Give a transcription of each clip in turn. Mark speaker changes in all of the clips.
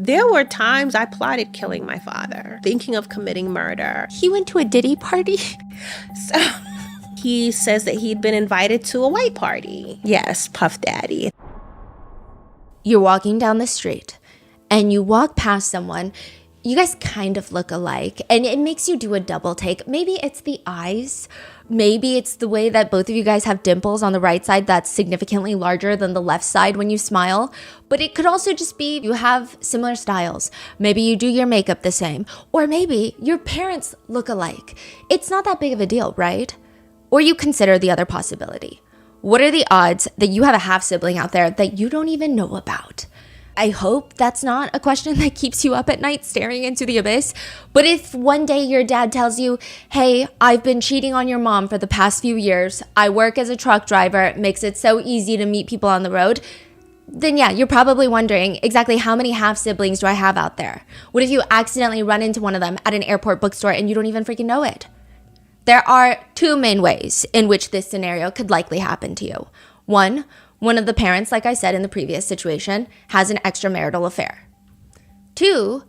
Speaker 1: There were times I plotted killing my father, thinking of committing murder.
Speaker 2: He went to a Diddy party?
Speaker 1: So he says that he'd been invited to a white party. Yes, Puff Daddy.
Speaker 2: You're walking down the street and you walk past someone. You guys kind of look alike, and it makes you do a double take. Maybe it's the eyes. Maybe it's the way that both of you guys have dimples on the right side that's significantly larger than the left side when you smile. But it could also just be you have similar styles. Maybe you do your makeup the same. Or maybe your parents look alike. It's not that big of a deal, right? Or you consider the other possibility. What are the odds that you have a half-sibling out there that you don't even know about? I hope that's not a question that keeps you up at night staring into the abyss. But if one day your dad tells you, hey, I've been cheating on your mom for the past few years, I work as a truck driver, it makes it so easy to meet people on the road, then yeah, you're probably wondering exactly how many half-siblings do I have out there? What if you accidentally run into one of them at an airport bookstore and you don't even freaking know it? There are two main ways in which this scenario could likely happen to you. One of the parents, like I said in the previous situation, has an extramarital affair. 2,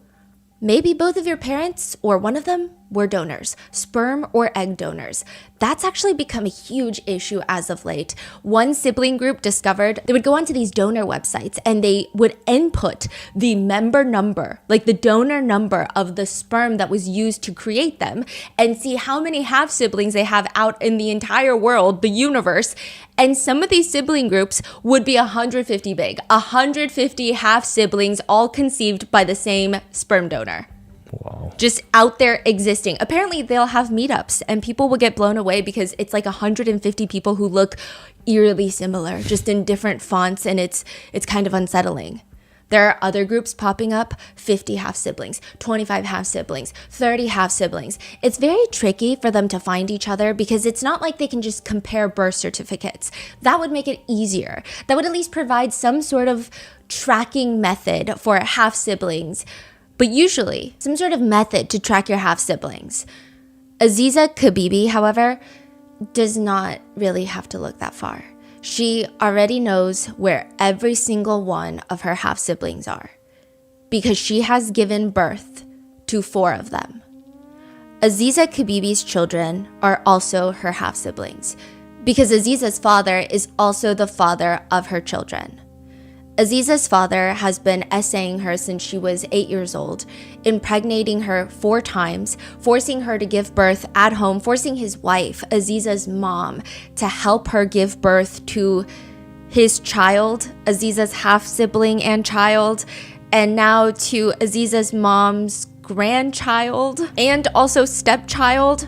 Speaker 2: maybe both of your parents or one of them were donors, sperm or egg donors. That's actually become a huge issue as of late. One sibling group discovered they would go onto these donor websites and they would input the member number, like the donor number of the sperm that was used to create them, and see how many half siblings they have out in the entire world, the universe. And some of these sibling groups would be 150 big, 150 half siblings all conceived by the same sperm donor.
Speaker 3: Wow.
Speaker 2: Just out there existing. Apparently they'll have meetups and people will get blown away because it's like 150 people who look eerily similar, just in different fonts, and it's kind of unsettling. There are other groups popping up, 50 half siblings, 25 half siblings, 30 half siblings. It's very tricky for them to find each other because it's not like they can just compare birth certificates. That would make it easier. That would at least provide some sort of tracking method for half siblings, but usually some sort of method to track your half siblings. Aziza Kabibi, however, does not really have to look that far. She already knows where every single one of her half siblings are because she has given birth to 4 of them. Aziza Kabibi's children are also her half siblings because Aziza's father is also the father of her children. Aziza's father has been essaying her since she was 8 years old, impregnating her 4 times, forcing her to give birth at home, forcing his wife, Aziza's mom, to help her give birth to his child, Aziza's half-sibling and child, and now to Aziza's mom's grandchild and also stepchild.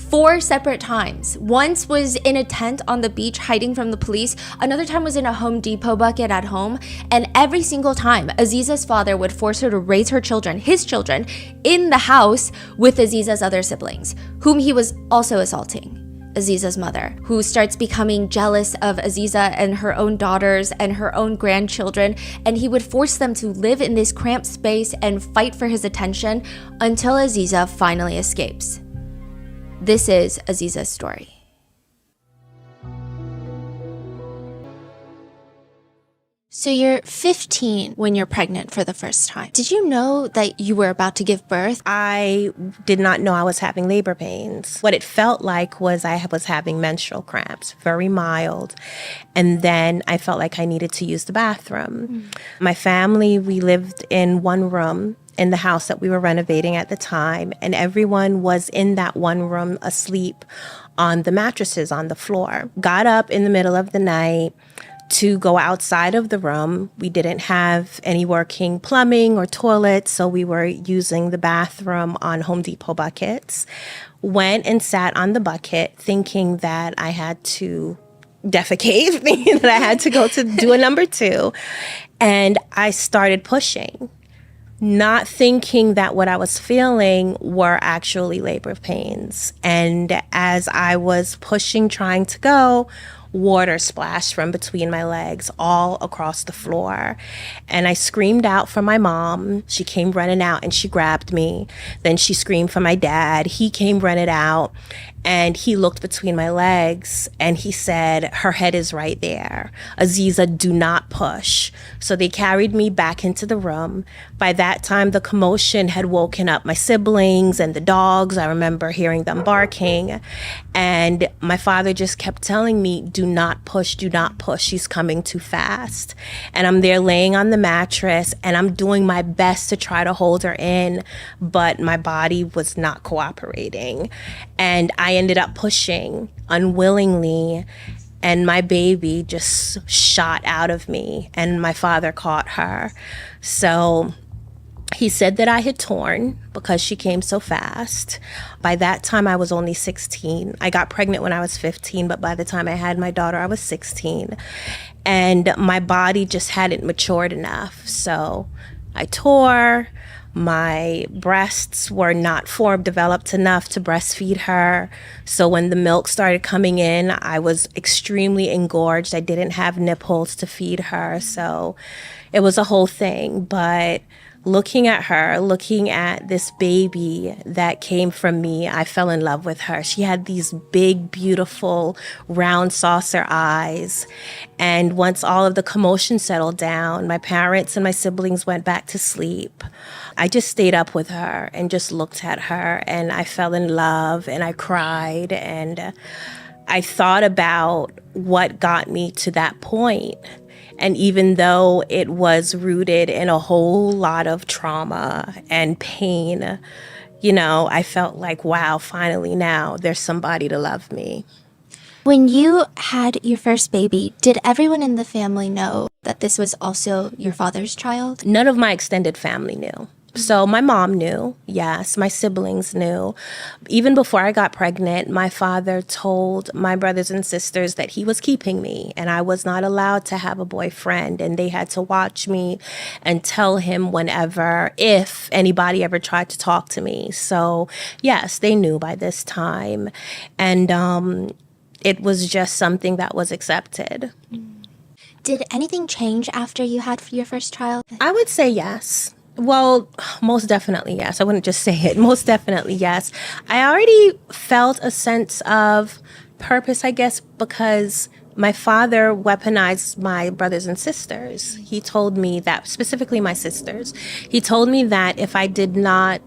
Speaker 2: 4 separate times. Once was in a tent on the beach hiding from the police. Another time was in a Home Depot bucket at home. And every single time, Aziza's father would force her to raise her children, his children, in the house with Aziza's other siblings, whom he was also assaulting. Aziza's mother, who starts becoming jealous of Aziza and her own daughters and her own grandchildren, and he would force them to live in this cramped space and fight for his attention until Aziza finally escapes. This is Aziza's story. So you're 15 when you're pregnant for the first time. Did you know that you were about to give birth?
Speaker 1: I did not know I was having labor pains. What it felt like was I was having menstrual cramps, very mild. And then I felt like I needed to use the bathroom. My family, we lived in one room in the house that we were renovating at the time, and everyone was in that one room asleep on the mattresses on the floor. Got up in the middle of the night to go outside of the room. We didn't have any working plumbing or toilets, so we were using the bathroom on Home Depot buckets. Went and sat on the bucket thinking that I had to defecate, thinking that I had to go to do a number 2. And I started pushing, not thinking that what I was feeling were actually labor pains. And as I was pushing, trying to go, water splashed from between my legs all across the floor. And I screamed out for my mom. She came running out and she grabbed me. Then she screamed for my dad. He came running out and he looked between my legs and he said, "Her head is right there. Aziza, do not push." So they carried me back into the room, By that time, the commotion had woken up my siblings and the dogs. I remember hearing them barking. And my father just kept telling me, do not push, she's coming too fast. And I'm there laying on the mattress and I'm doing my best to try to hold her in, but my body was not cooperating. And I ended up pushing unwillingly, and my baby just shot out of me, and my father caught her. So he said that I had torn because she came so fast. By that time, I was only 16. I got pregnant when I was 15, but by the time I had my daughter, I was 16. And my body just hadn't matured enough. So I tore. My breasts were not developed enough to breastfeed her. So when the milk started coming in, I was extremely engorged. I didn't have nipples to feed her. So it was a whole thing. But looking at her, looking at this baby that came from me, I fell in love with her. She had these big, beautiful, round saucer eyes. And once all of the commotion settled down, my parents and my siblings went back to sleep. I just stayed up with her and just looked at her, and I fell in love, and I cried, and I thought about what got me to that point. And even though it was rooted in a whole lot of trauma and pain, I felt like, wow, finally now there's somebody to love me.
Speaker 3: When you had your first baby, did everyone in the family know that this was also your father's child?
Speaker 1: None of my extended family knew. So my mom knew, yes, my siblings knew. Even before I got pregnant, my father told my brothers and sisters that he was keeping me and I was not allowed to have a boyfriend, and they had to watch me and tell him whenever, if anybody ever tried to talk to me. So yes, they knew by this time. And it was just something that was accepted.
Speaker 3: Did anything change after you had your first child?
Speaker 1: I would say yes. Well, most definitely yes. I wouldn't just say it. Most definitely yes. I already felt a sense of purpose, I guess, because my father weaponized my brothers and sisters. He told me that, specifically my sisters, he told me that if I did not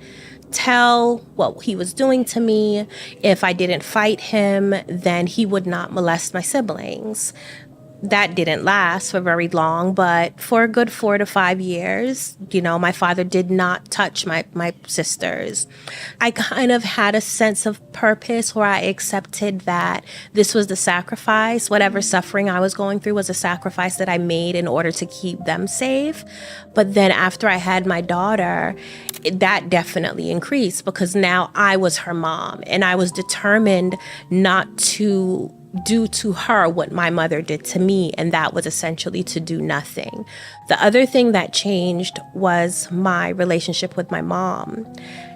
Speaker 1: tell what he was doing to me, if I didn't fight him, then he would not molest my siblings. That didn't last for very long, but for a good 4 to 5 years, my father did not touch my sisters. I kind of had a sense of purpose where I accepted that this was the sacrifice. Whatever suffering I was going through was a sacrifice that I made in order to keep them safe. But then after I had my daughter, that definitely increased because now I was her mom, and I was determined not to do to her what my mother did to me, and that was essentially to do nothing. The other thing that changed was my relationship with my mom.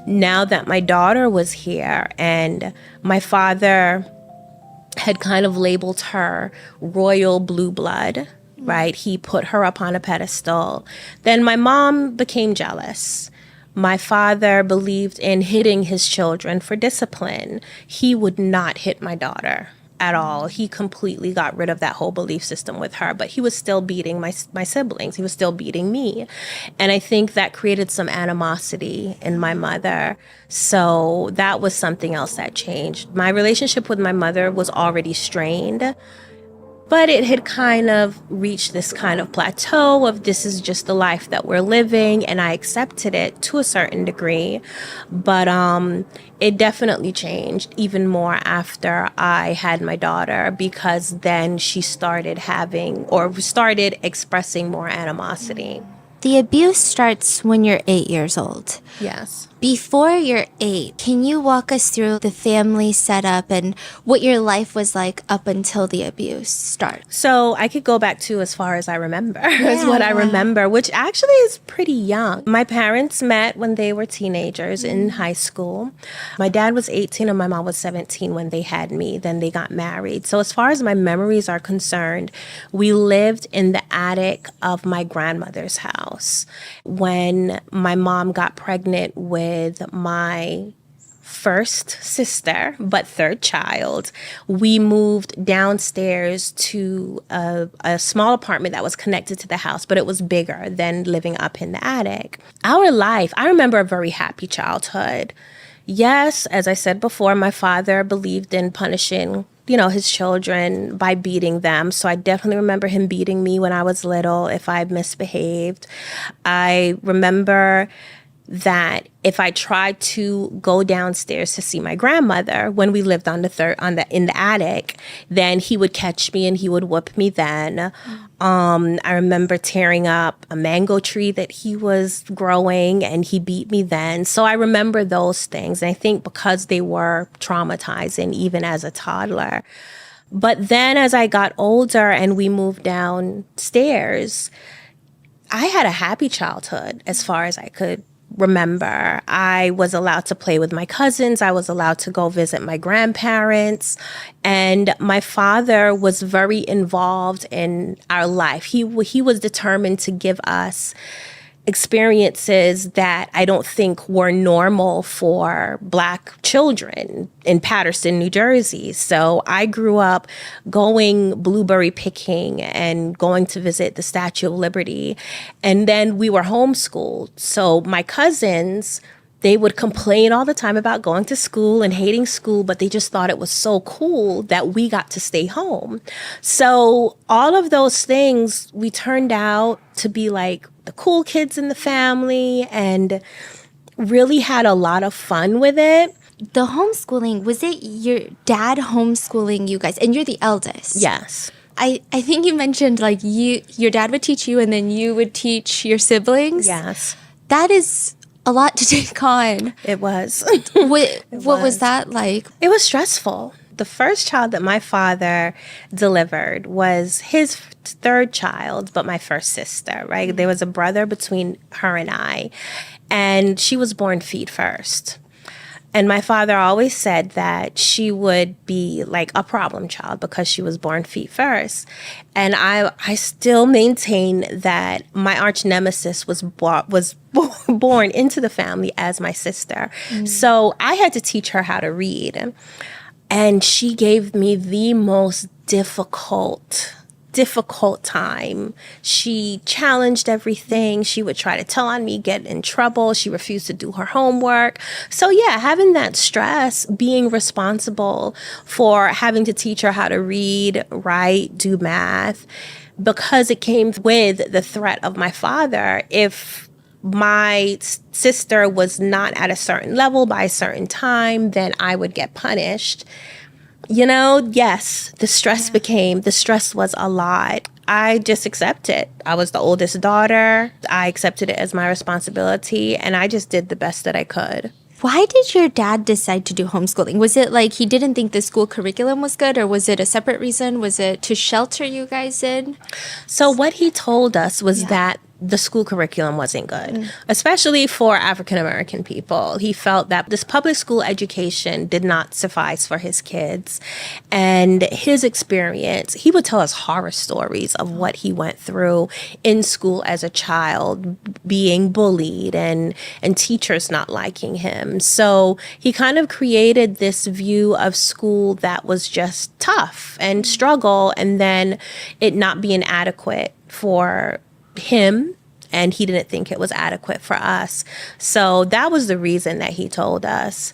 Speaker 1: Now that my daughter was here and my father had kind of labeled her royal blue blood, right? He put her up on a pedestal. Then my mom became jealous. My father believed in hitting his children for discipline. He would not hit my daughter at all. He completely got rid of that whole belief system with her, but he was still beating my siblings. He was still beating me. And I think that created some animosity in my mother. So that was something else that changed. My relationship with my mother was already strained, but it had kind of reached this kind of plateau of this is just the life that we're living, and I accepted it to a certain degree. But it definitely changed even more after I had my daughter, because then she started expressing more animosity.
Speaker 3: The abuse starts when you're 8 years old.
Speaker 1: Yes.
Speaker 3: Before you're 8, can you walk us through the family setup and what your life was like up until the abuse starts?
Speaker 1: So I could go back to as far as I remember, is what I remember, which actually is pretty young. My parents met when they were teenagers in high school. My dad was 18 and my mom was 17 when they had me. Then they got married. So as far as my memories are concerned, we lived in the attic of my grandmother's house. When my mom got pregnant with my first sister, but third child, we moved downstairs to a small apartment that was connected to the house, but it was bigger than living up in the attic. Our life, I remember a very happy childhood. Yes, as I said before, my father believed in punishing, his children by beating them. So I definitely remember him beating me when I was little if I misbehaved. I remember that if I tried to go downstairs to see my grandmother when we lived in the attic, then he would catch me and he would whoop me then. I remember tearing up a mango tree that he was growing and he beat me then. So I remember those things. And I think because they were traumatizing even as a toddler. But then as I got older and we moved downstairs, I had a happy childhood as far as I could remember. I was allowed to play with my cousins. I was allowed to go visit my grandparents. And my father was very involved in our life. He was determined to give us experiences that I don't think were normal for Black children in Paterson, New Jersey. So I grew up going blueberry picking and going to visit the Statue of Liberty. And then we were homeschooled. So my cousins, they would complain all the time about going to school and hating school, but they just thought it was so cool that we got to stay home. So all of those things, we turned out to be like the cool kids in the family and really had a lot of fun with it.
Speaker 3: The homeschooling, was it your dad homeschooling you guys? And you're the eldest.
Speaker 1: Yes.
Speaker 3: I think you mentioned like your dad would teach you and then you would teach your siblings.
Speaker 1: Yes.
Speaker 3: That is a lot to take on.
Speaker 1: It was.
Speaker 3: What was that like?
Speaker 1: It was stressful. The first child that my father delivered was his third child, but my first sister, right? Mm-hmm. There was a brother between her and I, and she was born feet first. And my father always said that she would be like a problem child because she was born feet first. And I still maintain that my arch nemesis was born into the family as my sister. Mm. So I had to teach her how to read. And she gave me the most difficult time. She challenged everything. She would try to tell on me, get in trouble. She refused to do her homework. So yeah, having that stress, being responsible for having to teach her how to read, write, do math, because it came with the threat of my father. If my sister was not at a certain level by a certain time, then I would get punished. Yes, the stress was a lot. I just accepted. I was the oldest daughter. I accepted it as my responsibility, and I just did the best that I could.
Speaker 3: Why did your dad decide to do homeschooling? Was it like he didn't think the school curriculum was good, or was it a separate reason? Was it to shelter you guys in?
Speaker 1: So what he told us was that the school curriculum wasn't good, especially for African-American people. He felt that this public school education did not suffice for his kids. And his experience, he would tell us horror stories of what he went through in school as a child, being bullied and teachers not liking him. So he kind of created this view of school that was just tough and struggle, and then it not being adequate for him, and he didn't think it was adequate for us. So that was the reason that he told us.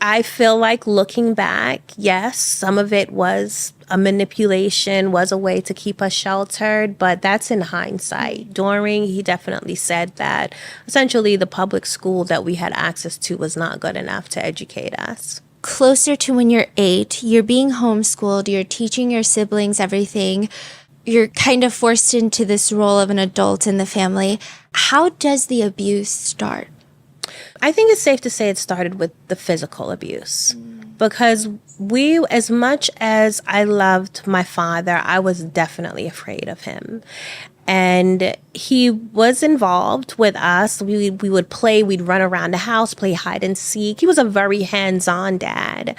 Speaker 1: I feel like looking back, yes, some of it was a manipulation, was a way to keep us sheltered, but that's in hindsight. During, he definitely said that essentially the public school that we had access to was not good enough to educate us.
Speaker 3: Closer to when you're 8, you're being homeschooled, you're teaching your siblings everything. You're kind of forced into this role of an adult in the family. How does the abuse start?
Speaker 1: I think it's safe to say it started with the physical abuse. Because as much as I loved my father, I was definitely afraid of him. And he was involved with us. We would play, we'd run around the house, play hide and seek. He was a very hands-on dad.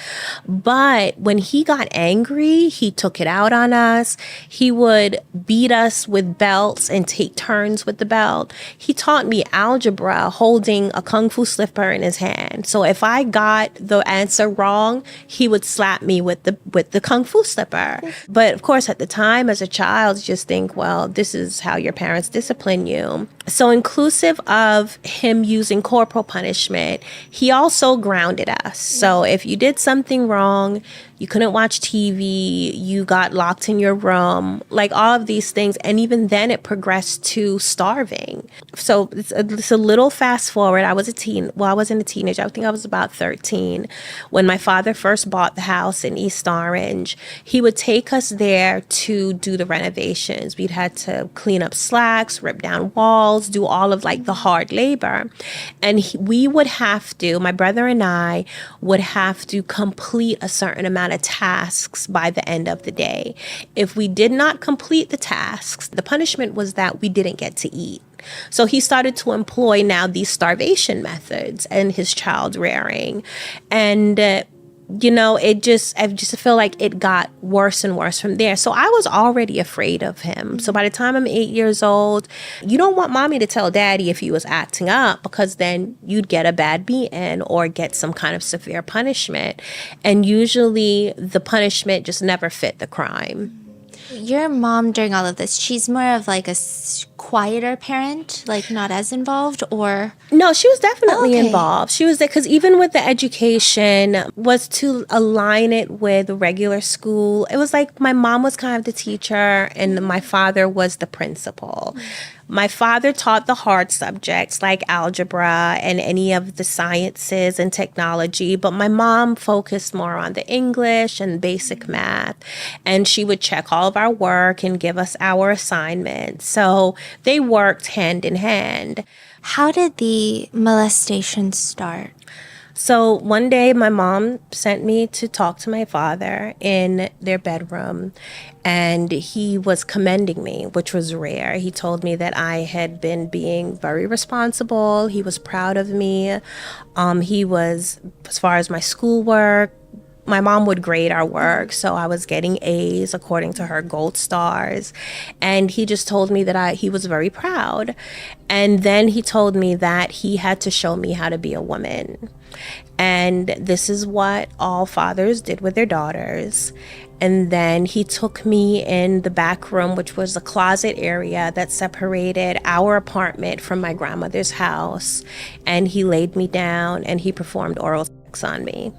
Speaker 1: But when he got angry, he took it out on us. He would beat us with belts and take turns with the belt. He taught me algebra holding a kung fu slipper in his hand. So if I got the answer wrong, he would slap me with the kung fu slipper. But of course, at the time as a child, you just think, well, this is how your parents discipline you. So inclusive of him using corporal punishment, he also grounded us. So if you did something wrong, you couldn't watch TV, you got locked in your room, like all of these things. And even then it progressed to starving. So it's a little fast forward. I wasn't a teenager. I think I was about 13. When my father first bought the house in East Orange, he would take us there to do the renovations. We'd had to clean up slacks, rip down walls, do all of like the hard labor. And we would have to, my brother and I would have to complete a certain amount of tasks by the end of the day. If we did not complete the tasks, the punishment was that we didn't get to eat. So he started to employ now these starvation methods in his child rearing. And I just feel like it got worse and worse from there. So I was already afraid of him. So by the time I'm 8 years old, you don't want mommy to tell daddy if he was acting up, because then you'd get a bad beating or get some kind of severe punishment. And usually the punishment just never fit the crime.
Speaker 3: Your mom, during all of this, she's more of like a quieter parent, like not as involved, or?
Speaker 1: No, she was definitely involved. She was there because even with the education was to align it with regular school. It was like my mom was kind of the teacher and my father was the principal. My father taught the hard subjects like algebra and any of the sciences and technology, but my mom focused more on the English and basic math. And she would check all of our work and give us our assignments. So they worked hand in hand.
Speaker 3: How did the molestation start?
Speaker 1: So one day my mom sent me to talk to my father in their bedroom, and he was commending me, which was rare. He told me that I had been being very responsible. He was proud of me. He was, as far as my schoolwork, my mom would grade our work, so I was getting A's according to her gold stars. And he just told me that he was very proud. And then he told me that he had to show me how to be a woman. And this is what all fathers did with their daughters. And then he took me in the back room, which was a closet area that separated our apartment from my grandmother's house. And he laid me down and he performed oral sex on me.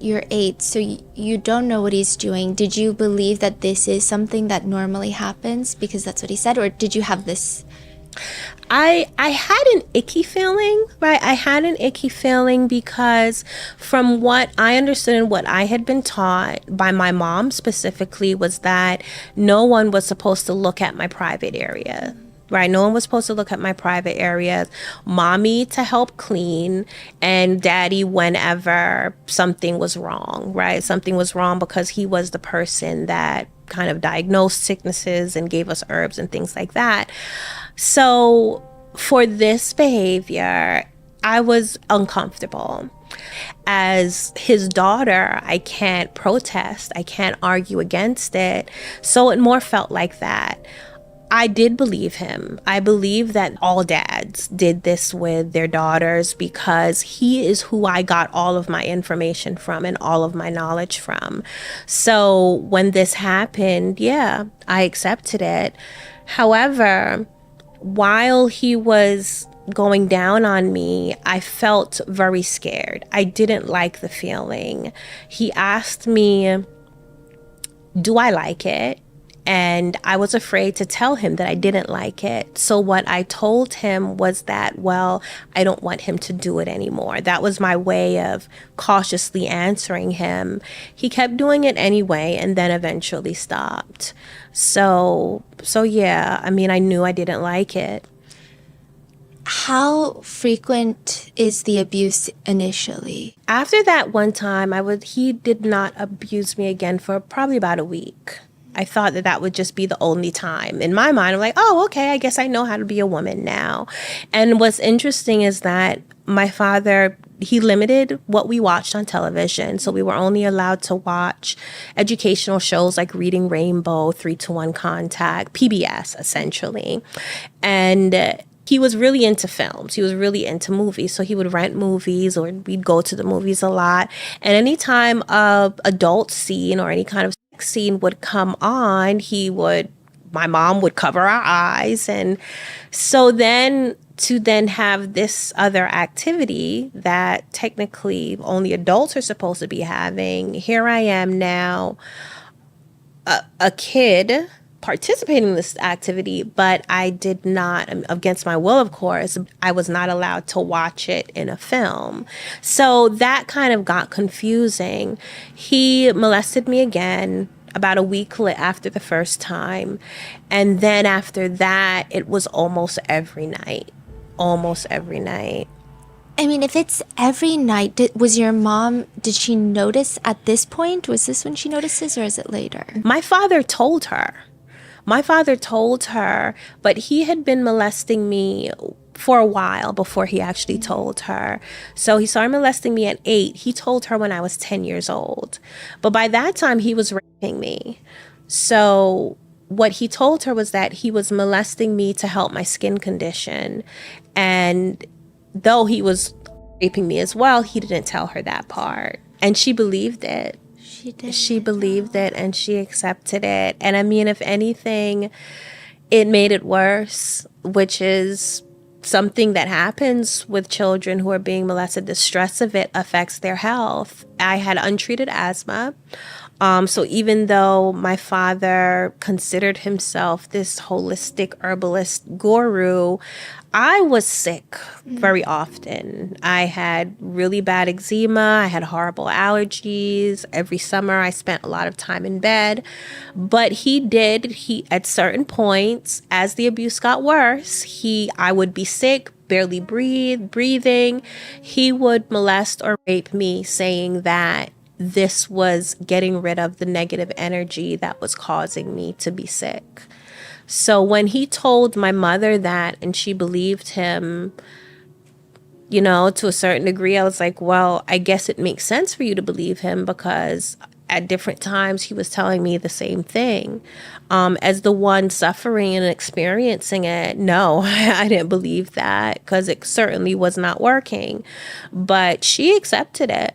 Speaker 3: You're 8, so you don't know what he's doing. Did you believe that this is something that normally happens because that's what he said, or did you have this?
Speaker 1: I had an icky feeling, right? I had an icky feeling because from what I understood and what I had been taught by my mom specifically was that no one was supposed to look at my private area. Right, no one was supposed to look at my private areas. Mommy to help clean, and daddy whenever something was wrong, right? Something was wrong because he was the person that kind of diagnosed sicknesses and gave us herbs and things like that. So for this behavior, I was uncomfortable. As his daughter, I can't protest. I can't argue against it. So it more felt like that. I did believe him. I believe that all dads did this with their daughters because he is who I got all of my information from and all of my knowledge from. So when this happened, yeah, I accepted it. However, while he was going down on me, I felt very scared. I didn't like the feeling. He asked me, do I like it? And I was afraid to tell him that I didn't like it. So what I told him was that, well, I don't want him to do it anymore. That was my way of cautiously answering him. He kept doing it anyway and then eventually stopped. So yeah, I mean, I knew I didn't like it.
Speaker 3: How frequent is the abuse initially?
Speaker 1: After that one time, he did not abuse me again for probably about a week. I thought that that would just be the only time. In my mind, I'm like, oh, okay, I guess I know how to be a woman now. And what's interesting is that my father, he limited what we watched on television. So we were only allowed to watch educational shows like Reading Rainbow, 3-to-1 Contact, PBS, essentially. And he was really into films. He was really into movies. So he would rent movies, or we'd go to the movies a lot. And anytime a adult scene or any kind of sex scene would come on, my mom would cover our eyes. And so then to then have this other activity that technically only adults are supposed to be having, here I am now, a kid participating in this activity, but I did not, against my will, of course, I was not allowed to watch it in a film. So that kind of got confusing. He molested me again about a week after the first time. And then after that, it was almost every night. Almost every night.
Speaker 3: I mean, if it's every night, did she notice at this point? Was this when she notices, or is it later?
Speaker 1: My father told her. But he had been molesting me for a while before he actually told her. So he started molesting me at 8. He told her when I was 10 years old. But by that time, he was raping me. So what he told her was that he was molesting me to help my skin condition. And though he was raping me as well, he didn't tell her that part. And she believed it. She believed it, and she accepted it. And I mean, if anything, it made it worse, which is something that happens with children who are being molested. The stress of it affects their health. I had untreated asthma. So even though my father considered himself this holistic herbalist guru, I was sick very often. I had really bad eczema. I had horrible allergies. Every summer I spent a lot of time in bed. But he at certain points, as the abuse got worse, I would be sick, barely breathing. He would molest or rape me, saying that this was getting rid of the negative energy that was causing me to be sick. So when he told my mother that, and she believed him, to a certain degree, I was like, well, I guess it makes sense for you to believe him, because at different times he was telling me the same thing. As the one suffering and experiencing it, no, I didn't believe that, because it certainly was not working. But she accepted it.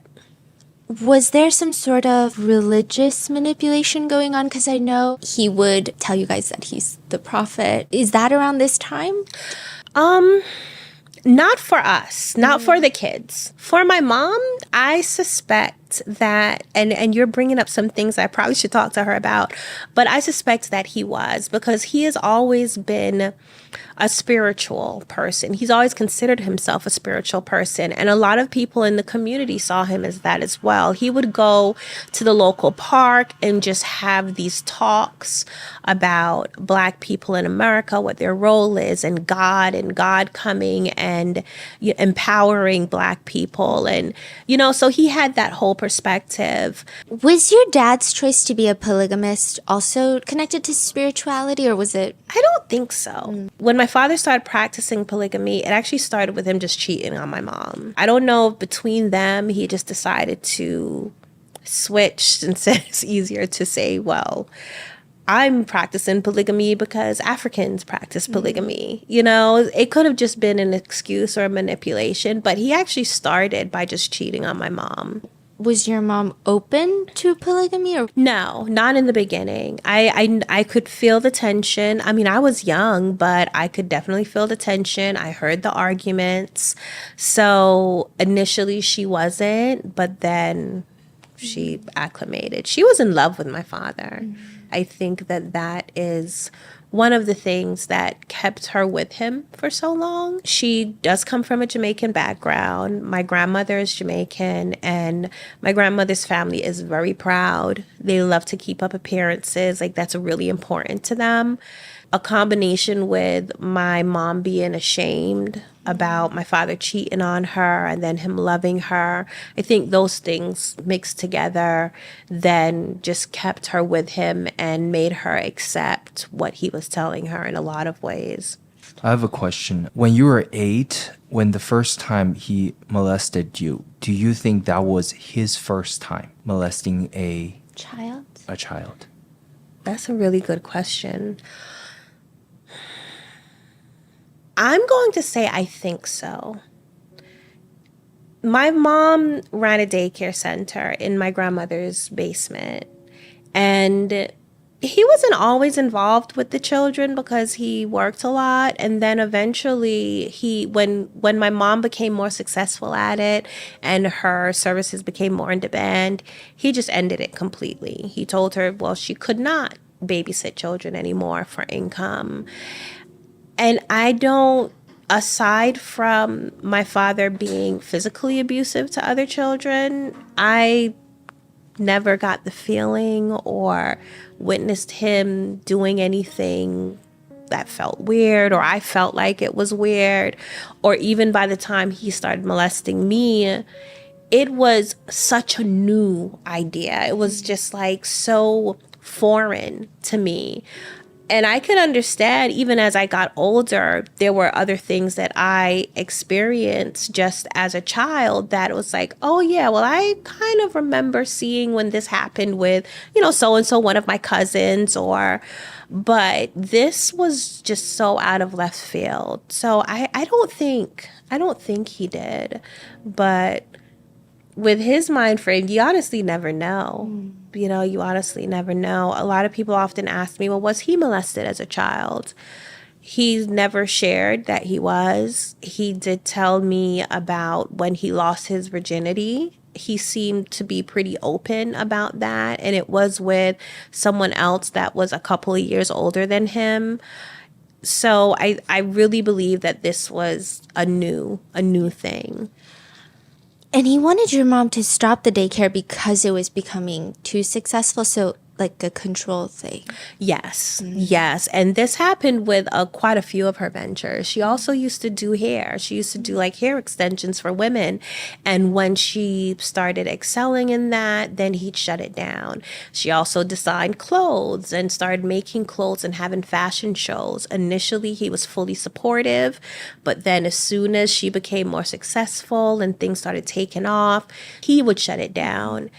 Speaker 3: Was there some sort of religious manipulation going on? Because I know he would tell you guys that he's the prophet. Is that around this time?
Speaker 1: Not for us, not for the kids. For my mom, I suspect that, and you're bringing up some things I probably should talk to her about, but I suspect that he was, because he has always been a spiritual person. He's always considered himself a spiritual person. And a lot of people in the community saw him as that as well. He would go to the local park and just have these talks about Black people in America, what their role is, and God coming and empowering Black people. And, so he had that whole perspective.
Speaker 3: Was your dad's choice to be a polygamist also connected to spirituality, or was it?
Speaker 1: I don't think so. When my father started practicing polygamy, it actually started with him just cheating on my mom. I don't know if between them, he just decided to switch and said it's easier to say, well, I'm practicing polygamy because Africans practice polygamy. It could have just been an excuse or a manipulation, but he actually started by just cheating on my mom.
Speaker 3: Was your mom open to polygamy, or?
Speaker 1: No, not in the beginning. I could feel the tension. I mean, I was young, but I could definitely feel the tension. I heard the arguments. So initially she wasn't, but then she acclimated. She was in love with my father. Mm-hmm. I think that is one of the things that kept her with him for so long. She does come from a Jamaican background. My grandmother is Jamaican, and my grandmother's family is very proud. They love to keep up appearances. Like, that's really important to them. A combination with my mom being ashamed about my father cheating on her and then him loving her. I think those things mixed together then just kept her with him and made her accept what he was telling her in a lot of ways.
Speaker 4: I have a question. When you were 8, when the first time he molested you, do you think that was his first time molesting a
Speaker 3: Child?
Speaker 4: child?
Speaker 1: That's a really good question. I'm going to say I think so. My mom ran a daycare center in my grandmother's basement, and he wasn't always involved with the children because he worked a lot. And then eventually when my mom became more successful at it and her services became more in demand, he just ended it completely. He told her, well, she could not babysit children anymore for income. And aside from my father being physically abusive to other children, I never got the feeling or witnessed him doing anything that felt weird, or I felt like it was weird. Or even by the time he started molesting me, it was such a new idea. It was just like so foreign to me. And I could understand, even as I got older, there were other things that I experienced just as a child that it was like, oh yeah, well, I kind of remember seeing when this happened with, so-and-so, one of my cousins, but this was just so out of left field. So I don't think he did, but with his mind frame, you honestly never know. You honestly never know. A lot of people often ask me, well, was he molested as a child? He's never shared that he was. He did tell me about when he lost his virginity. He seemed to be pretty open about that. And it was with someone else that was a couple of years older than him. So I really believe that this was a new thing.
Speaker 3: And he wanted your mom to stop the daycare because it was becoming too successful. So like a control thing.
Speaker 1: Yes, yes. And this happened with quite a few of her ventures. She also used to do hair. She used to do like hair extensions for women. And when she started excelling in that, then he'd shut it down. She also designed clothes and started making clothes and having fashion shows. Initially, he was fully supportive, but then as soon as she became more successful and things started taking off, he would shut it down.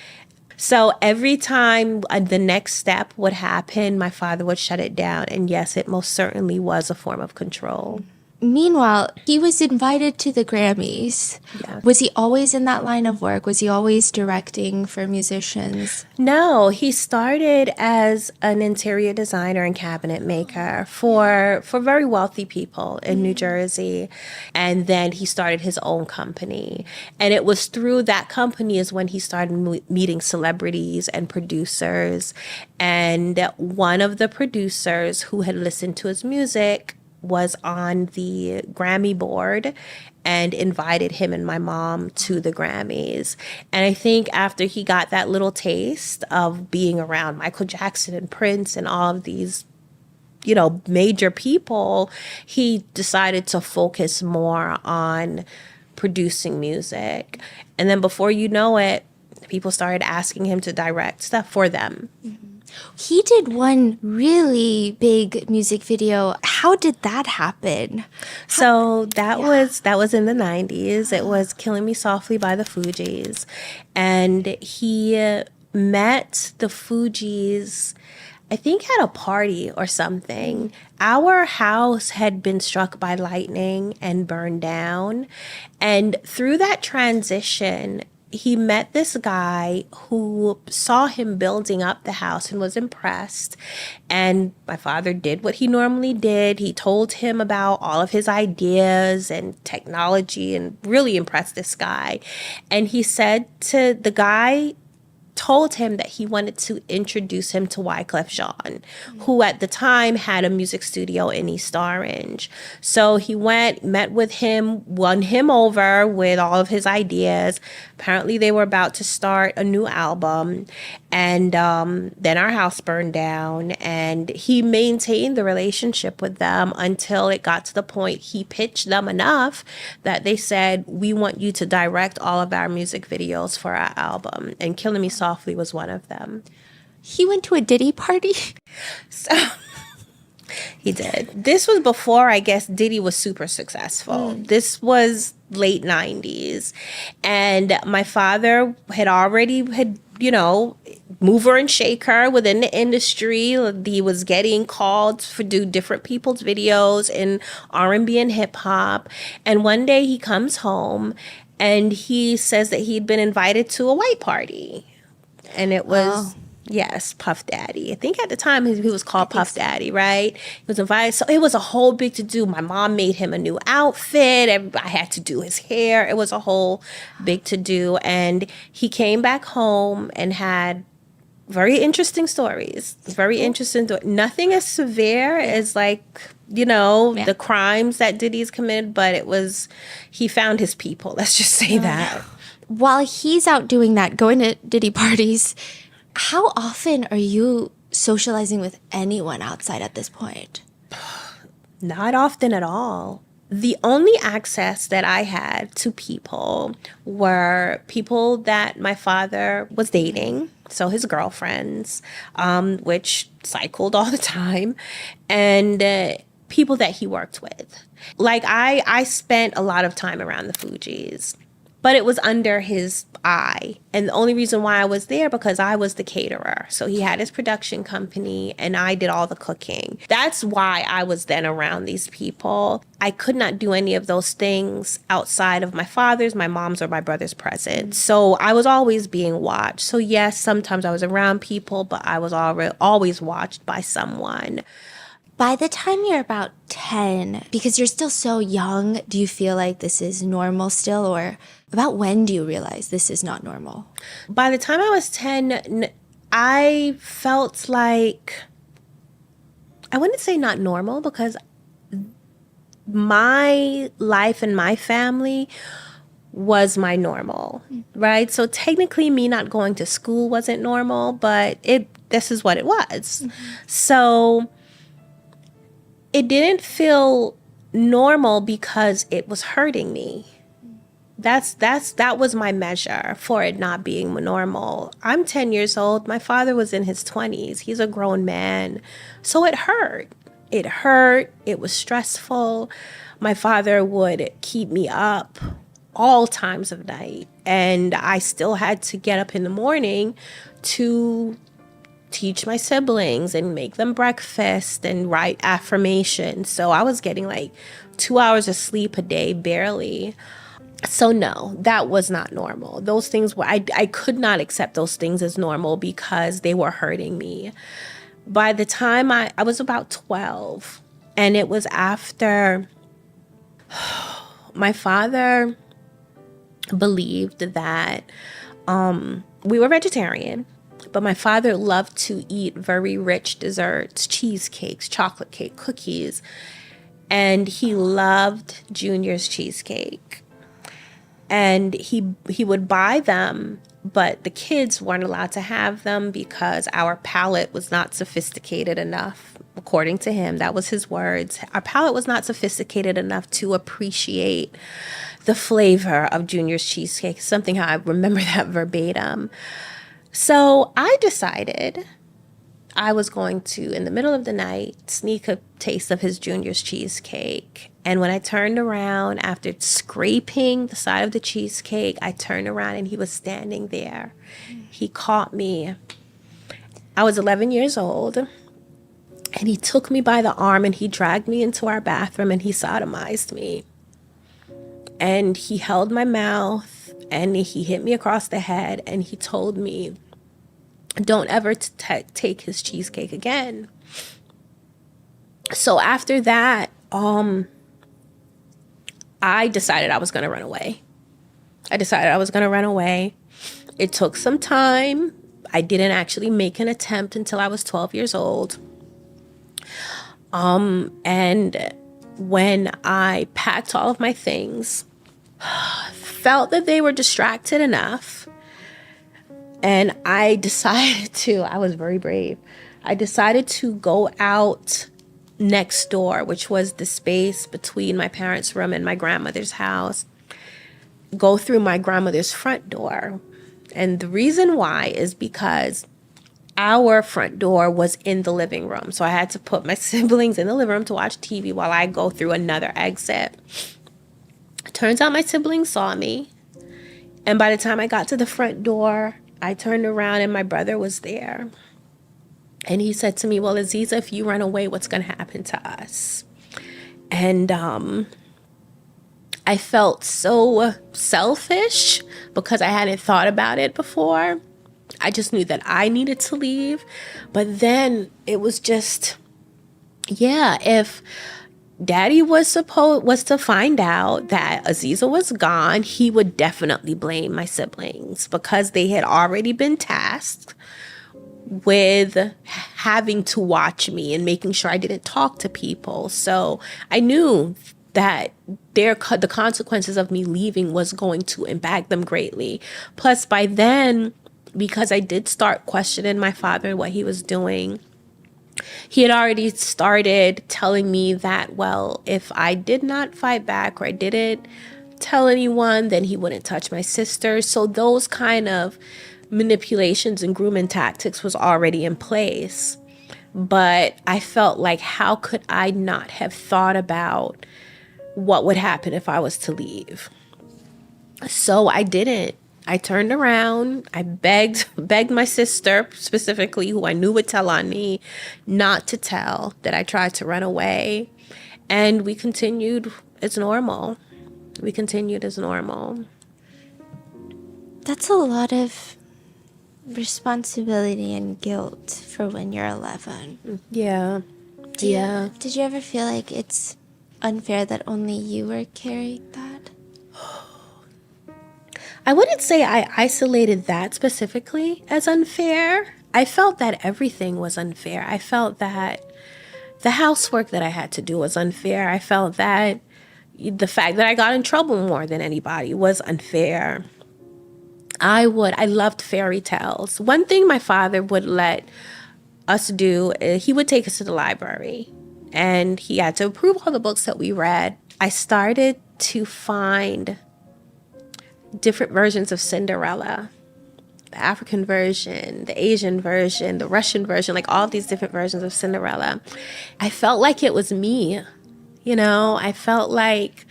Speaker 1: So every time the next step would happen, my father would shut it down. And yes, it most certainly was a form of control.
Speaker 3: Meanwhile, he was invited to the Grammys.
Speaker 1: Yeah.
Speaker 3: Was he always in that line of work? Was he always directing for musicians?
Speaker 1: No, he started as an interior designer and cabinet maker for very wealthy people in New Jersey. And then he started his own company. And it was through that company is when he started meeting celebrities and producers. And one of the producers who had listened to his music was on the Grammy board and invited him and my mom to the Grammys. And I think after he got that little taste of being around Michael Jackson and Prince and all of these, major people, he decided to focus more on producing music. And then before you know it, people started asking him to direct stuff for them.
Speaker 3: He did one really big music video. How did that happen?
Speaker 1: So that was in the 90s. It was Killing Me Softly by the Fugees. And he met the Fugees, I think at a party or something. Our house had been struck by lightning and burned down. And through that transition, he met this guy who saw him building up the house and was impressed. And my father did what he normally did. He told him about all of his ideas and technology and really impressed this guy. And he said to the guy, told him that he wanted to introduce him to Wyclef Jean, who at the time had a music studio in East Orange. So he went, met with him, won him over with all of his ideas. Apparently they were about to start a new album. And then our house burned down, and he maintained the relationship with them until it got to the point he pitched them enough that they said, we want you to direct all of our music videos for our album. And Killing Me Softly was one of them.
Speaker 3: He went to a Diddy party?
Speaker 1: So he did. This was before, I guess, Diddy was super successful. This was late 90s. And my father had already mover and shaker within the industry. He was getting called to do different people's videos in R&B and hip hop. And one day he comes home and he says that he'd been invited to a white party. And it was, yes, Puff Daddy. I think at the time he was called Puff Daddy, right? He was invited. So it was a whole big to-do. My mom made him a new outfit. I had to do his hair. It was a whole big to-do. And he came back home and had very interesting stories. Very interesting. Nothing as severe as the crimes that Diddy's committed, but he found his people. Let's just say that.
Speaker 3: While he's out doing that, going to Diddy parties, how often are you socializing with anyone outside at this point?
Speaker 1: Not often at all. The only access that I had to people were people that my father was dating, so his girlfriends, which cycled all the time, and people that he worked with. Like I spent a lot of time around the Fugees, but it was under his eye. And the only reason why I was there because I was the caterer. So he had his production company and I did all the cooking. That's why I was then around these people. I could not do any of those things outside of my father's, my mom's, or my brother's presence. So I was always being watched. So yes, sometimes I was around people, but I was always watched by someone.
Speaker 3: By the time you're about 10, because you're still so young, do you feel like this is normal still? Or about when do you realize this is not normal?
Speaker 1: By the time I was 10, I felt like, I wouldn't say not normal, because my life and my family was my normal, right? So technically me not going to school wasn't normal, but this is what it was. So it didn't feel normal because it was hurting me. That was my measure for it not being normal. I'm 10 years old. My father was in his 20s. He's a grown man. So it hurt. It hurt. It was stressful. My father would keep me up all times of night. And I still had to get up in the morning to teach my siblings and make them breakfast and write affirmations. So I was getting like 2 hours of sleep a day, barely. So no, that was not normal. Those things were, I could not accept those things as normal because they were hurting me. By the time I was about 12, and it was after my father believed that we were vegetarian. But my father loved to eat very rich desserts, cheesecakes, chocolate cake, cookies. And he loved Junior's cheesecake. And he would buy them, but the kids weren't allowed to have them because our palate was not sophisticated enough. According to him, that was his words. Our palate was not sophisticated enough to appreciate the flavor of Junior's cheesecake. Something how I remember that verbatim. So I decided I was going to, in the middle of the night, sneak a taste of his Junior's cheesecake. And when I turned around, after scraping the side of the cheesecake, I turned around and he was standing there. He caught me. I was 11 years old. And he took me by the arm and he dragged me into our bathroom and he sodomized me. And he held my mouth and he hit me across the head and he told me, don't ever take his cheesecake again. So after that, I decided I was going to run away. It took some time I didn't actually make an attempt until I was 12 years old. And when I packed all of my things, felt that they were distracted enough, and I was very brave. I decided to go out next door, which was the space between my parents' room and my grandmother's house, go through my grandmother's front door. And the reason why is because our front door was in the living room. So I had to put my siblings in the living room to watch TV while I go through another exit. Turns out my siblings saw me. And by the time I got to the front door, I turned around and my brother was there. And he said to me, well, Aziza, if you run away, what's going to happen to us? And I felt so selfish because I hadn't thought about it before. I just knew that I needed to leave. But then it was just, if Daddy was to find out that Aziza was gone, he would definitely blame my siblings because they had already been tasked with having to watch me and making sure I didn't talk to people. So I knew that the consequences of me leaving was going to impact them greatly. Plus, by then, because I did start questioning my father and what he was doing, he had already started telling me that, well, if I did not fight back or I didn't tell anyone, then he wouldn't touch my sister. So those kind of manipulations and grooming tactics was already in place. But I felt like, how could I not have thought about what would happen if I was to leave? So I didn't. I turned around, I begged my sister specifically, who I knew would tell on me, not to tell that I tried to run away. And we continued as normal.
Speaker 3: That's a lot of responsibility and guilt for when you're 11.
Speaker 1: Yeah.
Speaker 3: Did you ever feel like it's unfair that only you were carrying that?
Speaker 1: I wouldn't say I isolated that specifically as unfair. I felt that everything was unfair. I felt that the housework that I had to do was unfair. I felt that the fact that I got in trouble more than anybody was unfair. I loved fairy tales. One thing my father would let us do, he would take us to the library and he had to approve all the books that we read. I started to find different versions of Cinderella, the African version, the Asian version, the Russian version, like all of these different versions of Cinderella. I felt like it was me, I felt like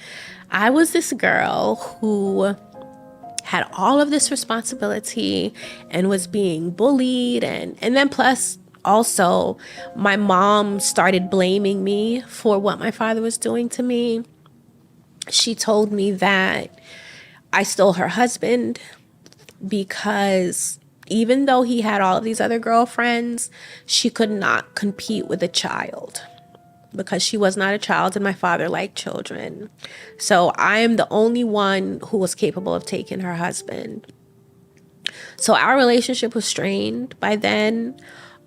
Speaker 1: I was this girl who had all of this responsibility and was being bullied. And then plus also my mom started blaming me for what my father was doing to me. She told me that I stole her husband because even though he had all of these other girlfriends, she could not compete with a child because she was not a child and my father liked children. So I am the only one who was capable of taking her husband. So our relationship was strained by then.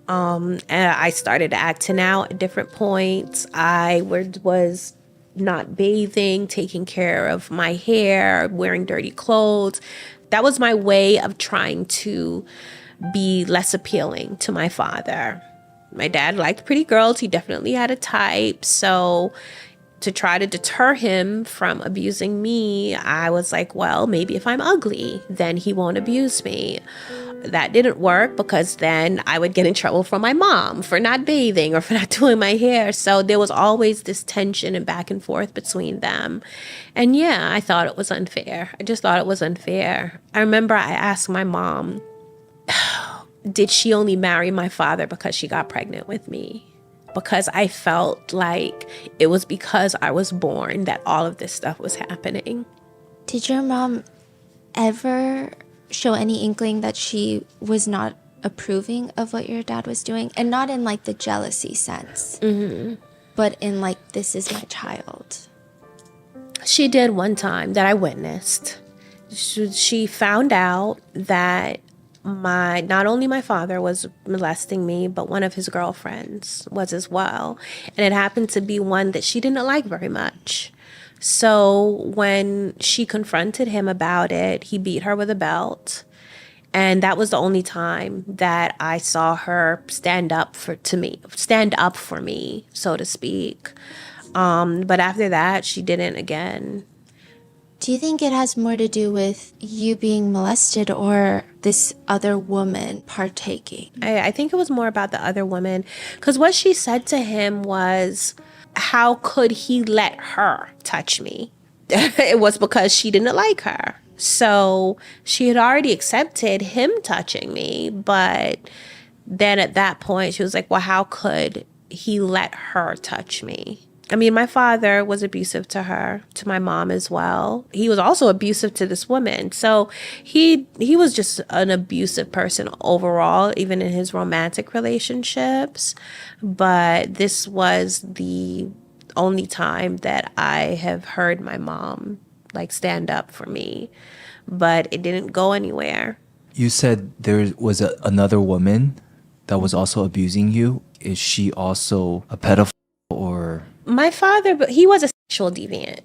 Speaker 1: And I started acting out at different points. I was not bathing, taking care of my hair, wearing dirty clothes. That was my way of trying to be less appealing to my father. My dad liked pretty girls. He definitely had a type. So to try to deter him from abusing me, I was like, well, maybe if I'm ugly, then he won't abuse me. That didn't work because then I would get in trouble from my mom for not bathing or for not doing my hair. So there was always this tension and back and forth between them. And I thought it was unfair. I just thought it was unfair. I remember I asked my mom, did she only marry my father because she got pregnant with me? Because I felt like it was because I was born that all of this stuff was happening.
Speaker 3: Did your mom ever show any inkling that she was not approving of what your dad was doing? And not in like the jealousy sense, but in like, this is my child.
Speaker 1: She did one time that I witnessed. She found out that not only my father was molesting me, but one of his girlfriends was as well. And it happened to be one that she didn't like very much. So when she confronted him about it, he beat her with a belt. And that was the only time that I saw her stand up for me, so to speak. But after that, she didn't again.
Speaker 3: Do you think it has more to do with you being molested or this other woman partaking?
Speaker 1: I think it was more about the other woman, because what she said to him was, how could he let her touch me? It was because she didn't like her. So she had already accepted him touching me. But then at that point, she was like, well, how could he let her touch me? I mean, my father was abusive to her, to my mom as well. He was also abusive to this woman. So he was just an abusive person overall, even in his romantic relationships. But this was the only time that I have heard my mom like stand up for me. But it didn't go anywhere.
Speaker 4: You said there was another woman that was also abusing you. Is she also a pedophile or?
Speaker 1: My father, but he was a sexual deviant.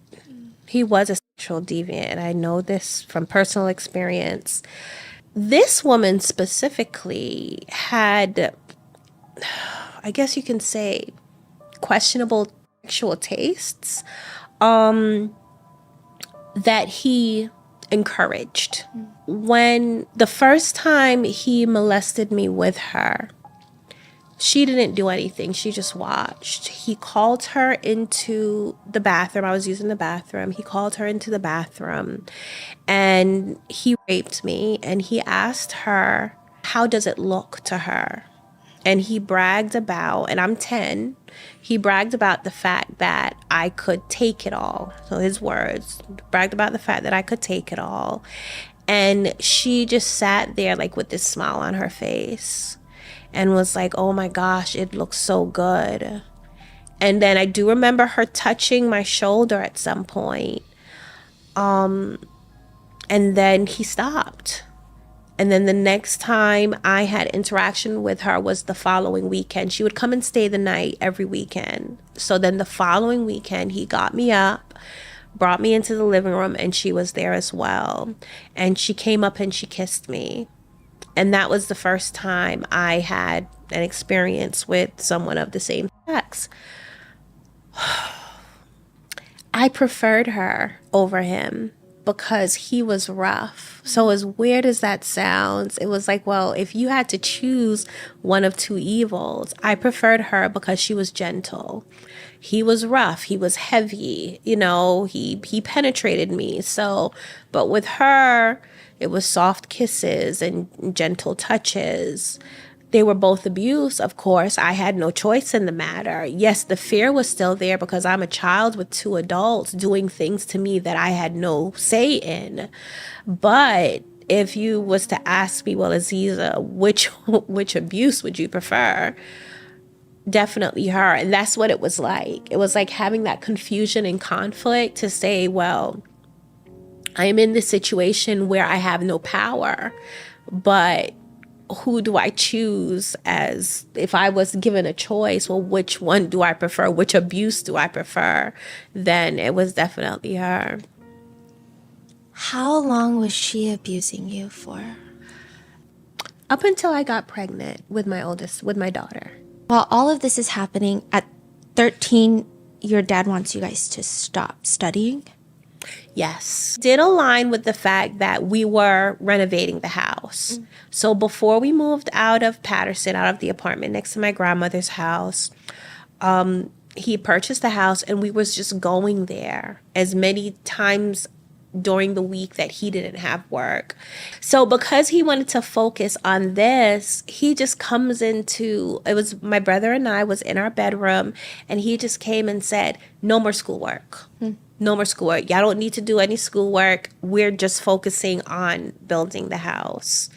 Speaker 1: He was a sexual deviant, and I know this from personal experience. This woman specifically had, I guess you can say, questionable sexual tastes that he encouraged. When the first time he molested me with her, she didn't do anything. She just watched. He called her into the bathroom. I was using the bathroom. He called her into the bathroom and he raped me. And he asked her, how does it look to her? And he bragged about, and I'm 10, he bragged about the fact that I could take it all. So his words, bragged about the fact that I could take it all. And she just sat there like with this smile on her face and was like, oh my gosh, it looks so good. And then I do remember her touching my shoulder at some point. And then he stopped. And then the next time I had interaction with her was the following weekend. She would come and stay the night every weekend. So then the following weekend, he got me up, brought me into the living room, and she was there as well. And she came up and she kissed me. And that was the first time I had an experience with someone of the same sex. I preferred her over him because he was rough. So as weird as that sounds, it was like, well, if you had to choose one of two evils, I preferred her because she was gentle. He was rough. He was heavy. You know, he penetrated me. So, but with her, it was soft kisses and gentle touches. They were both abuse, of course. I had no choice in the matter. Yes, the fear was still there because I'm a child with two adults doing things to me that I had no say in. But if you was to ask me, well, Aziza, which abuse would you prefer? Definitely her. And that's what it was like. It was like having that confusion and conflict to say, well, I am in this situation where I have no power, but who do I choose? As if I was given a choice, well, which one do I prefer? Which abuse do I prefer? Then it was definitely her.
Speaker 3: How long was she abusing you for?
Speaker 1: Up until I got pregnant with my daughter.
Speaker 3: While all of this is happening, at 13, your dad wants you guys to stop studying?
Speaker 1: Yes. Did align with the fact that we were renovating the house. So before we moved out of Patterson, out of the apartment next to my grandmother's house, he purchased the house and we was just going there as many times during the week that he didn't have work. So because he wanted to focus on this, he just comes into, it was my brother and I was in our bedroom and he just came and said, no more schoolwork. No more schoolwork. Y'all don't need to do any schoolwork. We're just focusing on building the house.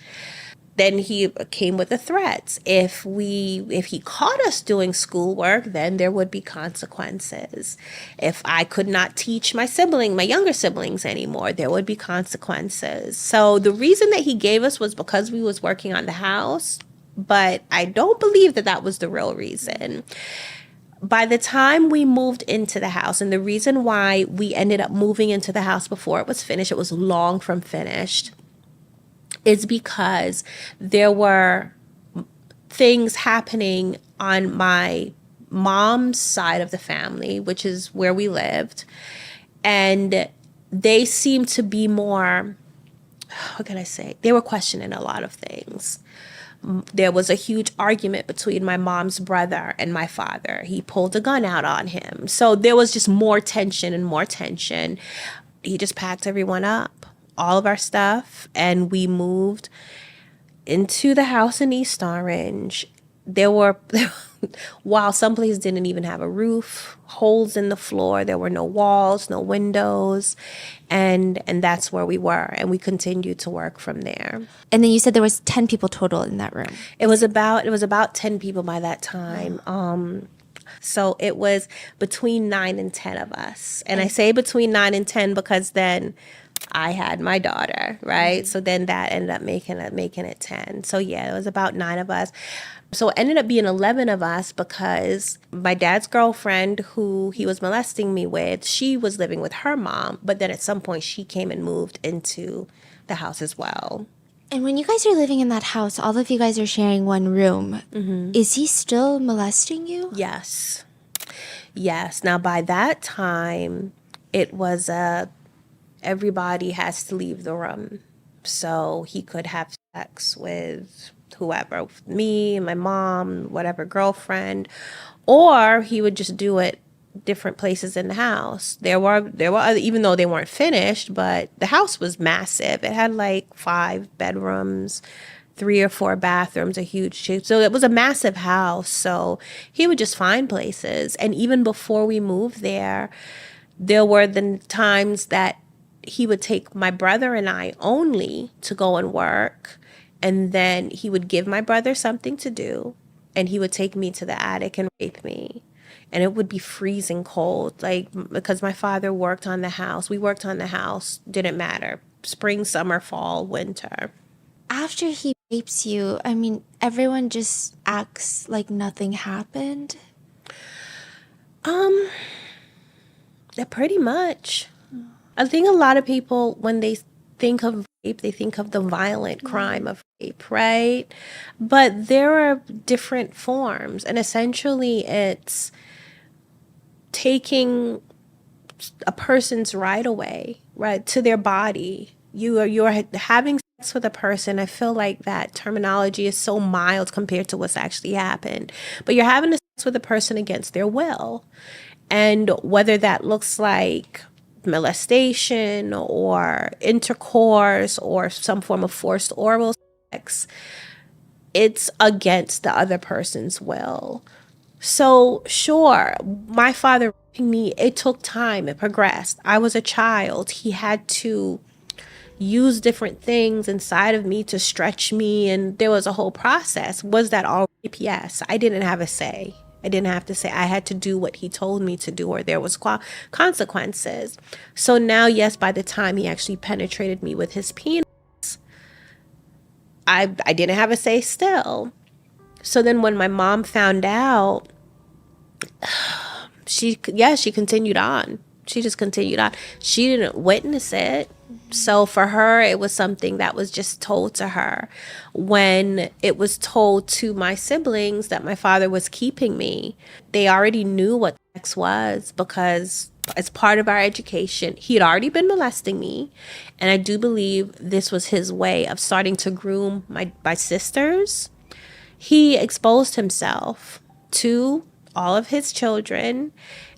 Speaker 1: Then he came with the threats. If he caught us doing schoolwork, then there would be consequences. If I could not teach my younger siblings anymore, there would be consequences. So the reason that he gave us was because we was working on the house, but I don't believe that that was the real reason. By the time we moved into the house, and the reason why we ended up moving into the house before it was finished, it was long from finished, is because there were things happening on my mom's side of the family, which is where we lived. And they seemed to be more, what can I say? They were questioning a lot of things. There was a huge argument between my mom's brother and my father. He pulled a gun out on him. So there was just more tension and more tension. He just packed everyone up, all of our stuff, and we moved into the house in East Orange. There were, while some places didn't even have a roof, holes in the floor, there were no walls, no windows, and that's where we were, and we continued to work from there.
Speaker 3: And then you said there was 10 people total in that room.
Speaker 1: It was about 10 people by that time. So it was between 9 and 10 of us. And I say between 9 and 10 because then I had my daughter, right? So then that ended up making it 10. So yeah, it was about 9 of us. So it ended up being 11 of us because my dad's girlfriend, who he was molesting me with, she was living with her mom. But then at some point she came and moved into the house as well.
Speaker 3: And when you guys are living in that house, all of you guys are sharing one room. Is he still molesting you?
Speaker 1: Yes. Now by that time, it was everybody has to leave the room. So he could have sex with whoever, with me, my mom, whatever girlfriend, or he would just do it different places in the house. There were other, even though they weren't finished, but the house was massive. It had like 5 bedrooms, 3 or 4 bathrooms, a huge, so it was a massive house. So he would just find places. And even before we moved there were the times that he would take my brother and I only to go and work. And then he would give my brother something to do, and he would take me to the attic and rape me. And it would be freezing cold, like, because my father worked on the house. We worked on the house, didn't matter. Spring, summer, fall, winter.
Speaker 3: After he rapes you, I mean, everyone just acts like nothing happened.
Speaker 1: Yeah, pretty much. I think a lot of people, when they think of rape, they think of the violent crime of rape, right? But there are different forms, and essentially it's taking a person's right away, right, to their body. You're having sex with a person. I feel like that terminology is so mild compared to what's actually happened. But you're having sex with a person against their will. And whether that looks like molestation or intercourse or some form of forced oral sex, it's against the other person's will. So sure, my father raping me, it took time, it progressed. I was a child. He had to use different things inside of me to stretch me, and there was a whole process. Was that all rape? Yes. I didn't have a say. I didn't have to say. I had to do what he told me to do, or there was consequences. So now, yes, by the time he actually penetrated me with his penis, I didn't have a say still. So then when my mom found out, she continued on. She just continued on. She didn't witness it. So for her, it was something that was just told to her. When it was told to my siblings that my father was keeping me, they already knew what sex was, because as part of our education, he had already been molesting me. And I do believe this was his way of starting to groom my sisters. He exposed himself to all of his children,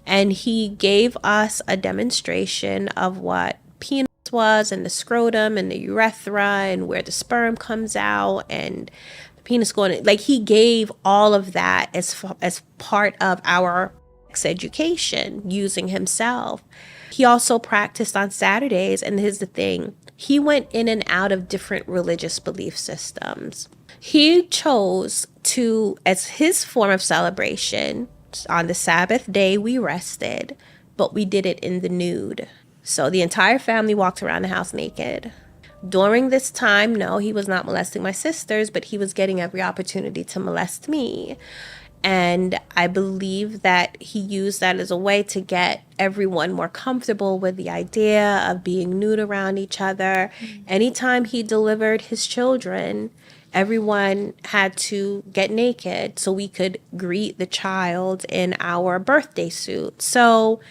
Speaker 1: and he gave us a demonstration of what penis was, and the scrotum and the urethra, and where the sperm comes out, and the penis going, like, he gave all of that as part of our sex education, using himself. He also practiced on Saturdays, and here's the thing. He went in and out of different religious belief systems. He chose to, as his form of celebration, on the Sabbath day we rested, but we did it in the nude. So the entire family walked around the house naked. During this time, no, he was not molesting my sisters, but he was getting every opportunity to molest me. And I believe that he used that as a way to get everyone more comfortable with the idea of being nude around each other. Anytime he delivered his children, everyone had to get naked so we could greet the child in our birthday suit. So,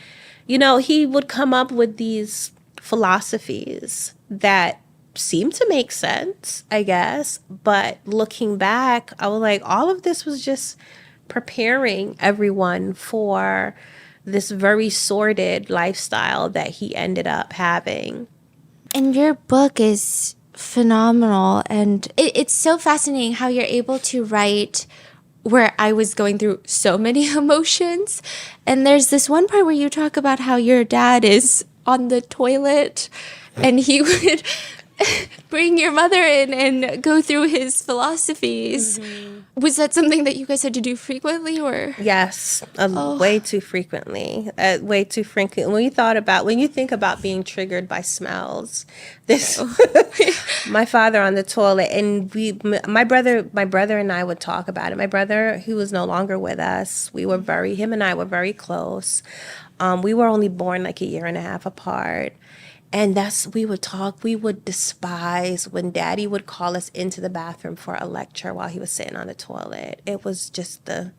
Speaker 1: he would come up with these philosophies that seemed to make sense, I guess. But looking back, I was like, all of this was just preparing everyone for this very sordid lifestyle that he ended up having.
Speaker 3: And your book is phenomenal. And it's so fascinating how you're able to write where I was going through so many emotions. And there's this one part where you talk about how your dad is on the toilet and he would bring your mother in and go through his philosophies. Was that something that you guys had to do frequently, or?
Speaker 1: Yes, way too frequently. Way too frequently. When you think about being triggered by smells, my father on the toilet, and my brother and I would talk about it. My brother, who was no longer with us, him and I were very close. We were only born like a year and a half apart. And we would despise when Daddy would call us into the bathroom for a lecture while he was sitting on the toilet. It was just it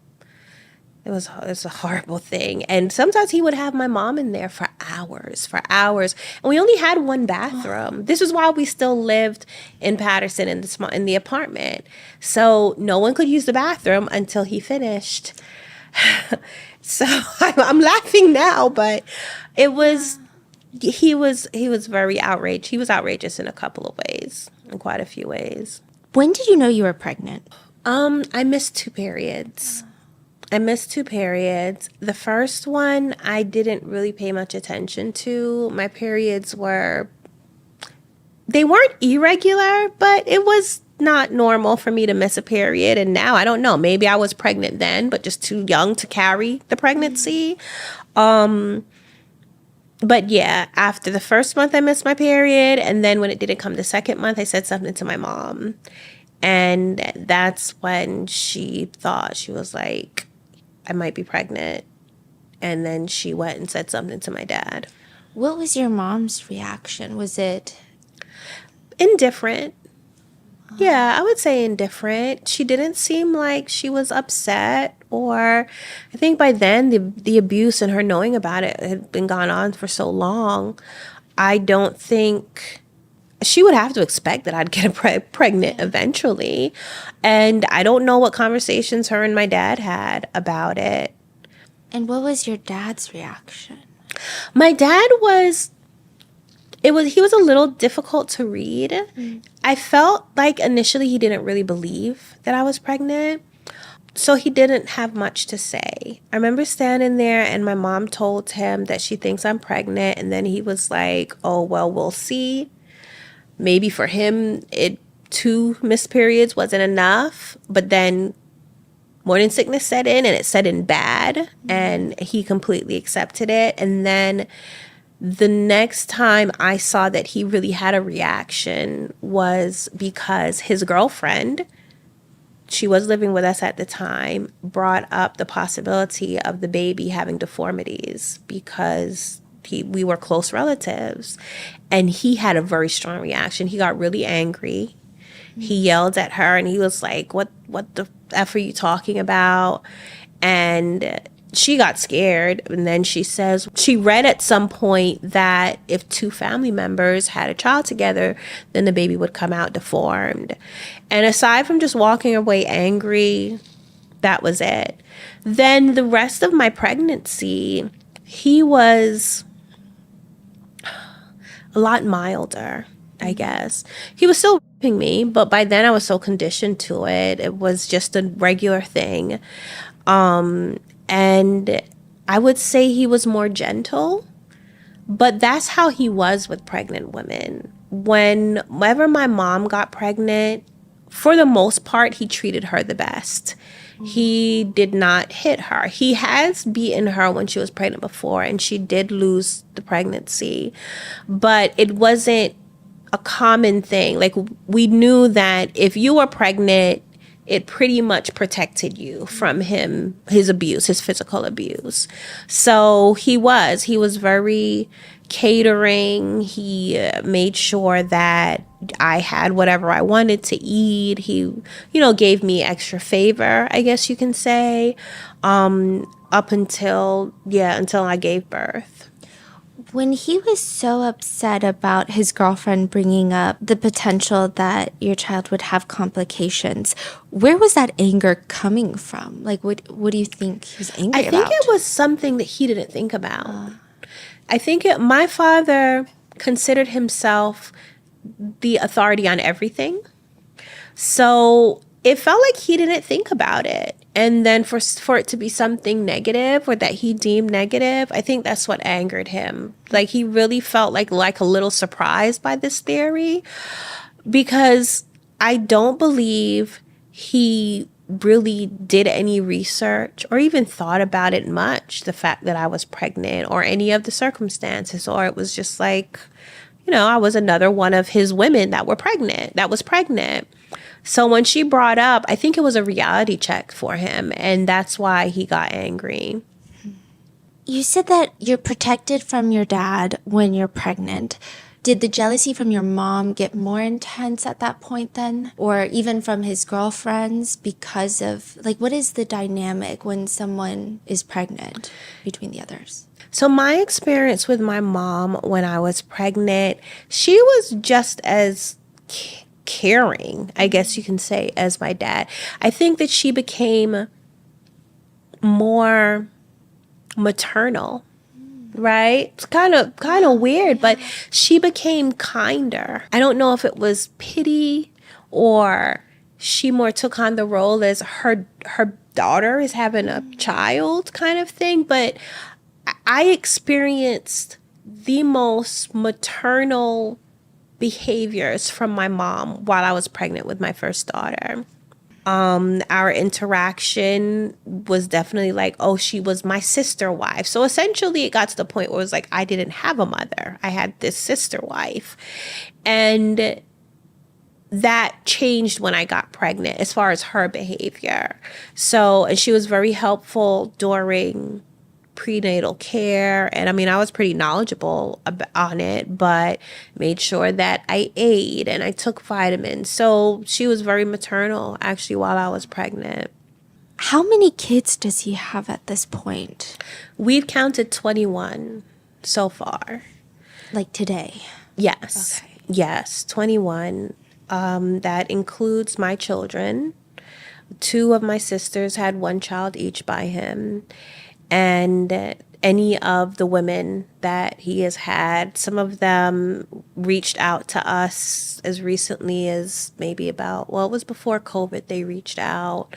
Speaker 1: was a horrible thing. And sometimes he would have my mom in there for hours. And we only had one bathroom. This was while we still lived in Patterson in the apartment. So no one could use the bathroom until he finished. So I'm laughing now, but it was... He was very outraged. He was outrageous in a couple of ways, in quite a few ways.
Speaker 3: When did you know you were pregnant?
Speaker 1: I missed 2 periods. The first one, I didn't really pay much attention to. My periods weren't irregular, but it was not normal for me to miss a period. And now I don't know. Maybe I was pregnant then, but just too young to carry the pregnancy. But yeah, after the first month, I missed my period. And then when it didn't come the second month, I said something to my mom. And that's when she thought, she was like, I might be pregnant. And then she went and said something to my dad.
Speaker 3: What was your mom's reaction? Was it
Speaker 1: indifferent? Yeah, I would say indifferent. She didn't seem like she was upset, or I think by then the abuse and her knowing about it had been gone on for so long. I don't think she would have to expect that I'd get pregnant eventually. And I don't know what conversations her and my dad had about it.
Speaker 3: And what was your dad's reaction?
Speaker 1: My dad he was a little difficult to read. I felt like initially he didn't really believe that I was pregnant. So he didn't have much to say. I remember standing there and my mom told him that she thinks I'm pregnant. And then he was like, oh, well, we'll see. Maybe for him, 2 missed periods wasn't enough. But then morning sickness set in, and it set in bad. And he completely accepted it. And then the next time I saw that he really had a reaction was because his girlfriend, she was living with us at the time, brought up the possibility of the baby having deformities because we were close relatives. And he had a very strong reaction. He got really angry. He yelled at her and he was like, what the F are you talking about? And she got scared, and then she says she read at some point that if 2 family members had a child together, then the baby would come out deformed. And aside from just walking away angry, that was it. Then the rest of my pregnancy, he was a lot milder, I guess. He was still raping me, but by then I was so conditioned to it. It was just a regular thing. And I would say he was more gentle, But that's how he was with pregnant women. Whenever my mom got pregnant, for the most part, he treated her the best. He did not hit her. He has beaten her when she was pregnant before, and she did lose the pregnancy. But it wasn't a common thing. Like, we knew that if you were pregnant, it pretty much protected you from his abuse, his physical abuse. So he was very catering. He made sure that I had whatever I wanted to eat. He, gave me extra favor, I guess you can say, up until I gave birth.
Speaker 3: When he was so upset about his girlfriend bringing up the potential that your child would have complications, where was that anger coming from? Like, what do you think he was angry about?
Speaker 1: I think it was something that he didn't think about. I think my father considered himself the authority on everything. So it felt like he didn't think about it. And then for it to be something negative or that he deemed negative, I think that's what angered him. Like, he really felt like a little surprised by this theory, because I don't believe he really did any research or even thought about it much, the fact that I was pregnant or any of the circumstances, or it was just like, I was another one of his women that was pregnant. So when she brought up, I think it was a reality check for him, and that's why he got angry.
Speaker 3: You said that you're protected from your dad when you're pregnant. Did the jealousy from your mom get more intense at that point then? Or even from his girlfriends because of, what is the dynamic when someone is pregnant between the others?
Speaker 1: So my experience with my mom when I was pregnant, she was just as caring, I guess you can say, as my dad. I think that she became more maternal, right? It's kind of weird, but she became kinder. I don't know if it was pity or she more took on the role as her daughter is having a child kind of thing, but I experienced the most maternal behaviors from my mom while I was pregnant with my first daughter. Our interaction was definitely like, oh, she was my sister wife. So essentially it got to the point where it was like, I didn't have a mother. I had this sister wife. And that changed when I got pregnant as far as her behavior. So, and she was very helpful during prenatal care, and I was pretty knowledgeable on it, but made sure that I ate and I took vitamins. So she was very maternal actually while I was pregnant.
Speaker 3: How many kids does he have at this point?
Speaker 1: We've counted 21 so far.
Speaker 3: Like today?
Speaker 1: Yes.
Speaker 3: Okay.
Speaker 1: Yes, 21. That includes my children. 2 of my sisters had 1 child each by him. And any of the women that he has had, some of them reached out to us as recently as maybe it was before COVID they reached out.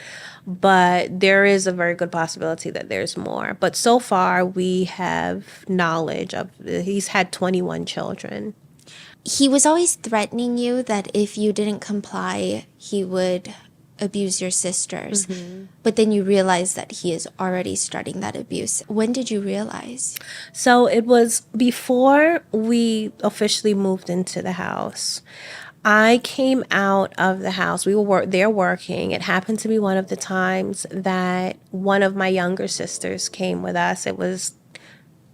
Speaker 1: But there is a very good possibility that there's more. But so far we have knowledge of, he's had 21 children.
Speaker 3: He was always threatening you that if you didn't comply, he would abuse your sisters. Mm-hmm. But then you realize that he is already starting that abuse. When did you realize?
Speaker 1: So it was before we officially moved into the house. I came out of the house. We were there working. It happened to be one of the times that one of my younger sisters came with us. It was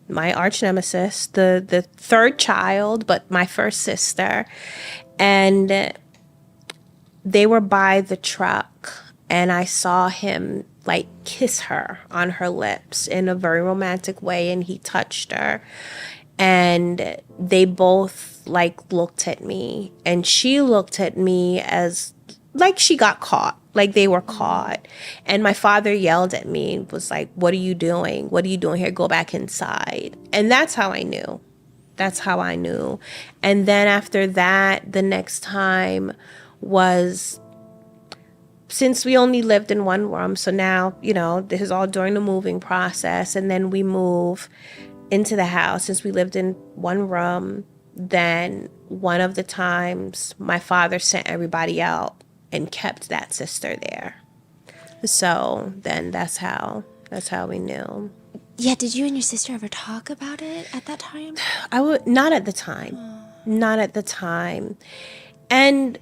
Speaker 1: my arch nemesis, the third child, but my first sister. And they were by the truck, and I saw him kiss her on her lips in a very romantic way, and he touched her. And they both looked at me, and she looked at me as she got caught, they were caught. And my father yelled at me and was like, "What are you doing? What are you doing here? Go back inside." And that's how I knew. And then after that, the next time was, since we only lived in one room, so now, this is all during the moving process, and then we move, into the house, since we lived in one room, then one of the times my father sent everybody out and kept that sister there. So then that's how we knew.
Speaker 3: Yeah, did you and your sister ever talk about it at that time?
Speaker 1: I would not at the time. Not at the time. And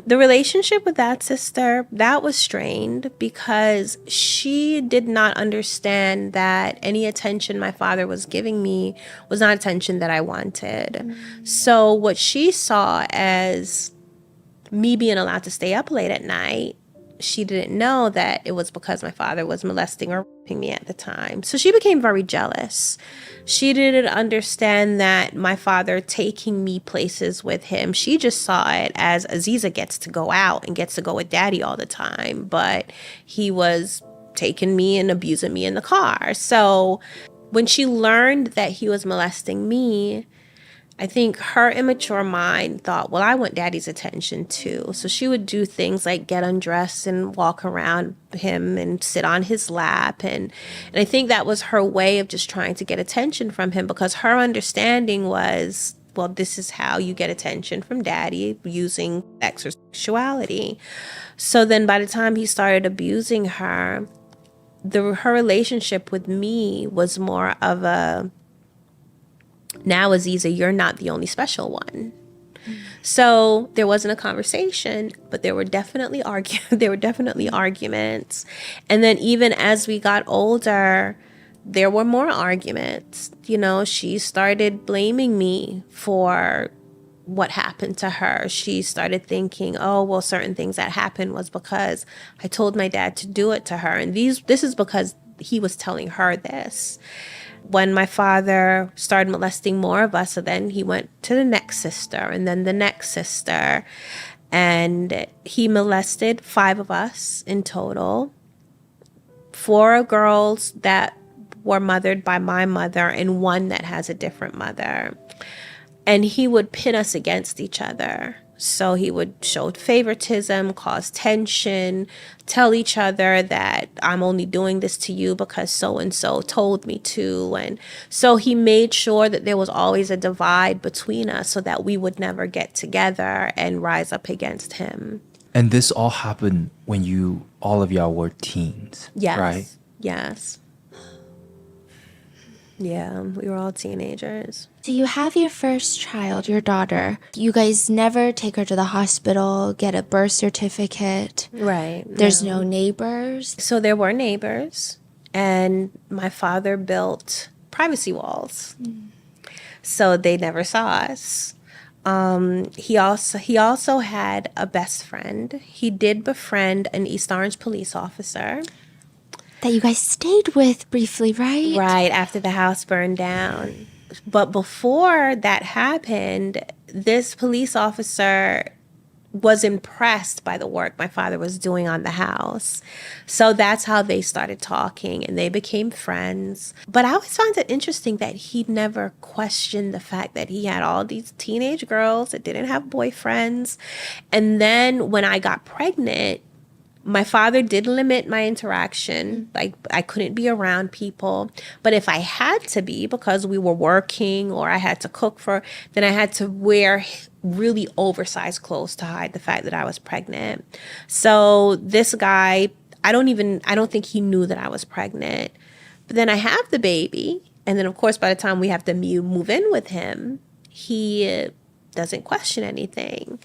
Speaker 1: the relationship with that sister, that was strained because she did not understand that any attention my father was giving me was not attention that I wanted. So what she saw as me being allowed to stay up late at night, she didn't know that it was because my father was molesting or raping me at the time. So she became very jealous. She didn't understand that my father taking me places with him, she just saw it as Aziza gets to go out and gets to go with daddy all the time. But he was taking me and abusing me in the car. So when she learned that he was molesting me, I think her immature mind thought, well, I want daddy's attention too. So she would do things like get undressed and walk around him and sit on his lap. And I think that was her way of just trying to get attention from him, because her understanding was, well, this is how you get attention from daddy, using sex or sexuality. So then by the time he started abusing her, her relationship with me was more of a, now, Aziza, you're not the only special one. So there wasn't a conversation, but there were definitely arguments. And then even as we got older, there were more arguments. You know, she started blaming me for what happened to her. She started thinking, oh, well, certain things that happened was because I told my dad to do it to her. And this is because he was telling her this. When my father started molesting more of us, so then he went to the next sister and then the next sister. And he molested 5 of us in total. 4 girls that were mothered by my mother and 1 that has a different mother. And he would pit us against each other. So he would show favoritism, cause tension, tell each other that I'm only doing this to you because so-and-so told me to. And so he made sure that there was always a divide between us so that we would never get together and rise up against him.
Speaker 4: And this all happened when all of y'all were teens,
Speaker 1: Yes.
Speaker 4: right?
Speaker 1: Yes. Yeah, we were all teenagers.
Speaker 3: So you have your first child, your daughter. You guys never take her to the hospital, get a birth certificate.
Speaker 1: Right.
Speaker 3: There's no neighbors.
Speaker 1: So there were neighbors, and my father built privacy walls. So they never saw us. He also had a best friend. He did befriend an East Orange police officer.
Speaker 3: That you guys stayed with briefly, right?
Speaker 1: Right, after the house burned down. But before that happened, this police officer was impressed by the work my father was doing on the house. So that's how they started talking and they became friends. But I always found it interesting that he never questioned the fact that he had all these teenage girls that didn't have boyfriends. And then when I got pregnant, my father did limit my interaction. Like, I couldn't be around people. But if I had to be, because we were working or I had to cook then I had to wear really oversized clothes to hide the fact that I was pregnant. So this guy, I don't think he knew that I was pregnant. But then I have the baby. And then, of course, by the time we have to move in with him, he doesn't question anything.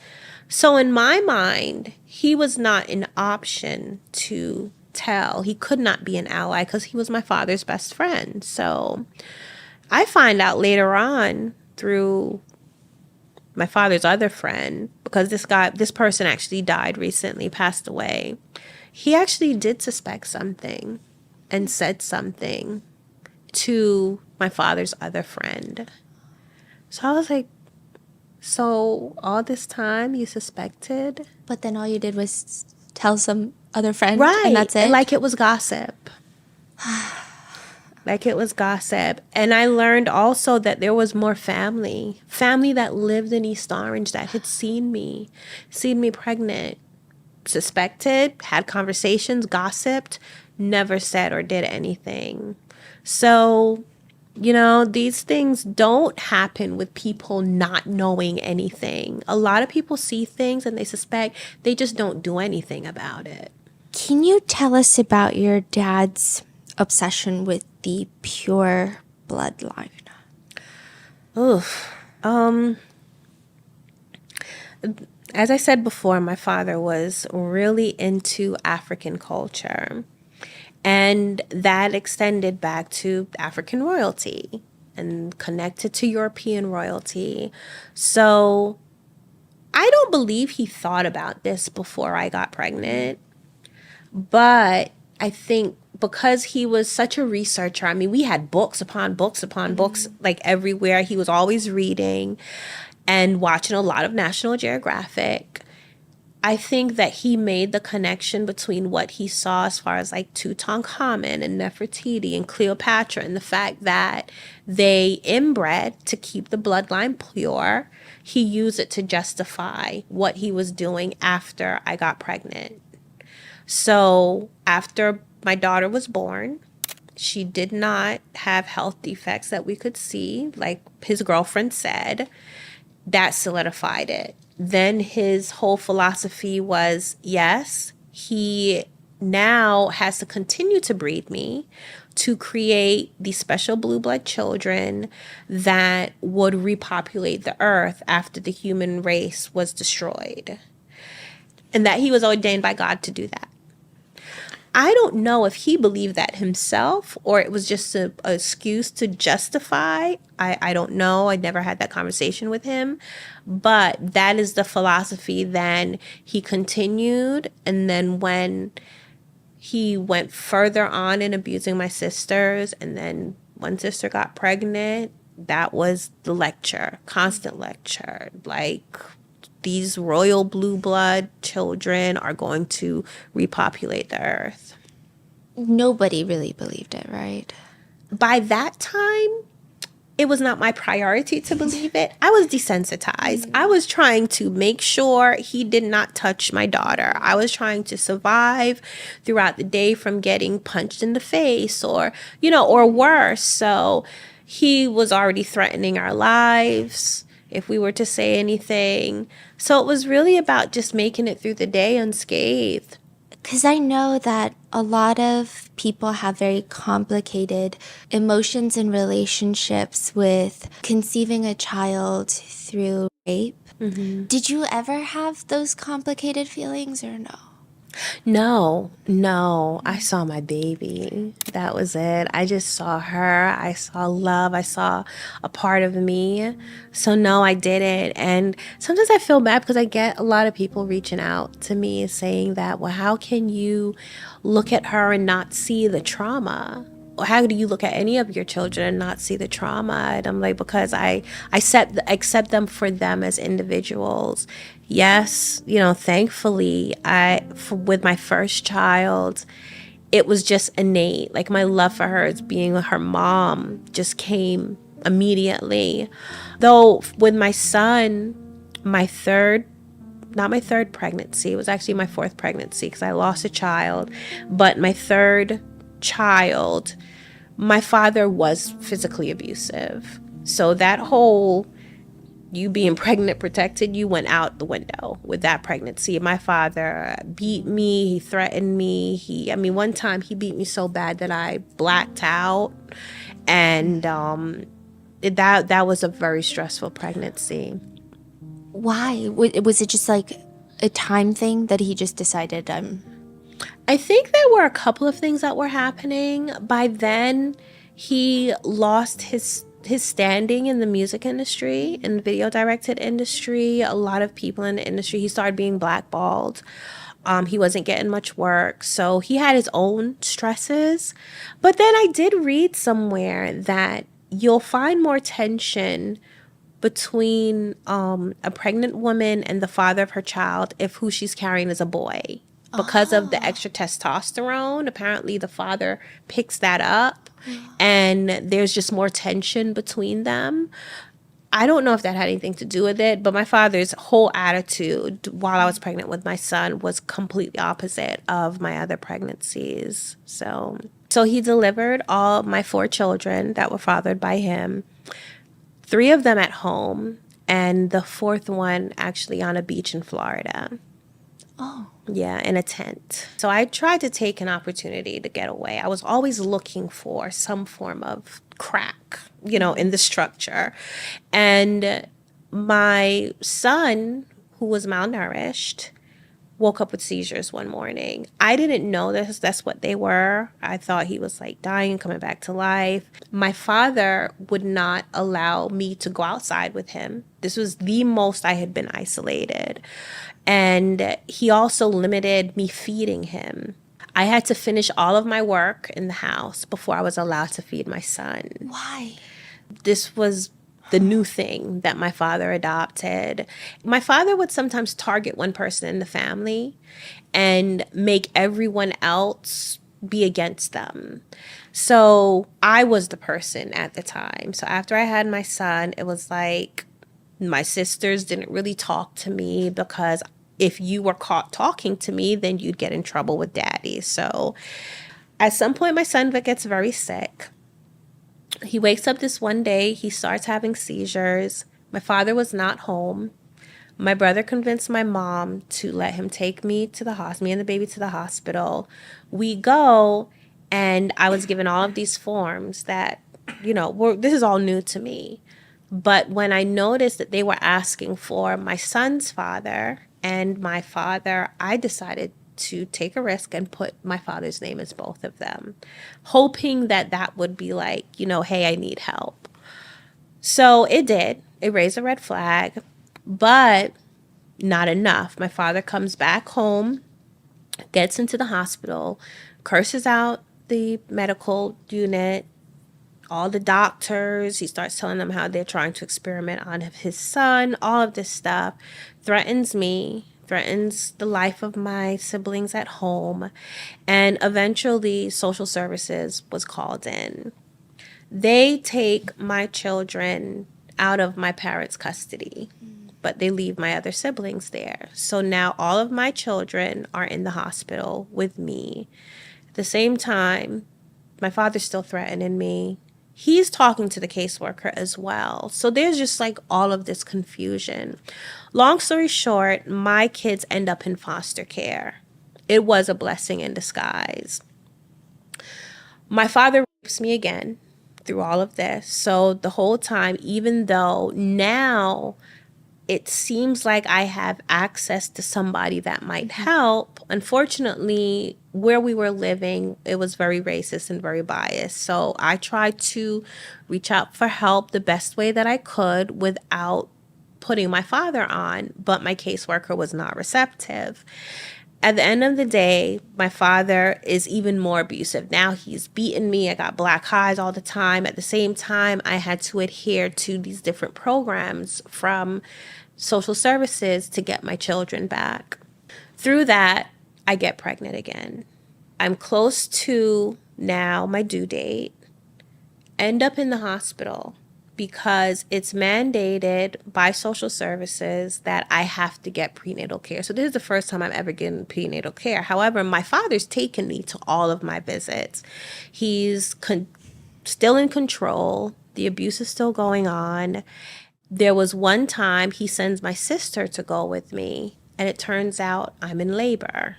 Speaker 1: So in my mind, he was not an option to tell. He could not be an ally because he was my father's best friend. So I find out later on through my father's other friend, because this person actually died recently, passed away. He actually did suspect something and said something to my father's other friend. So I was like, so all this time you suspected?
Speaker 3: But then all you did was tell some other friend,
Speaker 1: Right.
Speaker 3: and that's it?
Speaker 1: Like it was gossip. Like it was gossip. And I learned also that there was more family that lived in East Orange that had seen me pregnant, suspected, had conversations, gossiped, never said or did anything. So You know, these things don't happen with people not knowing anything. A lot of people see things and they suspect, they just don't do anything about it.
Speaker 3: Can you tell us about your dad's obsession with the pure bloodline?
Speaker 1: Oof. As I said before, my father was really into African culture. And that extended back to African royalty and connected to European royalty. So I don't believe he thought about this before I got pregnant. But I think because he was such a researcher, I mean, we had books upon books upon books, like everywhere. He was always reading and watching a lot of National Geographic. I think that he made the connection between what he saw as far as like Tutankhamun and Nefertiti and Cleopatra and the fact that they inbred to keep the bloodline pure. He used it to justify what he was doing after I got pregnant. So after my daughter was born, she did not have health defects that we could see, like his girlfriend said. That solidified it. Then his whole philosophy was, yes, he now has to continue to breed me to create these special blue blood children that would repopulate the earth after the human race was destroyed. And that he was ordained by God to do that. I don't know if he believed that himself or it was just an excuse to justify. I don't know. I never had that conversation with him. But that is the philosophy. Then he continued. And then when he went further on in abusing my sisters, and then one sister got pregnant, that was the lecture, constant lecture. Like, these royal blue blood children are going to repopulate the earth.
Speaker 3: Nobody really believed it, right?
Speaker 1: By that time, it was not my priority to believe it. I was desensitized. I was trying to make sure he did not touch my daughter. I was trying to survive throughout the day from getting punched in the face or worse. So he was already threatening our lives if we were to say anything. So it was really about just making it through the day unscathed.
Speaker 3: Because I know that a lot of people have very complicated emotions and relationships with conceiving a child through rape. Mm-hmm. Did you ever have those complicated feelings or no?
Speaker 1: No. I saw my baby. That was it. I just saw her. I saw love. I saw a part of me. So no, I didn't. And sometimes I feel bad because I get a lot of people reaching out to me saying that, well, how can you look at her and not see the trauma? Or how do you look at any of your children and not see the trauma? And I'm like, because I accept them for them as individuals. Yes, thankfully, with my first child, it was just innate. Like, my love for her as being her mom just came immediately. Though with my son, not my third pregnancy, it was actually my fourth pregnancy because I lost a child. But my third child, my father was physically abusive. So that whole you being pregnant protected you went out the window with that pregnancy. My father beat me. He threatened me. One time he beat me so bad that I blacked out. And that was a very stressful pregnancy.
Speaker 3: Why? Was it just like a time thing that he just decided
Speaker 1: I think there were a couple of things that were happening. By then, he lost his standing in the music industry, in the video directed industry. A lot of people in the industry, he started being blackballed. He wasn't getting much work. So he had his own stresses. But then I did read somewhere that you'll find more tension between a pregnant woman and the father of her child if who she's carrying is a boy. Because of the extra testosterone, apparently the father picks that up and there's just more tension between them. I don't know if that had anything to do with it, but my father's whole attitude while I was pregnant with my son was completely opposite of my other pregnancies. So So he delivered all my 4 children that were fathered by him, 3 of them at home, and the 4th one actually on a beach in Florida.
Speaker 3: Oh.
Speaker 1: Yeah, in a tent. So I tried to take an opportunity to get away. I was always looking for some form of crack, in the structure. And my son, who was malnourished, woke up with seizures one morning. I didn't know that's what they were. I thought he was like dying and coming back to life. My father would not allow me to go outside with him. This was the most I had been isolated. And he also limited me feeding him. I had to finish all of my work in the house before I was allowed to feed my son.
Speaker 3: Why?
Speaker 1: This was the new thing that my father adopted. My father would sometimes target one person in the family and make everyone else be against them. So I was the person at the time. So after I had my son, it was like my sisters didn't really talk to me because if you were caught talking to me, then you'd get in trouble with daddy. So at some point, my son gets very sick. He wakes up this one day, he starts having seizures. My father was not home. My brother convinced my mom to let him take me to the hospital, me and the baby to the hospital. We go, and I was given all of these forms that, this is all new to me. But when I noticed that they were asking for my son's father and my father, I decided to take a risk and put my father's name as both of them, hoping that would be like, hey, I need help. So it did. It raised a red flag, but not enough. My father comes back home, gets into the hospital, curses out the medical unit, all the doctors. He starts telling them how they're trying to experiment on his son, all of this stuff, threatens me, threatens the life of my siblings at home. And eventually social services was called in. They take my children out of my parents' custody, but they leave my other siblings there. So now all of my children are in the hospital with me. At the same time, my father's still threatening me. He's talking to the caseworker as well. So there's just like all of this confusion. Long story short, my kids end up in foster care. It was a blessing in disguise. My father rapes me again through all of this. So the whole time, even though now it seems like I have access to somebody that might help, unfortunately, where we were living, it was very racist and very biased. So I tried to reach out for help the best way that I could without putting my father on, but my caseworker was not receptive. At the end of the day, my father is even more abusive. Now he's beating me. I got black eyes all the time. At the same time, I had to adhere to these different programs from social services to get my children back. Through that, I get pregnant again. I'm close to now my due date. End up in the hospital because it's mandated by social services that I have to get prenatal care. So this is the first time I've ever gotten prenatal care. However, my father's taken me to all of my visits. He's still in control. The abuse is still going on. There was one time he sends my sister to go with me, and it turns out I'm in labor.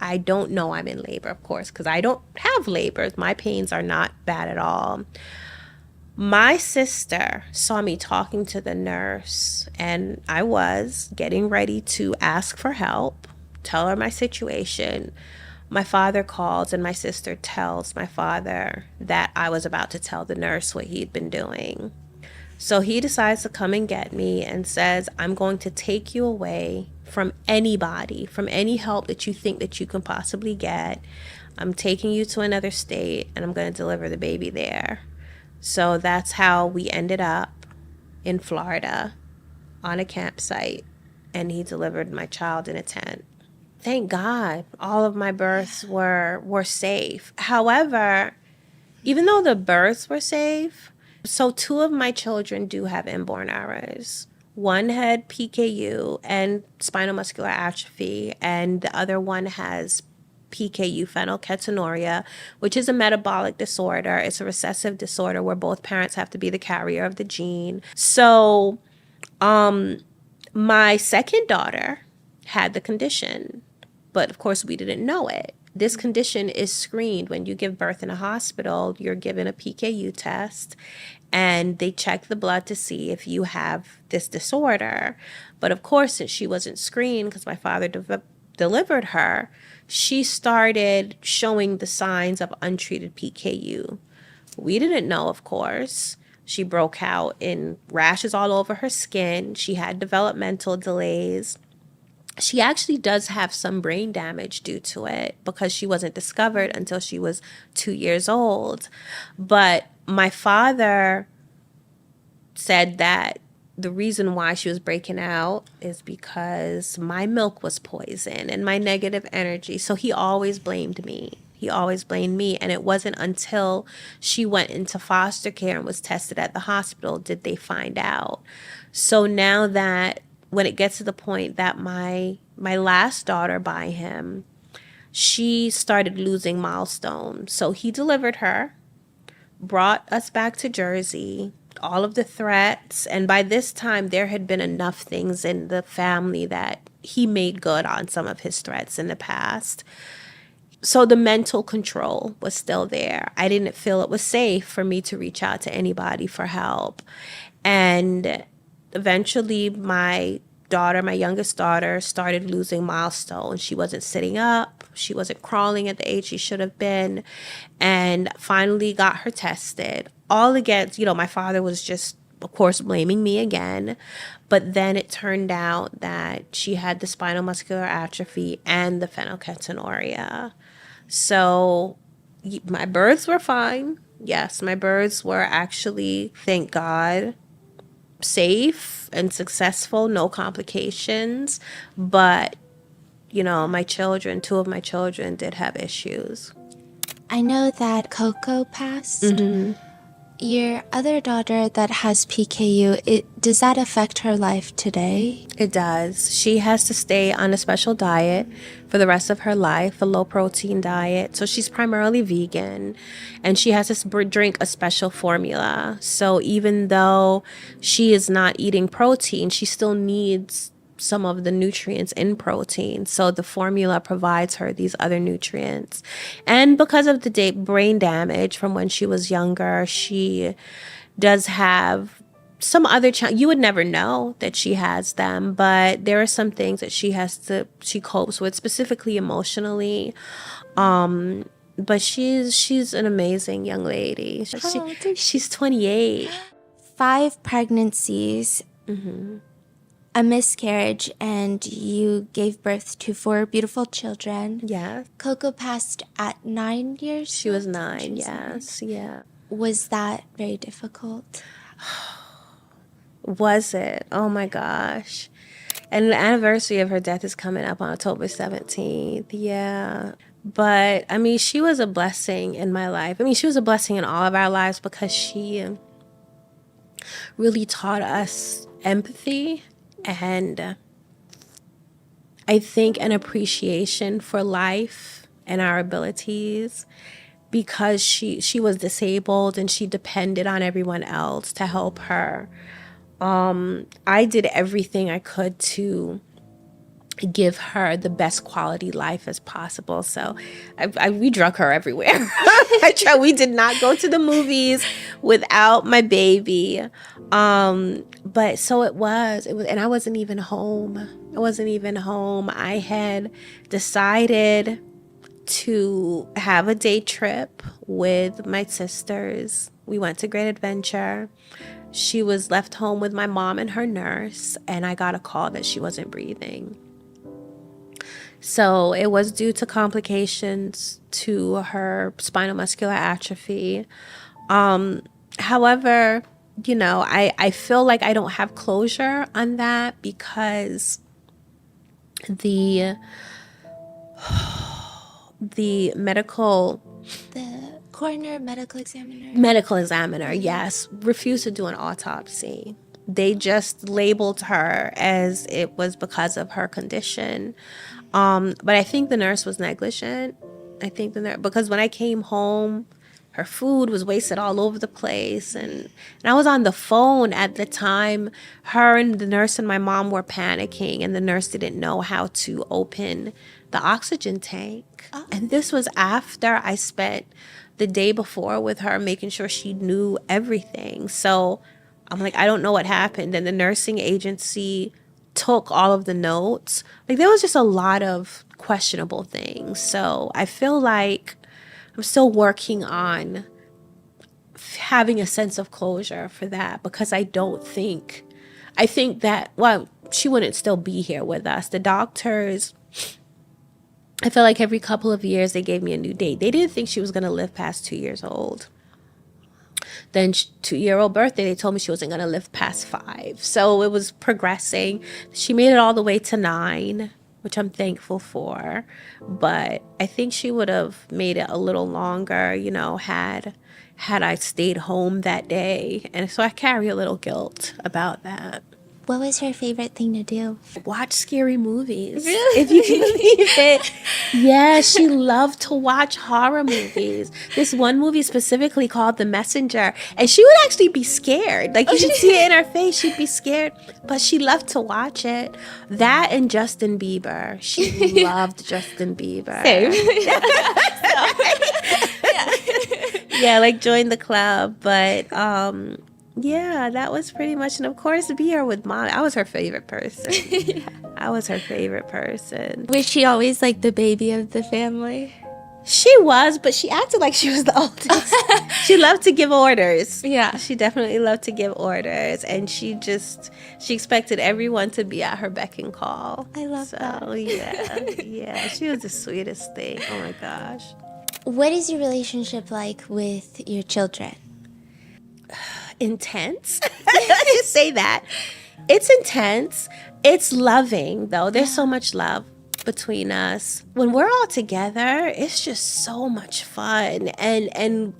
Speaker 1: I don't know I'm in labor, of course, because I don't have labor. My pains are not bad at all. My sister saw me talking to the nurse, and I was getting ready to ask for help, tell her my situation. My father calls, and my sister tells my father that I was about to tell the nurse what he'd been doing. So he decides to come and get me and says, I'm going to take you away from anybody, from any help that you think that you can possibly get. I'm taking you to another state, and I'm going to deliver the baby there. So that's how we ended up in Florida on a campsite, and he delivered my child in a tent. Thank God all of my births were safe. However, even though the births were safe, so 2 of my children do have inborn errors. One had PKU and spinal muscular atrophy, and the other one has PKU, phenylketonuria, which is a metabolic disorder. It's a recessive disorder where both parents have to be the carrier of the gene. So my second daughter had the condition, but of course we didn't know it. This condition is screened when you give birth in a hospital. You're given a PKU test and they check the blood to see if you have this disorder. But of course, since she wasn't screened because my father delivered her, she started showing the signs of untreated PKU. We didn't know, of course. She broke out in rashes all over her skin. She had developmental delays. She actually does have some brain damage due to it because she wasn't discovered until she was 2 years old. But my father said that the reason why she was breaking out is because my milk was poison and my negative energy. So he always blamed me. He always blamed me. And it wasn't until she went into foster care and was tested at the hospital did they find out. So now that when it gets to the point that my last daughter by him, she started losing milestones. So he delivered her, brought us back to Jersey, all of the threats. And by this time, there had been enough things in the family that he made good on some of his threats in the past. So the mental control was still there. I didn't feel it was safe for me to reach out to anybody for help. And eventually my youngest daughter, started losing milestones. She wasn't sitting up. She wasn't crawling at the age she should have been. And finally got her tested. All against, my father was just, of course, blaming me again. But then it turned out that she had the spinal muscular atrophy and the phenylketonuria. So my births were fine. Yes, my births were actually, thank God, safe and successful, no complications. But, my children, two of my children did have issues.
Speaker 3: I know that Coco passed. Your other daughter that has PKU, does that affect her life today?
Speaker 1: It does. She has to stay on a special diet for the rest of her life, a low protein diet. So she's primarily vegan and she has to drink a special formula. So even though she is not eating protein, she still needs some of the nutrients in protein. So the formula provides her these other nutrients. And because of the brain damage from when she was younger, she does have some other you would never know that she has them, but there are some things that she copes with, specifically emotionally. But she's an amazing young lady. She's 28.
Speaker 3: 5 pregnancies, a miscarriage, and you gave birth to 4 beautiful children.
Speaker 1: Yeah.
Speaker 3: Coco passed at 9 years.
Speaker 1: She was 9, yes. 9. Yeah.
Speaker 3: Was that very difficult?
Speaker 1: Was it? Oh my gosh. And the anniversary of her death is coming up on October 17th. Yeah. But she was a blessing in my life. She was a blessing in all of our lives because she really taught us empathy and I think an appreciation for life and our abilities, because she was disabled and she depended on everyone else to help her. I did everything I could to give her the best quality life as possible. So we drug her everywhere. We did not go to the movies without my baby. But so it was, and I wasn't even home. I had decided to have a day trip with my sisters. We went to Great Adventure. She was left home with my mom and her nurse, and I got a call that she wasn't breathing. So it was due to complications to her spinal muscular atrophy. However, I feel like I don't have closure on that because the
Speaker 3: coroner medical examiner,
Speaker 1: yes, refused to do an autopsy. They just labeled her as it was because of her condition. But I think the nurse was negligent. I think the nurse, because when I came home, her food was wasted all over the place. And I was on the phone at the time. Her and the nurse and my mom were panicking, and the nurse didn't know how to open the oxygen tank. And this was after I spent the day before with her, making sure she knew everything. So I'm like, I don't know what happened. And the nursing agency took all of the notes. Like, there was just a lot of questionable things. So I feel like I'm still working on having a sense of closure for that, because I think that, well, she wouldn't still be here with us. The doctors, I feel like every couple of years they gave me a new date. They didn't think she was going to live past 2 years old. Then 2-year-old birthday, they told me she wasn't going to live past 5. So it was progressing. She made it all the way to 9, which I'm thankful for. But I think she would have made it a little longer, had I stayed home that day. And so I carry a little guilt about that.
Speaker 3: What was her favorite thing to do?
Speaker 1: Watch scary movies. Really? If you can believe it. Yeah, she loved to watch horror movies. This one movie specifically called The Messenger. And she would actually be scared. Like, you should see it in her face. She'd be scared. But she loved to watch it. That and Justin Bieber. She loved Justin Bieber.
Speaker 2: Same.
Speaker 1: Yeah, like, join the club. But, yeah, that was pretty much, and of course, be here with Mom. I was her favorite person. I was her favorite person.
Speaker 3: Was she always like the baby of the family?
Speaker 1: She was, but she acted like she was the oldest. She loved to give orders.
Speaker 3: Yeah.
Speaker 1: She definitely loved to give orders, and she expected everyone to be at her beck and call.
Speaker 3: I love that.
Speaker 1: So, yeah, she was the sweetest thing. Oh my gosh.
Speaker 3: What is your relationship like with your children?
Speaker 1: Intense. Let's just say that. It's intense. It's loving, though. There's so much love between us. When we're all together, it's just so much fun. And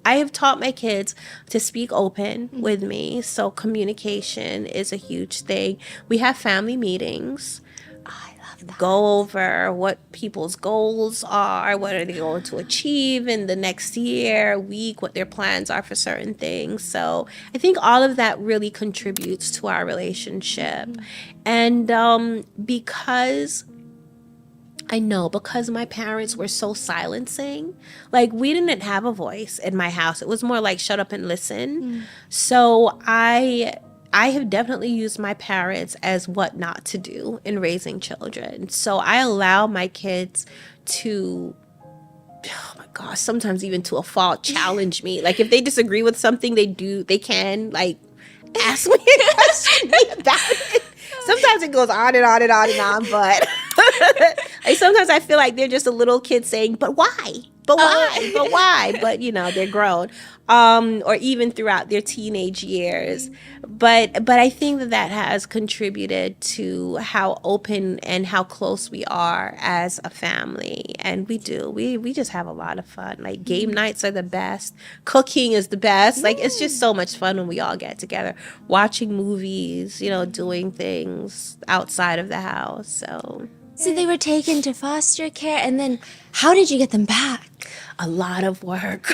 Speaker 1: I have taught my kids to speak open with me. So communication is a huge thing. We have family meetings. Go over what people's goals are, what are they going to achieve in the next year, week, what their plans are for certain things. So I think all of that really contributes to our relationship. And because my parents were so silencing, like, we didn't have a voice in my house. It was more like shut up and listen. So I have definitely used my parents as what not to do in raising children. So I allow my kids to, oh my gosh, sometimes even to a fault, challenge me. Like, if they disagree with something, they can, like, ask me a question about it. Sometimes it goes on and on and on and on, but like, sometimes I feel like they're just a little kid saying, but why? But why? But why? But, they're grown. Or even throughout their teenage years. But I think that has contributed to how open and how close we are as a family. And we do. We just have a lot of fun. Like, game nights are the best. Cooking is the best. Like, it's just so much fun when we all get together. Watching movies, doing things outside of the house. So
Speaker 3: they were taken to foster care, and then how did you get them back?
Speaker 1: a lot of work.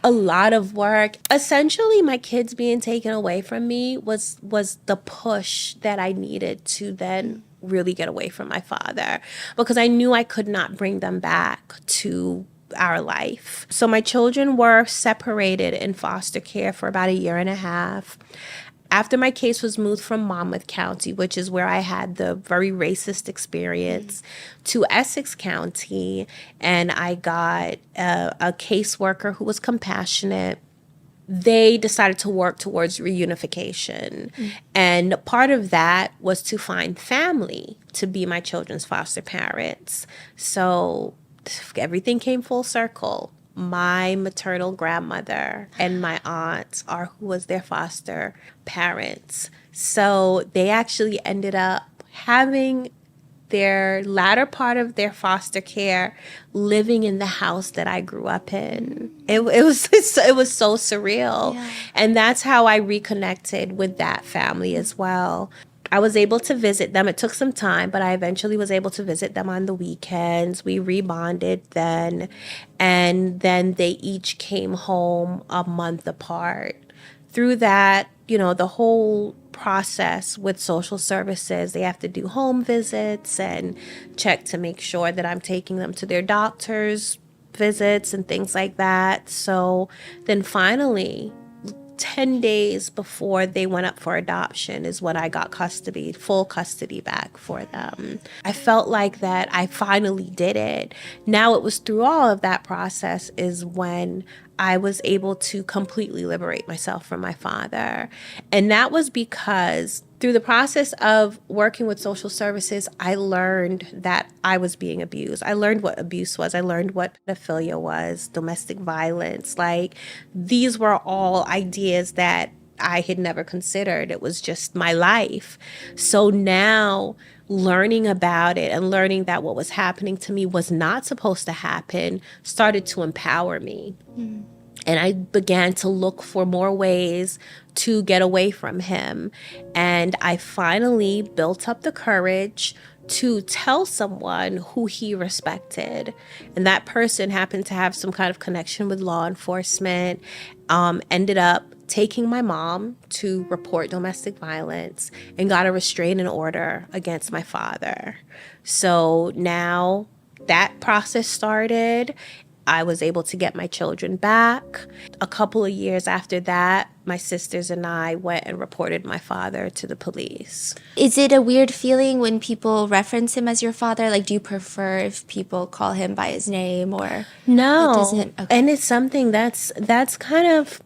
Speaker 1: A lot of work. Essentially, my kids being taken away from me was the push that I needed to then really get away from my father, because I knew I could not bring them back to our life. So my children were separated in foster care for about 1.5 years. After my case was moved from Monmouth County, which is where I had the very racist experience, to Essex County, and I got a caseworker who was compassionate, they decided to work towards reunification. And part of that was to find family to be my children's foster parents. So everything came full circle. My maternal grandmother and my aunt are who was their foster parents. So they actually ended up having their latter part of their foster care living in the house that I grew up in. It was so surreal.
Speaker 3: Yeah.
Speaker 1: And that's how I reconnected with that family as well. I was able to visit them. It took some time, but I eventually was able to visit them on the weekends. We rebonded then, and then they each came home a month apart. Through that, the whole process with social services, they have to do home visits and check to make sure that I'm taking them to their doctor's visits and things like that. So then finally, 10 days before they went up for adoption is when I got full custody back for them. I felt like that I finally did it. Now it was through all of that process is when I was able to completely liberate myself from my father. And that was because through the process of working with social services, I learned that I was being abused. I learned what abuse was. I learned what pedophilia was, domestic violence. Like, these were all ideas that I had never considered. It was just my life. So now learning about it and learning that what was happening to me was not supposed to happen started to empower me. And I began to look for more ways to get away from him. And I finally built up the courage to tell someone who he respected. And that person happened to have some kind of connection with law enforcement, ended up taking my mom to report domestic violence and got a restraining order against my father. So now that process started. I was able to get my children back. A couple of years after that, my sisters and I went and reported my father to the police.
Speaker 3: Is it a weird feeling when people reference him as your father? Like, do you prefer if people call him by his name or?
Speaker 1: No.
Speaker 3: It doesn't? Okay.
Speaker 1: And it's something that's kind of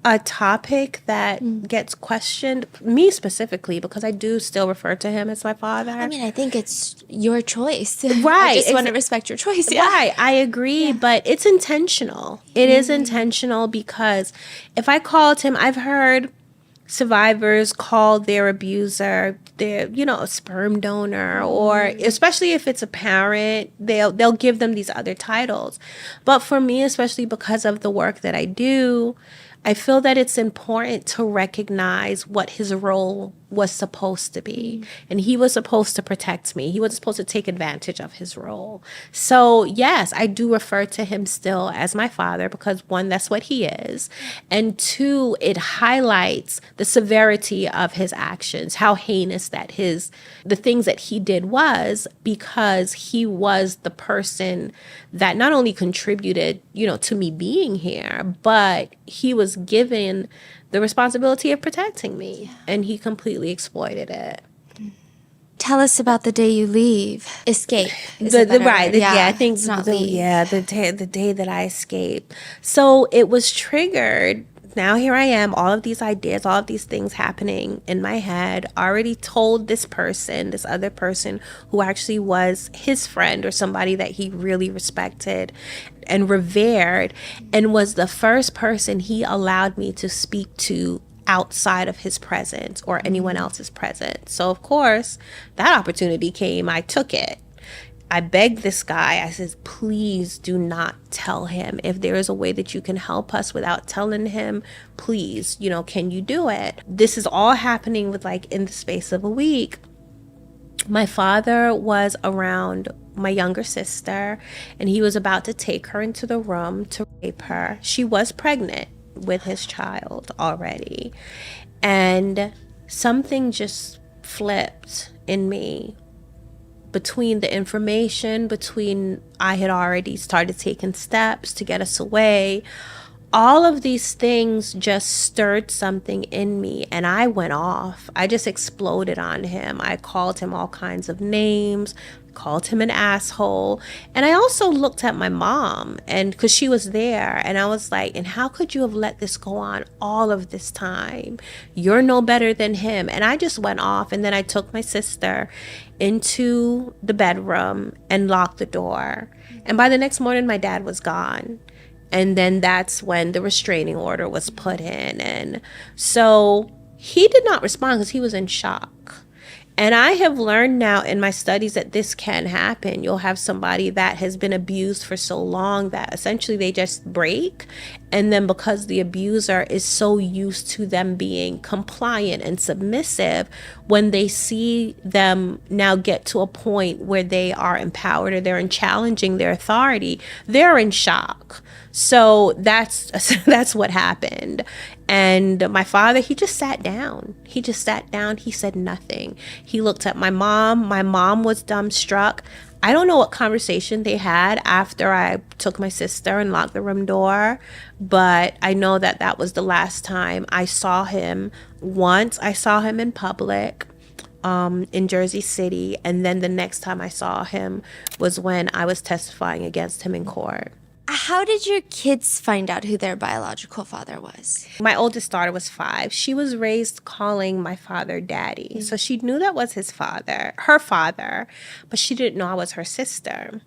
Speaker 1: a topic that gets questioned, me specifically, because I do still refer to him as my father.
Speaker 3: I mean, I think it's your choice.
Speaker 1: Right.
Speaker 3: I just want to respect your choice. Yeah.
Speaker 1: Right, I agree, but it's intentional. It is intentional because if I called him, I've heard survivors call their abuser their, a sperm donor, or especially if it's a parent, they'll give them these other titles. But for me, especially because of the work that I do, I feel that it's important to recognize what his role was supposed to be. And he was supposed to protect me. He was supposed to take advantage of his role. So yes, I do refer to him still as my father because one, that's what he is. And two, it highlights the severity of his actions, how heinous that the things that he did was, because he was the person that not only contributed, to me being here, but he was given the responsibility of protecting me, and he completely exploited it.
Speaker 3: Tell us about the day you leave. Escape.
Speaker 1: I think
Speaker 3: it's not
Speaker 1: the day that I escaped. So it was triggered. Now here I am, all of these ideas, all of these things happening in my head, already told this other person who actually was his friend or somebody that he really respected and revered, and was the first person he allowed me to speak to outside of his presence or anyone else's presence. So of course, that opportunity came, I took it. I begged this guy, I said, please do not tell him. If there is a way that you can help us without telling him, please, can you do it? This is all happening with in the space of a week. My father was around my younger sister, and he was about to take her into the room to rape her. She was pregnant with his child already. And something just flipped in me between the information, I had already started taking steps to get us away. All of these things just stirred something in me, and I went off. I just exploded on him. I called him all kinds of names, called him an asshole. And I also looked at my mom, and because she was there, and I was like, and how could you have let this go on all of this time? You're no better than him. And I just went off, and then I took my sister into the bedroom and locked the door. And by the next morning, my dad was gone. And then that's when the restraining order was put in. And so he did not respond because he was in shock. And I have learned now in my studies that this can happen. You'll have somebody that has been abused for so long that essentially they just break. And then because the abuser is so used to them being compliant and submissive, when they see them now get to a point where they are empowered or they're in challenging their authority, they're in shock. So that's what happened. And my father, he just sat down. He just sat down. He said nothing. He looked at my mom. My mom was dumbstruck. I don't know what conversation they had after I took my sister and locked the room door, but I know that that was the last time I saw him. Once I saw him in public in Jersey City, and then the next time I saw him was when I was testifying against him in court.
Speaker 3: How did your kids find out who their biological father was?
Speaker 1: My oldest daughter was 5. She was raised calling my father daddy. So she knew that was her father, but she didn't know I was her sister.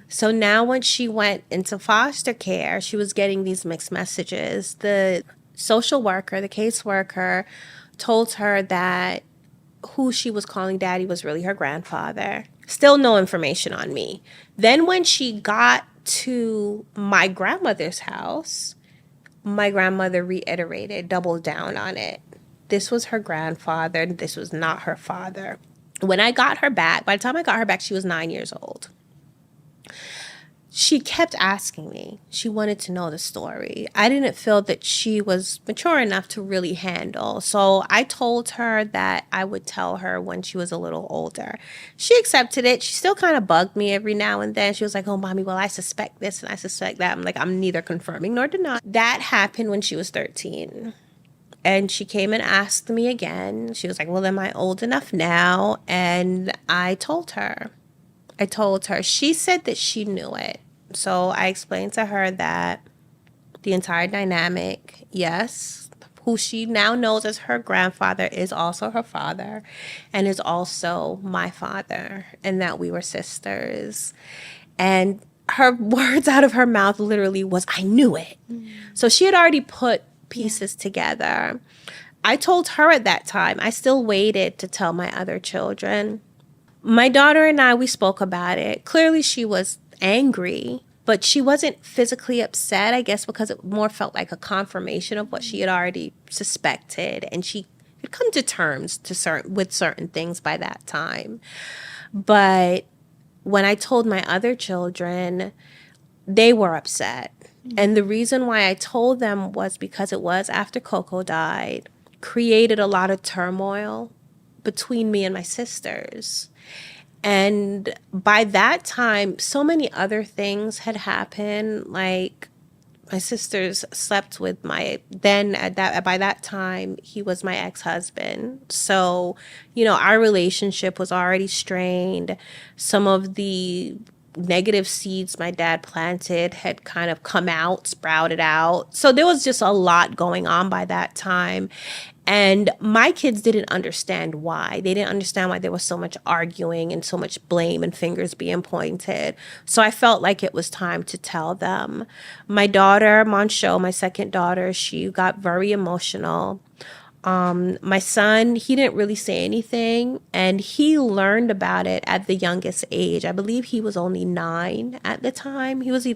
Speaker 1: So now when she went into foster care, she was getting these mixed messages. The social worker, the caseworker, told her that who she was calling daddy was really her grandfather. Still no information on me. Then when she got to my grandmother's house, my grandmother reiterated, doubled down on it. This was her grandfather. This was not her father. When I got her back, by the time I got her back, she was 9 years old. She kept asking me. She wanted to know the story. I didn't feel that she was mature enough to really handle. So I told her that I would tell her when she was a little older. She accepted it. She still kind of bugged me every now and then. She was like, oh, mommy, well, I suspect this and I suspect that. I'm like, I'm neither confirming nor denying. That happened when she was 13. And she came and asked me again. She was like, well, am I old enough now? And I told her. She said that she knew it. So I explained to her that the entire dynamic, yes, who she now knows as her grandfather is also her father and is also my father, and that we were sisters. And her words out of her mouth literally was, I knew it. So she had already put pieces together. I told her at that time. I still waited to tell my other children. My daughter and I, we spoke about it. Clearly she was angry, but she wasn't physically upset, I guess, because it more felt like a confirmation of what she had already suspected. And she had come to terms with certain things by that time. But when I told my other children, they were upset. And the reason why I told them was because it was after Coco died, created a lot of turmoil between me and my sisters. And by that time, so many other things had happened. Like my sisters slept with by that time, he was my ex-husband. So, our relationship was already strained. Some of the negative seeds my dad planted had kind of come out, sprouted out. So there was just a lot going on by that time. And my kids didn't understand why. They didn't understand why there was so much arguing and so much blame and fingers being pointed. So I felt like it was time to tell them. My daughter, Moncho, my second daughter, she got very emotional. My son, he didn't really say anything, and he learned about it at the youngest age. I believe he was only 9 at the time. He was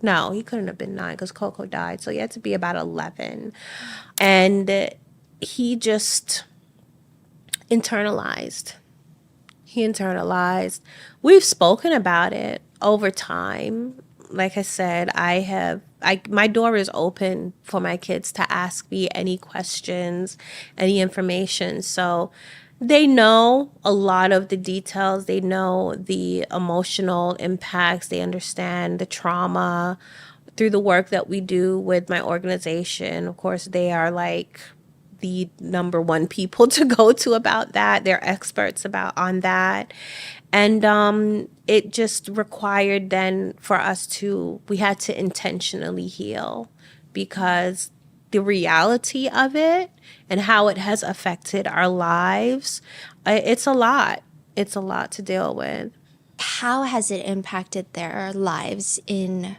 Speaker 1: no, he couldn't have been 9 because Coco died. So he had to be about 11. And he just internalized. We've spoken about it over time. Like I said, my door is open for my kids to ask me any questions, any information. So they know a lot of the details. They know the emotional impacts. They understand the trauma through the work that we do with my organization. Of course, they are like the number one people to go to about that. They're experts on that. And it just required then for us we had to intentionally heal, because the reality of it and how it has affected our lives, it's a lot. It's a lot to deal with.
Speaker 3: How has it impacted their lives in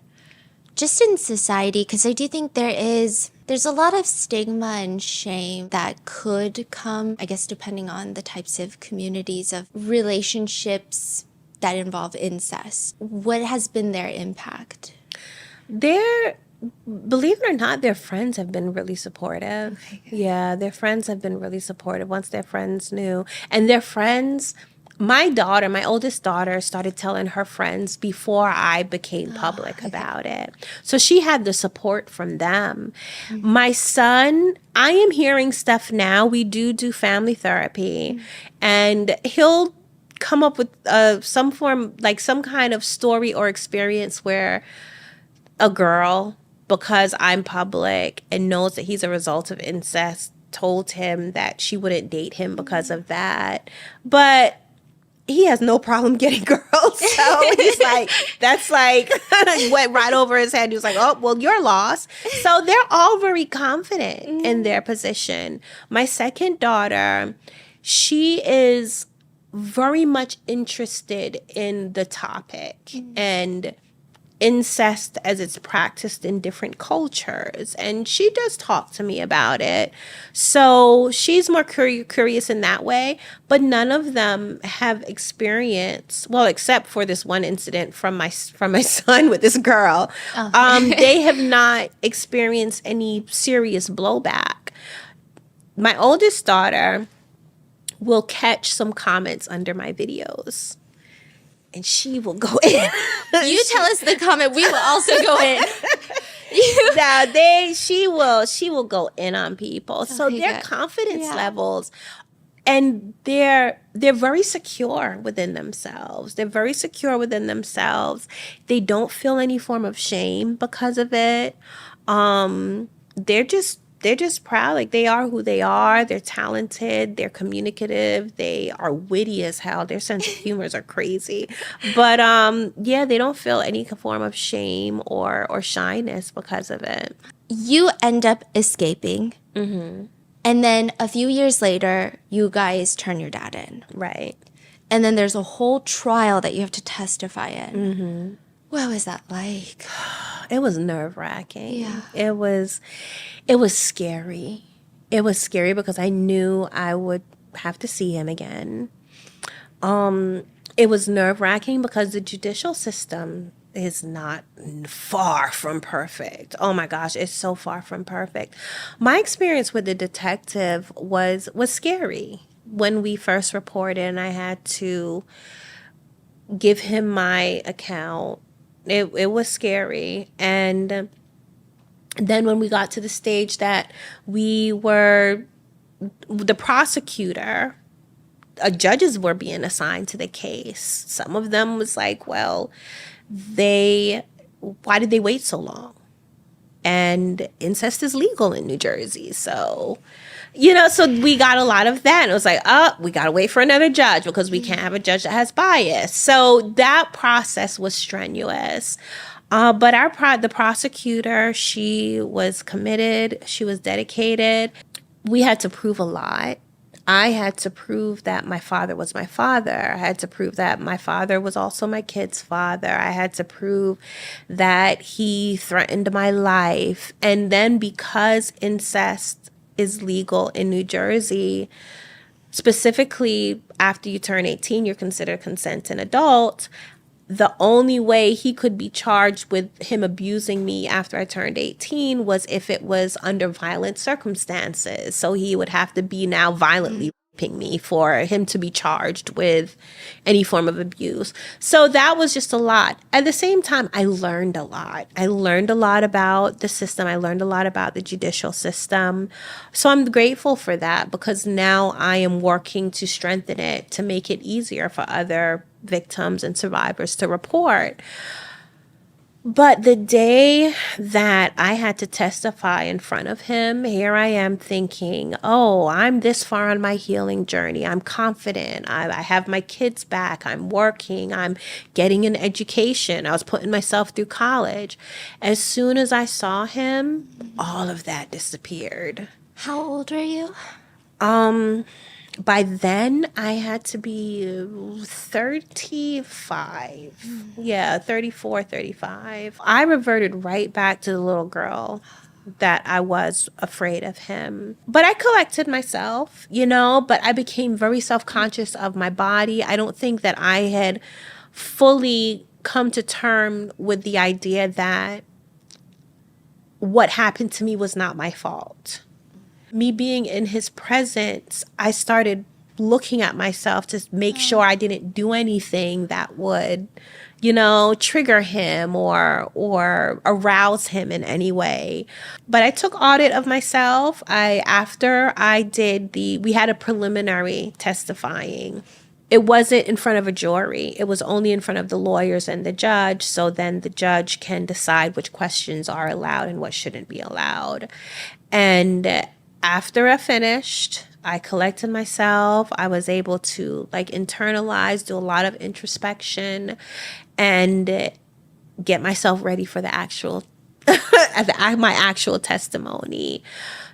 Speaker 3: society? Because I do think there is There's a lot of stigma and shame that could come, I guess, depending on the types of communities of relationships that involve incest. What has been their impact?
Speaker 1: Their, believe it or not, their friends have been really supportive. Yeah, their friends have been really supportive once their friends knew. And their friends, my daughter, my oldest daughter, started telling her friends before I became public about it. So she had the support from them. My son, I am hearing stuff now. We do family therapy, and he'll come up with some form, like some kind of story or experience where a girl, because I'm public and knows that he's a result of incest, told him that she wouldn't date him because of that. But he has no problem getting girls. So he's like, that's like, went right over his head. He was like, oh, well, your loss. So they're all very confident in their position. My second daughter, she is very much interested in the topic and incest as it's practiced in different cultures, and she does talk to me about it. So she's more curious in that way, but none of them have experience, well, except for this one incident from my son with this girl. They have not experienced any serious blowback. My oldest daughter will catch some comments under my videos, and she will go in.
Speaker 3: You tell us the comment, we will also go in.
Speaker 1: Now she will go in on people. So
Speaker 3: Okay,
Speaker 1: their
Speaker 3: good.
Speaker 1: confidence
Speaker 3: Yeah.
Speaker 1: levels, and they're very secure within themselves. They're very secure within themselves. They don't feel any form of shame because of it. They're just proud. Like, they are who they are. They're talented. They're communicative. They are witty as hell. Their sense of humors are crazy. But yeah, they don't feel any form of shame or shyness because of it.
Speaker 3: You end up escaping. And then a few years later, you guys turn your dad in.
Speaker 1: Right.
Speaker 3: And then there's a whole trial that you have to testify in. What was that like?
Speaker 1: It was nerve-wracking.
Speaker 3: Yeah.
Speaker 1: It was scary. It was scary because I knew I would have to see him again. It was nerve-wracking because the judicial system is not far from perfect. Oh my gosh, it's so far from perfect. My experience with the detective was scary. When we first reported and I had to give him my account, it was scary. And then when we got to the stage that the prosecutor, judges were being assigned to the case. Some of them was like, well, why did they wait so long? And incest is legal in New Jersey. So, so we got a lot of that. And it was like, we got to wait for another judge because we can't have a judge that has bias. So that process was strenuous. But the prosecutor, she was committed. She was dedicated. We had to prove a lot. I had to prove that my father was my father. I had to prove that my father was also my kid's father. I had to prove that he threatened my life. And then because incest is legal in New Jersey, specifically after you turn 18, you're considered consenting adult. The only way he could be charged with him abusing me after I turned 18 was if it was under violent circumstances. So he would have to be now violently raping me for him to be charged with any form of abuse. So that was just a lot. At the same time, I learned a lot. I learned a lot about the system. I learned a lot about the judicial system. So I'm grateful for that because now I am working to strengthen it, to make it easier for other victims and survivors to report. But the day that I had to testify in front of him, here I am thinking, oh, I'm this far on my healing journey. I'm confident. I have my kids back. I'm working. I'm getting an education. I was putting myself through college. As soon as I saw him, all of that disappeared.
Speaker 3: How old were you?
Speaker 1: By then, I had to be 35. Yeah, 34, 35. I reverted right back to the little girl. that I was afraid of him. But I collected myself, but I became very self-conscious of my body. I don't think that I had fully come to terms with the idea that what happened to me was not my fault. Me being in his presence, I started looking at myself to make sure I didn't do anything that would, trigger him or arouse him in any way. But I took audit of myself. After I did we had a preliminary testifying. It wasn't in front of a jury. It was only in front of the lawyers and the judge. So then the judge can decide which questions are allowed and what shouldn't be allowed. And after I finished, I collected myself. I was able to internalize, do a lot of introspection, and get myself ready for the actual my actual testimony.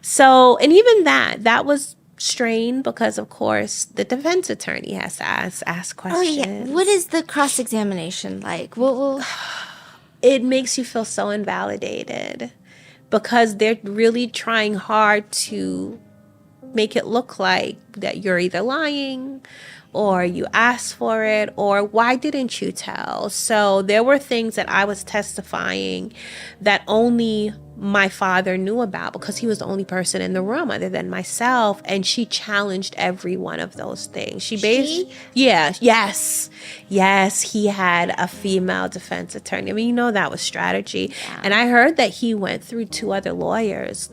Speaker 1: So, and even that was strained because, of course, the defense attorney has to ask questions.
Speaker 3: Oh, yeah. What is the cross-examination like?
Speaker 1: It makes you feel so invalidated because they're really trying hard to make it look like that you're either lying or you asked for it or why didn't you tell? So there were things that I was testifying that only my father knew about because he was the only person in the room other than myself, and she challenged every one of those things. Yes, he had a female defense attorney. I mean, that was strategy. Yeah. And I heard that he went through two other lawyers.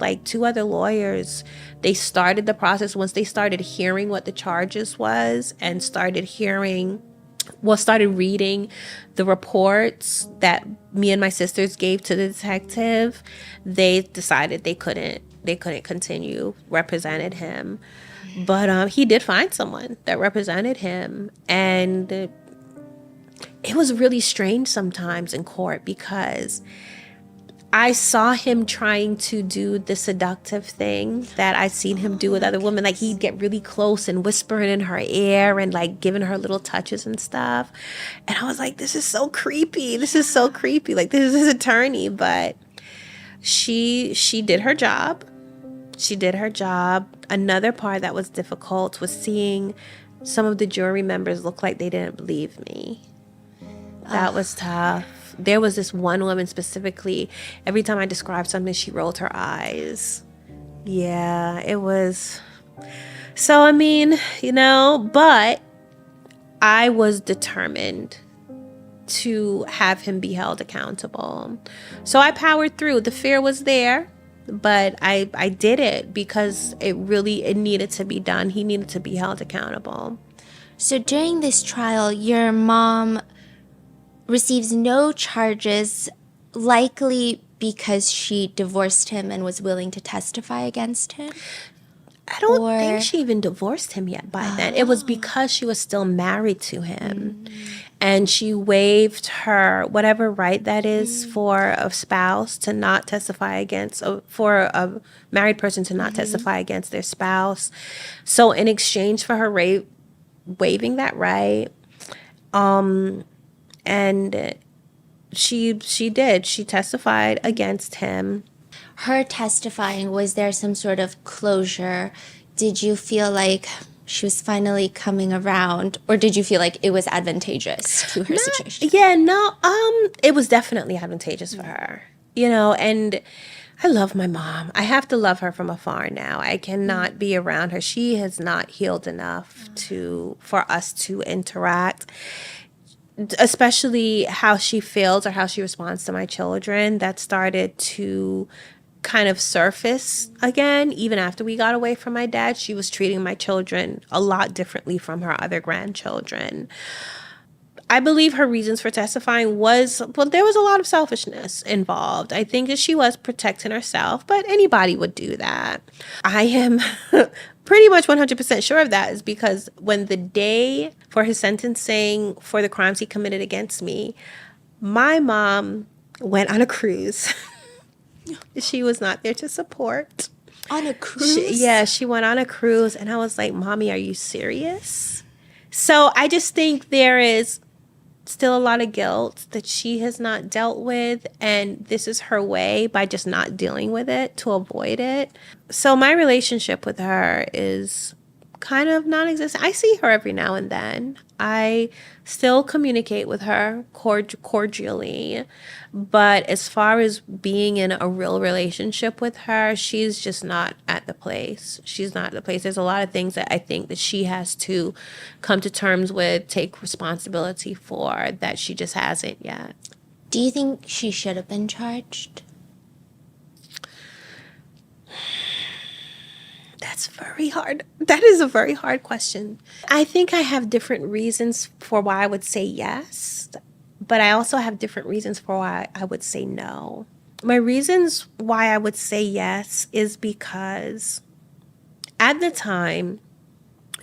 Speaker 1: They started the process once they started hearing what the charges was and started reading the reports that me and my sisters gave to the detective. They decided they couldn't continue represented him. But he did find someone that represented him. And it was really strange sometimes in court because I saw him trying to do the seductive thing that I've seen him do with other women. Like, he'd get really close and whispering in her ear and giving her little touches and stuff. And I was like, this is so creepy. Like, this is his attorney. But she did her job. Another part that was difficult was seeing some of the jury members look like they didn't believe me. That was tough. There was this one woman specifically, every time I described something, she rolled her eyes. Yeah, it was. So, I mean, but I was determined to have him be held accountable. So I powered through. The fear was there, but I did it because it needed to be done. He needed to be held accountable.
Speaker 3: So during this trial, your mom receives no charges, likely because she divorced him and was willing to testify against him?
Speaker 1: I don't think she even divorced him yet by then. It was because she was still married to him. And she waived her whatever right that is for a spouse to not testify against, for a married person to not testify against their spouse. So in exchange for her waiving that right, and she testified against him.
Speaker 3: Her testifying, was there some sort of closure? Did you feel like she was finally coming around, or did you feel like it was advantageous to her situation?
Speaker 1: Yeah, no, it was definitely advantageous for her, and I love my mom. I have to love her from afar now. I cannot be around her. She has not healed enough for us to interact. Especially how she feels or how she responds to my children, that started to kind of surface again. Even after we got away from my dad, she was treating my children a lot differently from her other grandchildren. I believe her reasons for testifying there was a lot of selfishness involved. I think that she was protecting herself, but anybody would do that. I am pretty much 100% sure of that, is because when the day for his sentencing for the crimes he committed against me, my mom went on a cruise. She was not there to support.
Speaker 3: On a cruise?
Speaker 1: She went on a cruise, and I was like, Mommy, are you serious? So I just think there is still a lot of guilt that she has not dealt with, and this is her way by just not dealing with it to avoid it. So my relationship with her is kind of non-existent. I see her every now and then. I still communicate with her cordially, but as far as being in a real relationship with her, she's just not at the place. She's not at the place. There's a lot of things that I think that she has to come to terms with, take responsibility for, that she just hasn't yet.
Speaker 3: Do you think she should have been charged?
Speaker 1: That's very hard. That is a very hard question. I think I have different reasons for why I would say yes, but I also have different reasons for why I would say no. My reasons why I would say yes is because at the time,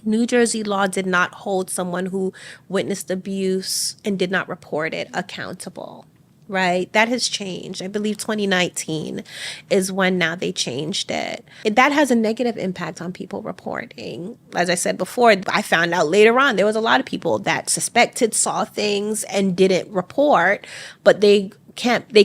Speaker 1: New Jersey law did not hold someone who witnessed abuse and did not report it accountable. Right? That has changed. I believe 2019 is when now they changed it. That has a negative impact on people reporting. As I said before, I found out later on there was a lot of people that suspected, saw things, and didn't report, but they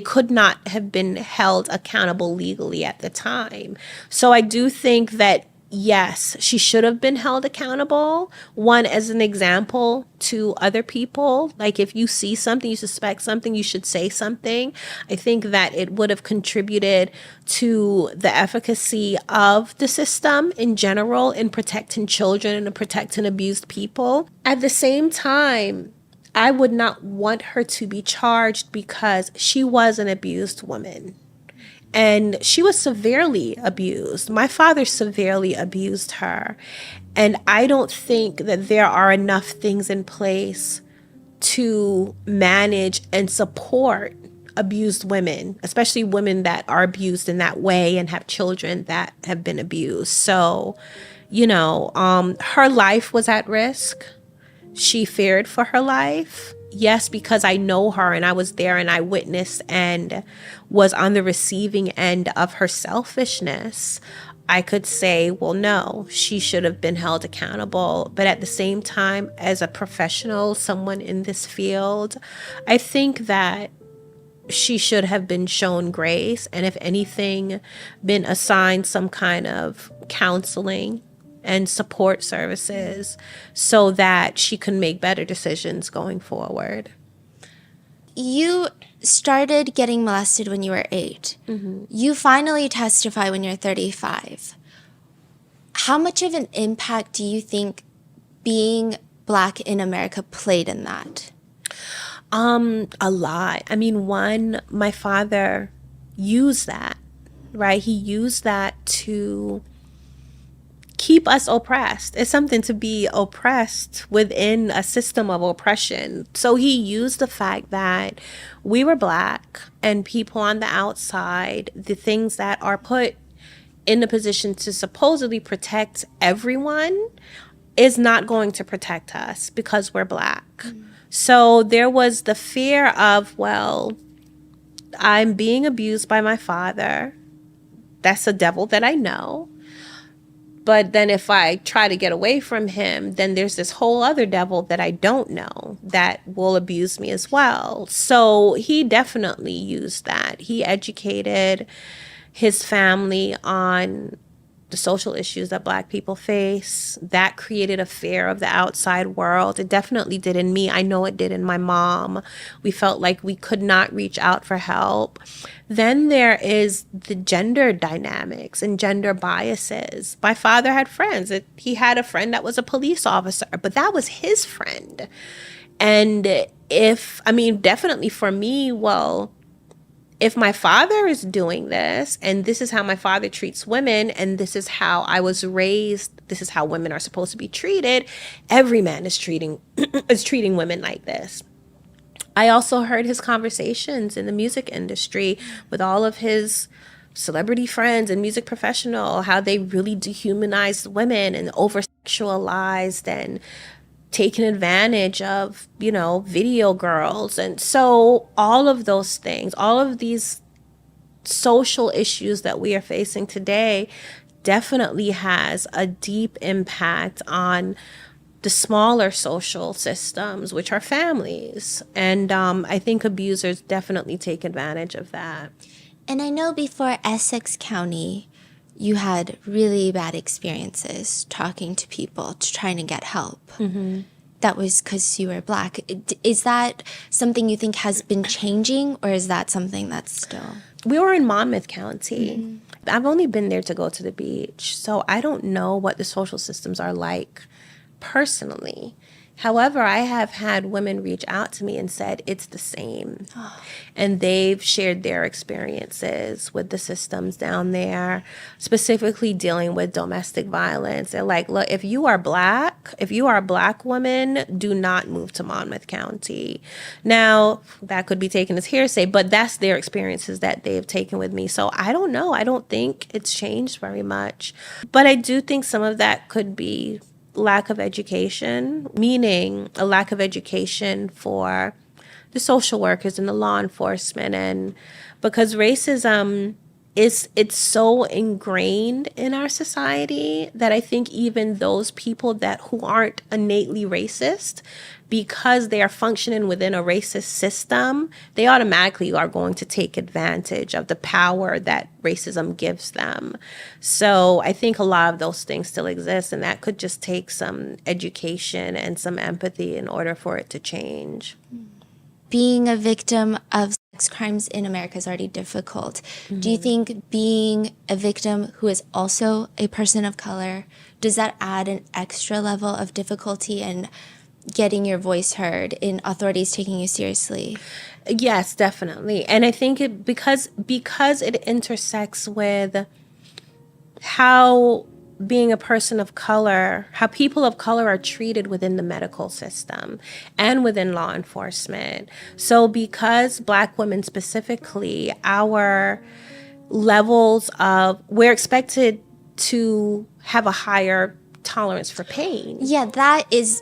Speaker 1: could not have been held accountable legally at the time. So I do think that yes, she should have been held accountable. One, as an example to other people, like if you see something, you suspect something, you should say something. I think that it would have contributed to the efficacy of the system in general in protecting children and protecting abused people. At the same time, I would not want her to be charged because she was an abused woman. And she was severely abused. My father severely abused her. And I don't think that there are enough things in place to manage and support abused women, especially women that are abused in that way and have children that have been abused. So, her life was at risk. She feared for her life. Yes, because I know her and I was there and I witnessed and was on the receiving end of her selfishness. I could say, well, no, she should have been held accountable. But at the same time, as a professional, someone in this field, I think that she should have been shown grace and, if anything, been assigned some kind of counseling and support services so that she can make better decisions going forward.
Speaker 3: You started getting molested when you were 8. Mm-hmm. You finally testify when you're 35. How much of an impact do you think being Black in America played in that?
Speaker 1: A lot. I mean, one, my father used that, right? He used that to keep us oppressed. It's something to be oppressed within a system of oppression. So he used the fact that we were Black and people on the outside, the things that are put in the position to supposedly protect everyone, is not going to protect us because we're Black. Mm. So there was the fear of, well, I'm being abused by my father. That's a devil that I know. But then if I try to get away from him, then there's this whole other devil that I don't know that will abuse me as well. So he definitely used that. He educated his family on the social issues that Black people face. That created a fear of the outside world. It definitely did in me. I know it did in my mom. We felt like we could not reach out for help. Then there is the gender dynamics and gender biases. My father had friends. He had a friend that was a police officer, but that was his friend. And definitely for me, well, if my father is doing this, and this is how my father treats women, and this is how I was raised, this is how women are supposed to be treated, every man is treating women like this. I also heard his conversations in the music industry with all of his celebrity friends and music professional, how they really dehumanized women and over-sexualized and taken advantage of, video girls. And so all of those things, all of these social issues that we are facing today definitely has a deep impact on the smaller social systems, which are families. And I think abusers definitely take advantage of that.
Speaker 3: And I know before Essex County, you had really bad experiences talking to people, trying to get help. Mm-hmm. That was because you were Black. Is that something you think has been changing, or is that something that's still?
Speaker 1: We were in Monmouth County. Mm-hmm. I've only been there to go to the beach, so I don't know what the social systems are like personally. However, I have had women reach out to me and said it's the same. Oh. And they've shared their experiences with the systems down there, specifically dealing with domestic violence. They're like, look, if you are a Black woman, do not move to Monmouth County. Now, that could be taken as hearsay, but that's their experiences that they've taken with me. So I don't know. I don't think it's changed very much. But I do think some of that could be lack of education, meaning a lack of education for the social workers and the law enforcement. And because racism it's so ingrained in our society that I think even those people who aren't innately racist, because they are functioning within a racist system, they automatically are going to take advantage of the power that racism gives them. So I think a lot of those things still exist, and that could just take some education and some empathy in order for it to change.
Speaker 3: Being a victim of sex crimes in America is already difficult. Mm-hmm. Do you think being a victim who is also a person of color, does that add an extra level of difficulty in getting your voice heard, in authorities taking you seriously?
Speaker 1: Yes, definitely. And I think because it intersects with how being a person of color, how people of color are treated within the medical system and within law enforcement. So because Black women specifically, our levels we're expected to have a higher tolerance for pain.
Speaker 3: Yeah, that is...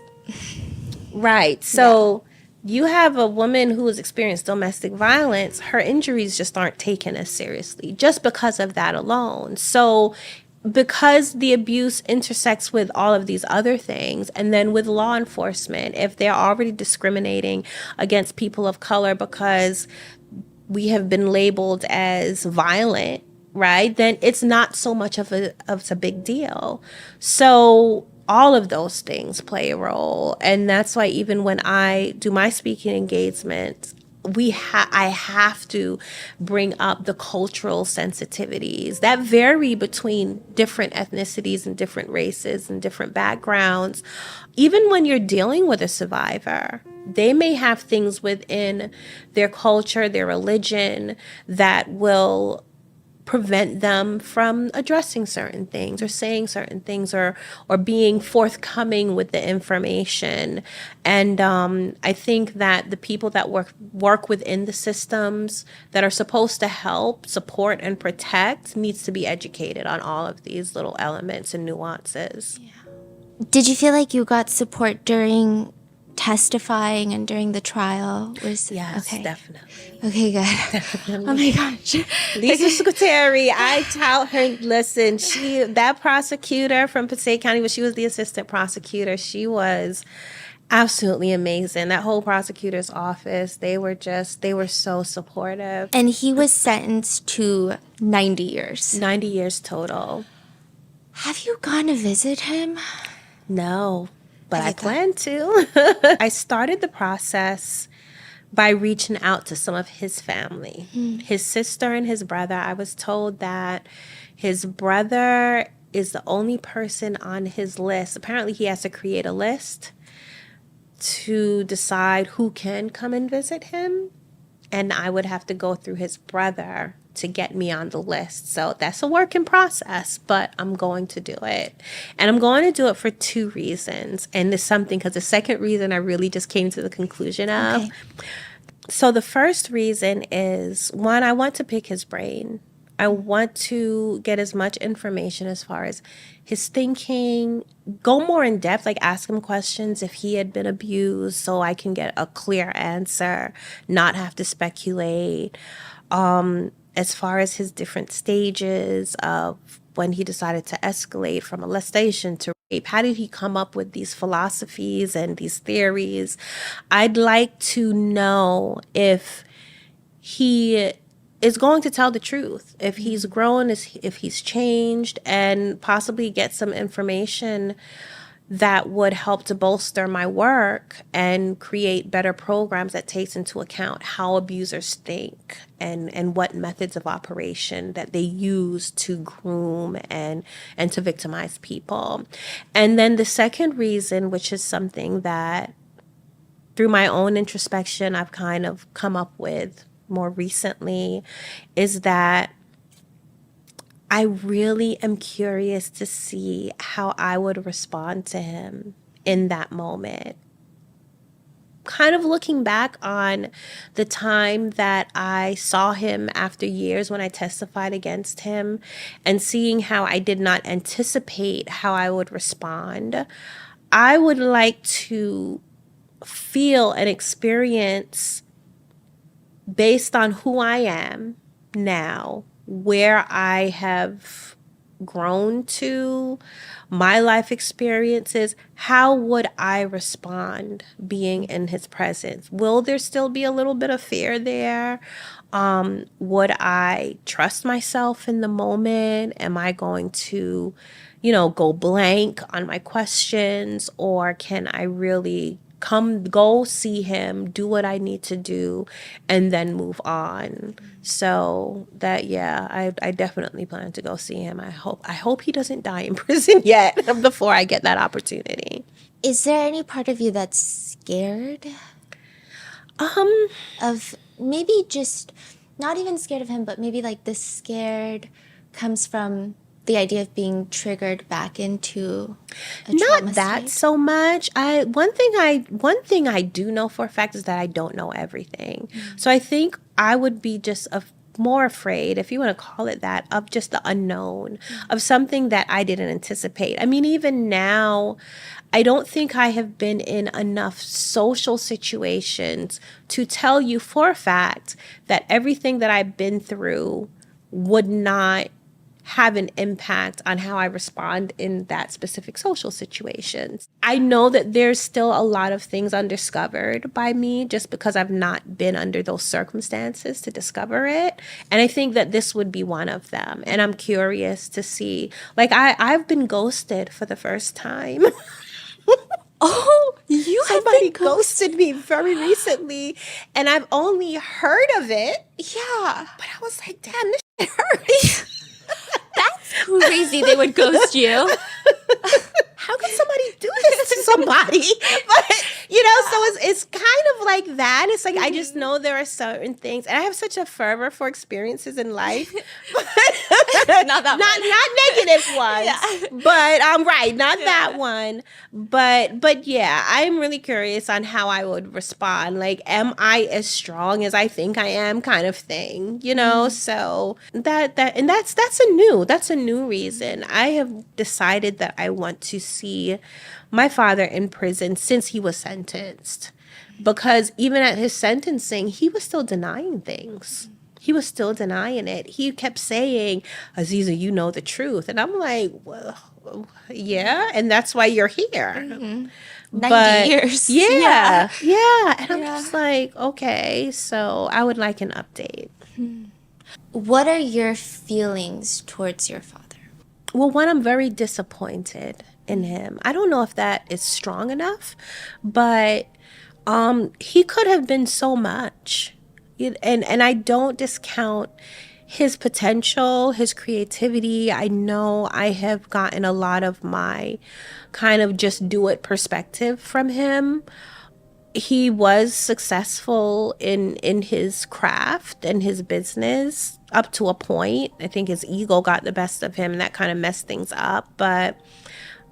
Speaker 1: Right. So you have a woman who has experienced domestic violence, her injuries just aren't taken as seriously just because of that alone. So because the abuse intersects with all of these other things, and then with law enforcement, if they're already discriminating against people of color because we have been labeled as violent, right, then it's not so much of a big deal. So all of those things play a role. And that's why even when I do my speaking engagements, I have to bring up the cultural sensitivities that vary between different ethnicities and different races and different backgrounds. Even when you're dealing with a survivor, they may have things within their culture, their religion, that will prevent them from addressing certain things or saying certain things or being forthcoming with the information. And I think that the people that work within the systems that are supposed to help, support, and protect needs to be educated on all of these little elements and nuances.
Speaker 3: Yeah. Did you feel like you got support during testifying and during the trial?
Speaker 1: Yes, okay. Definitely.
Speaker 3: Okay, good.
Speaker 1: Definitely.
Speaker 3: Oh my gosh.
Speaker 1: Lisa Secretary, I tout her, listen, that prosecutor from Passaic County, when she was the assistant prosecutor, she was absolutely amazing. That whole prosecutor's office, they were so supportive.
Speaker 3: And he was sentenced to 90 years.
Speaker 1: 90 years total.
Speaker 3: Have you gone to visit him?
Speaker 1: No. But I plan to. I started the process by reaching out to some of his family, his sister and his brother. I was told that his brother is the only person on his list. Apparently, he has to create a list to decide who can come and visit him. And I would have to go through his brother to get me on the list. So that's a work in process, but I'm going to do it. And I'm going to do it for 2 reasons. And it's something, because the second reason I really just came to the conclusion of. Okay. So the first reason is, one, I want to pick his brain. I want to get as much information as far as his thinking, go more in depth, like ask him questions if he had been abused so I can get a clear answer, not have to speculate. As far as his different stages of when he decided to escalate from molestation to rape? How did he come up with these philosophies and these theories? I'd like to know if he is going to tell the truth, if he's grown, if he's changed, and possibly get some information that would help to bolster my work and create better programs that takes into account how abusers think and what methods of operation that they use to groom and to victimize people. And then the second reason, which is something that through my own introspection I've kind of come up with more recently, is that I really am curious to see how I would respond to him in that moment. Kind of looking back on the time that I saw him after years when I testified against him and seeing how I did not anticipate how I would respond, I would like to feel and experience, based on who I am now, where I have grown to, my life experiences, how would I respond being in his presence? Will there still be a little bit of fear there? Would I trust myself in the moment? Am I going to, go blank on my questions? Or can I really go see him, do what I need to do, and then move on? So that, I definitely plan to go see him. I hope he doesn't die in prison yet before I get that opportunity.
Speaker 3: Is there any part of you that's scared? Of maybe just not even scared of him, but maybe like the scared comes from the idea of being triggered back into a trauma
Speaker 1: Not that
Speaker 3: state?
Speaker 1: so much. One thing I do know for a fact is that I don't know everything. So I think I would be just more afraid, if you want to call it that, of just the unknown, of something that I didn't anticipate. I mean, even now, I don't think I have been in enough social situations to tell you for a fact that everything that I've been through would not have an impact on how I respond in that specific social situations. I know that there's still a lot of things undiscovered by me just because I've not been under those circumstances to discover it. And I think that this would be one of them. And I'm curious to see, like I've been ghosted for the first time.
Speaker 3: Oh, you
Speaker 1: Somebody ghosted me very recently and I've only heard of it.
Speaker 3: Yeah.
Speaker 1: But I was like, damn, this shit hurts.
Speaker 3: That's crazy they would ghost you.
Speaker 1: How can somebody do this to somebody? But, so it's kind of like that. It's like, I just know there are certain things, and I have such a fervor for experiences in life. But
Speaker 3: Not that
Speaker 1: not negative ones. But right, not that one. But yeah, I'm really curious on how I would respond. Like, am I as strong as I think I am, kind of thing, So that's a new reason. I have decided that I want to see my father in prison since he was sentenced, because even at his sentencing, he was still denying things. He was still denying it. He kept saying, Aziza, you know the truth. And I'm like, well, yeah, and that's why you're here.
Speaker 3: 90 years.
Speaker 1: Yeah. And I'm just like, okay, so I would like an update.
Speaker 3: What are your feelings towards your father?
Speaker 1: Well, one, I'm very disappointed in him. I don't know if that is strong enough, but he could have been so much. And I don't discount his potential, his creativity. I know I have gotten a lot of my kind of just do it perspective from him. He was successful in his craft and his business up to a point. I think his ego got the best of him and that kind of messed things up. But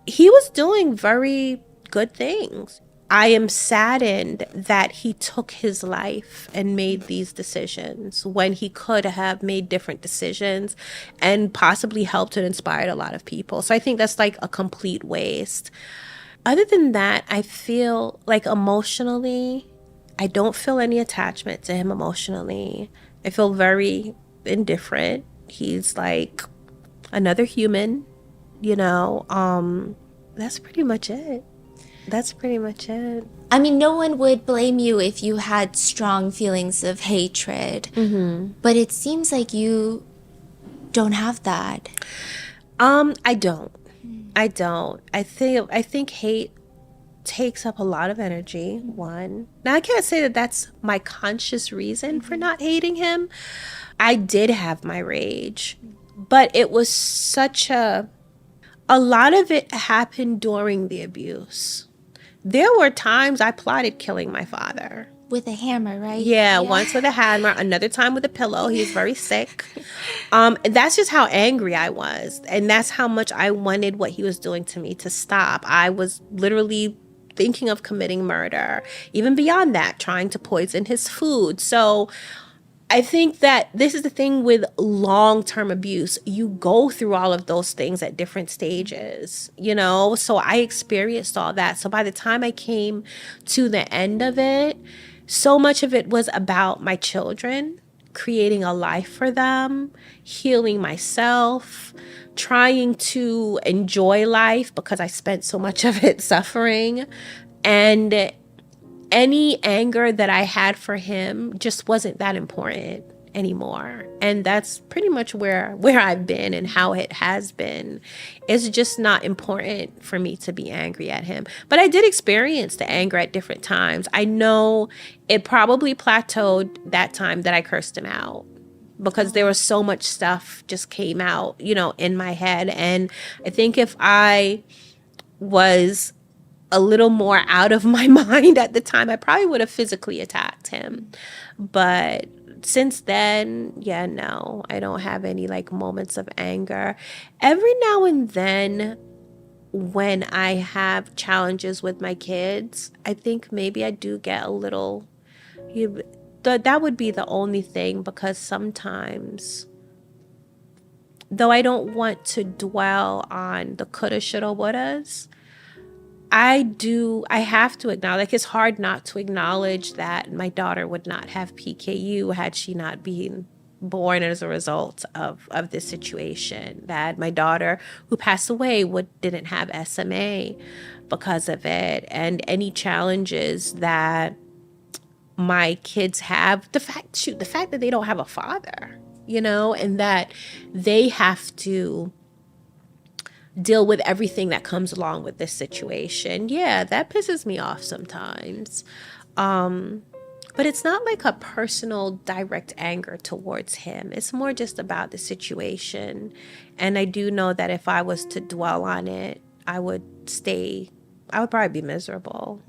Speaker 1: he was doing very good things. I am saddened that he took his life and made these decisions when he could have made different decisions and possibly helped and inspired a lot of people. So I think that's like a complete waste. Other than that, I feel like emotionally, I don't feel any attachment to him emotionally. I feel very indifferent. He's like another human, you know. That's pretty much it. That's pretty much it.
Speaker 3: I mean, no one would blame you if you had strong feelings of hatred. But it seems like you don't have that.
Speaker 1: I don't. I don't. I think hate takes up a lot of energy. One. Now I can't say that that's my conscious reason for not hating him. I did have my rage, but it was such a lot of it happened during the abuse. There were times I plotted killing my father.
Speaker 3: With a hammer, right?
Speaker 1: Yeah, once with a hammer, another time with a pillow. He was very sick. That's just how angry I was. And that's how much I wanted what he was doing to me to stop. I was literally thinking of committing murder. Even beyond that, trying to poison his food. So I think that this is the thing with long-term abuse. You go through all of those things at different stages, you know? So I experienced all that. So by the time I came to the end of it, so much of it was about my children, creating a life for them, healing myself, trying to enjoy life because I spent so much of it suffering. And any anger that I had for him just wasn't that important anymore. And that's pretty much where I've been and how it has been. It's just not important for me to be angry at him. But I did experience the anger at different times. I know it probably plateaued that time that I cursed him out, because there was so much stuff just came out, you know, in my head. And I think if I was a little more out of my mind at the time, I probably would have physically attacked him. But since then, yeah, no, I don't have any like moments of anger. Every now and then, when I have challenges with my kids, I think maybe I do get a little, that would be the only thing, because sometimes, though I don't want to dwell on the coulda, shoulda, wouldas, I have to acknowledge, like, it's hard not to acknowledge that my daughter would not have PKU had she not been born as a result of this situation, that my daughter who passed away didn't have SMA because of it. And any challenges that my kids have, the fact that they don't have a father, you know, and that they have to deal with everything that comes along with this situation. Yeah, that pisses me off sometimes. But it's not like a personal direct anger towards him. It's more just about the situation. And I do know that if I was to dwell on it, I would probably be miserable.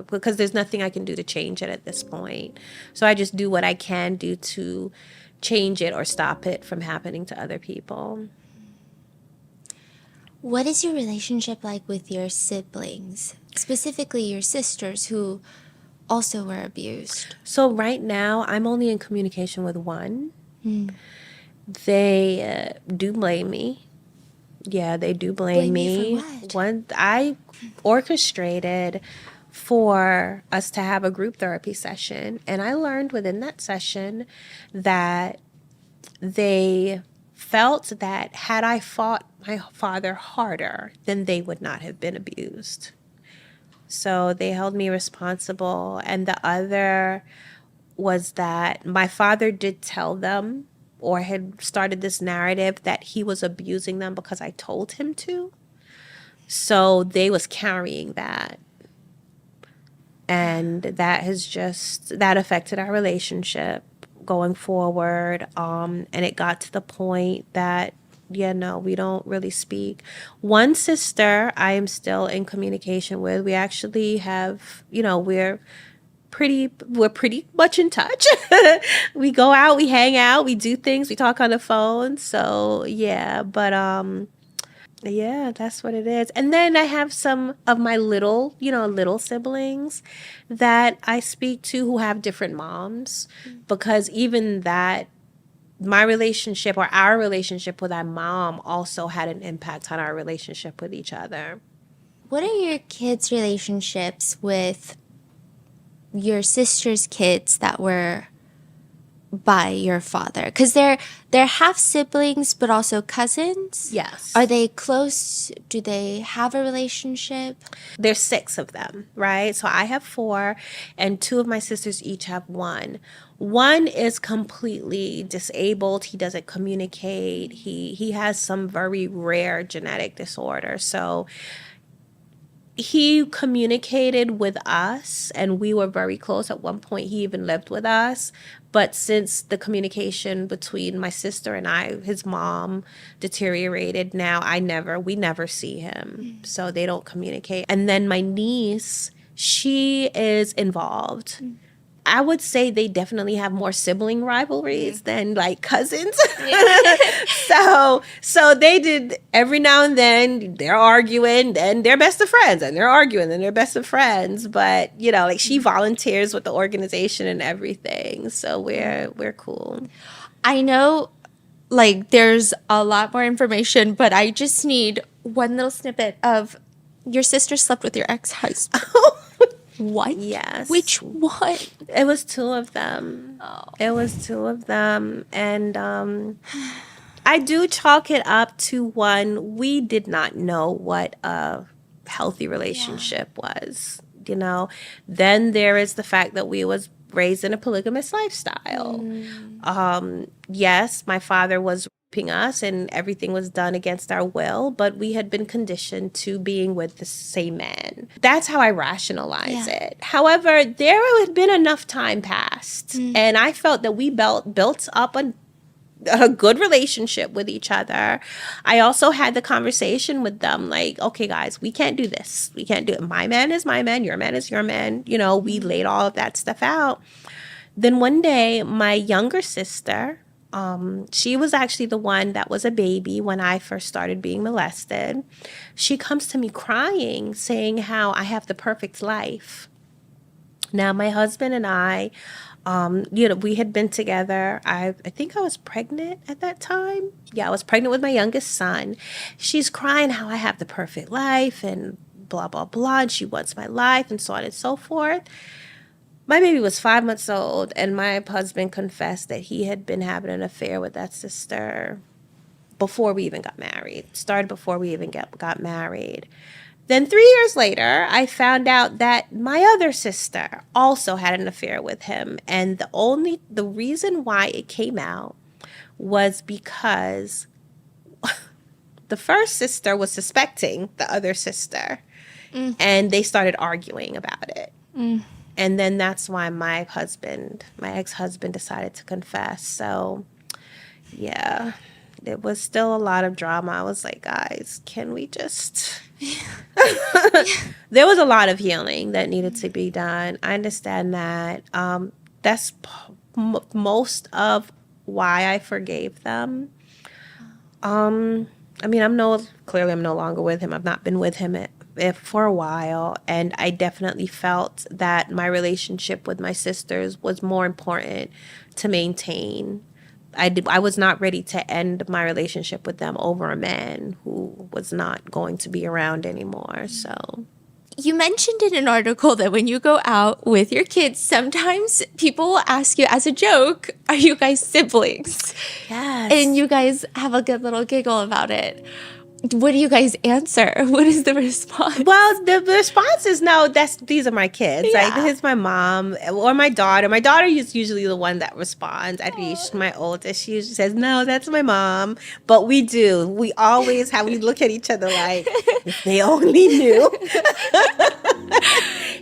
Speaker 1: Because there's nothing I can do to change it at this point. So I just do what I can do to change it or stop it from happening to other people.
Speaker 3: What is your relationship like with your siblings, specifically your sisters who also were abused?
Speaker 1: So right now, I'm only in communication with one. They do blame me. Yeah, they do blame me.
Speaker 3: You for what?
Speaker 1: One, I orchestrated for us to have a group therapy session, and I learned within that session that they felt that had I fought my father harder, then they would not have been abused. So they held me responsible. And the other was that my father did tell them, or had started this narrative, that he was abusing them because I told him to. So they was carrying that. And that affected our relationship going forward. And it got to the point that, yeah, no, we don't really speak. One sister I am still in communication with. We actually have, you know, we're pretty much in touch. We go out, we hang out, we do things, we talk on the phone. So yeah, but yeah, that's what it is. And then I have some of my little siblings that I speak to who have different moms, because even that, my relationship or our relationship with our mom also had an impact on our relationship with each other.
Speaker 3: What are your kids' relationships with your sister's kids that were by your father? Because they're half siblings, but also cousins.
Speaker 1: Yes.
Speaker 3: Are they close? Do they have a relationship?
Speaker 1: There's 6 of them, right? So I have 4, and 2 of my sisters each have 1. One is completely disabled. He doesn't communicate. He has some very rare genetic disorder. So he communicated with us, and we were very close. At one point, he even lived with us. But since the communication between my sister and I, his mom, deteriorated, now we never see him. So they don't communicate. And then my niece, she is involved. I would say they definitely have more sibling rivalries than like cousins. So they did, every now and then they're arguing, then they're best of friends, and they're arguing, then they're best of friends. But like she volunteers with the organization and everything, so we're cool.
Speaker 3: I know, like, there's a lot more information, but I just need one little snippet of your sister slept with your ex-husband. What?
Speaker 1: Yes.
Speaker 3: Which one?
Speaker 1: It was 2 of them.
Speaker 3: Oh.
Speaker 1: It was 2 of them. And I do chalk it up to one, we did not know what a healthy relationship was, Then there is the fact that we was raised in a polygamous lifestyle. Yes, my father was raping us and everything was done against our will, but we had been conditioned to being with the same man. That's how I rationalize it. However, there had been enough time passed, and I felt that we built up a good relationship with each other. I also had the conversation with them like, okay, guys, we can't do this. We can't do it. My man is my man. Your man is your man. We laid all of that stuff out. Then one day, my younger sister, she was actually the one that was a baby when I first started being molested. She comes to me crying, saying how I have the perfect life. Now, my husband and I, we had been together. I think I was pregnant at that time. Yeah, I was pregnant with my youngest son. She's crying how I have the perfect life and blah, blah, blah. And she wants my life and so on and so forth. My baby was 5 months old, and my husband confessed that he had been having an affair with that sister before we even got married. Started before we even got married. Then 3 years later, I found out that my other sister also had an affair with him. And the reason why it came out was because the first sister was suspecting the other sister, and they started arguing about it. And then that's why my ex-husband decided to confess. So, yeah, it was still a lot of drama. I was like, guys, can we just... There was a lot of healing that needed to be done. I understand that. That's most of why I forgave them. I'm no longer with him. I've not been with him for a while, and I definitely felt that my relationship with my sisters was more important to maintain. I was not ready to end my relationship with them over a man who was not going to be around anymore. So
Speaker 3: You mentioned in an article that when you go out with your kids, sometimes people will ask you as a joke, are you guys siblings?
Speaker 1: yes.
Speaker 3: And you guys have a good little giggle about it. What do you guys answer? What is the response?
Speaker 1: Well, the response is no, these are my kids.
Speaker 3: Yeah.
Speaker 1: Like, this is my mom or my daughter. My daughter is usually the one that responds. At least my oldest, she usually says, no, that's my mom. But we do. We always we look at each other like, if they only knew.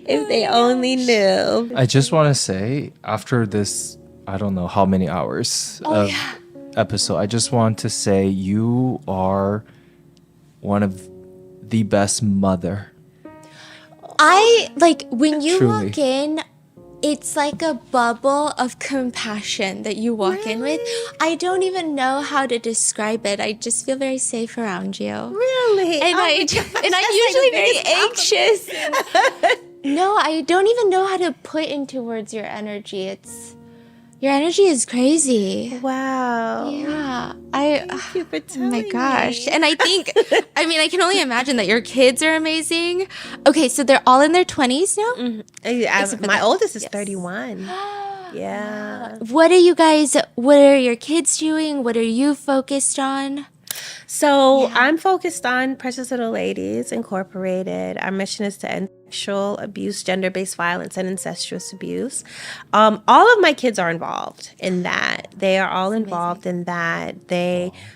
Speaker 1: If they only knew.
Speaker 4: I just want to say, after this, I don't know how many hours of episode, I just want to say you are one of the best mother.
Speaker 3: When you
Speaker 4: Truly.
Speaker 3: walk in, it's like a bubble of compassion that you walk in with. I don't even know how to describe it. I just feel very safe around you.
Speaker 1: Really?
Speaker 3: And I'm usually very anxious. No, I don't even know how to put into words your energy. Your energy is crazy.
Speaker 1: Wow.
Speaker 3: Yeah.
Speaker 1: Thank you for
Speaker 3: Oh
Speaker 1: telling
Speaker 3: my gosh.
Speaker 1: me.
Speaker 3: And I think, I can only imagine that your kids are amazing. Okay, so they're all in their 20s now?
Speaker 1: Yeah,
Speaker 3: Except for
Speaker 1: my
Speaker 3: that.
Speaker 1: oldest is
Speaker 3: Yes.
Speaker 1: 31. Yeah.
Speaker 3: What are your kids doing? What are you focused on?
Speaker 1: So I'm focused on Precious Little Ladies Incorporated. Our mission is to end sexual abuse, gender-based violence, and incestuous abuse. All of my kids are involved in that. They are all involved in that.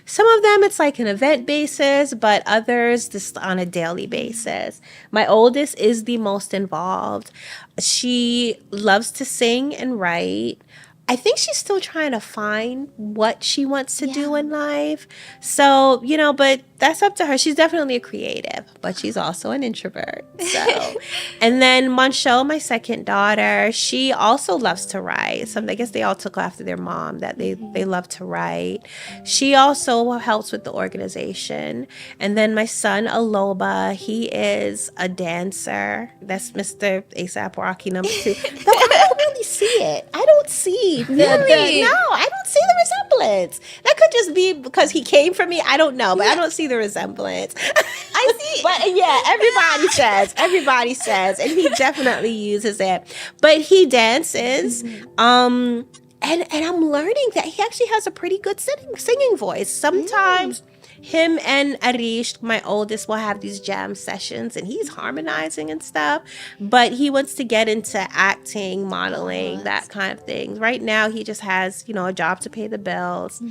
Speaker 1: Some of them it's like an event basis, but others just on a daily basis. My oldest is the most involved. She loves to sing and write. I think she's still trying to find what she wants to do in life. So, but that's up to her. She's definitely a creative, but she's also an introvert. So, and then Monchelle, my second daughter, she also loves to write. I guess they all took after their mom that they love to write. She also helps with the organization. And then my son, Aloba, he is a dancer. That's Mr. ASAP Rocky number 2. Though I don't really see it. I don't see no, I don't see the resemblance. That could just be because he came from me. I don't know, but I don't see the resemblance.
Speaker 3: I see.
Speaker 1: But yeah, everybody says, and he definitely uses it. But he dances. And I'm learning that he actually has a pretty good singing voice. Sometimes him and Arish, my oldest, will have these jam sessions and he's harmonizing and stuff. But he wants to get into acting, modeling, that kind of thing. Right now, he just has, a job to pay the bills.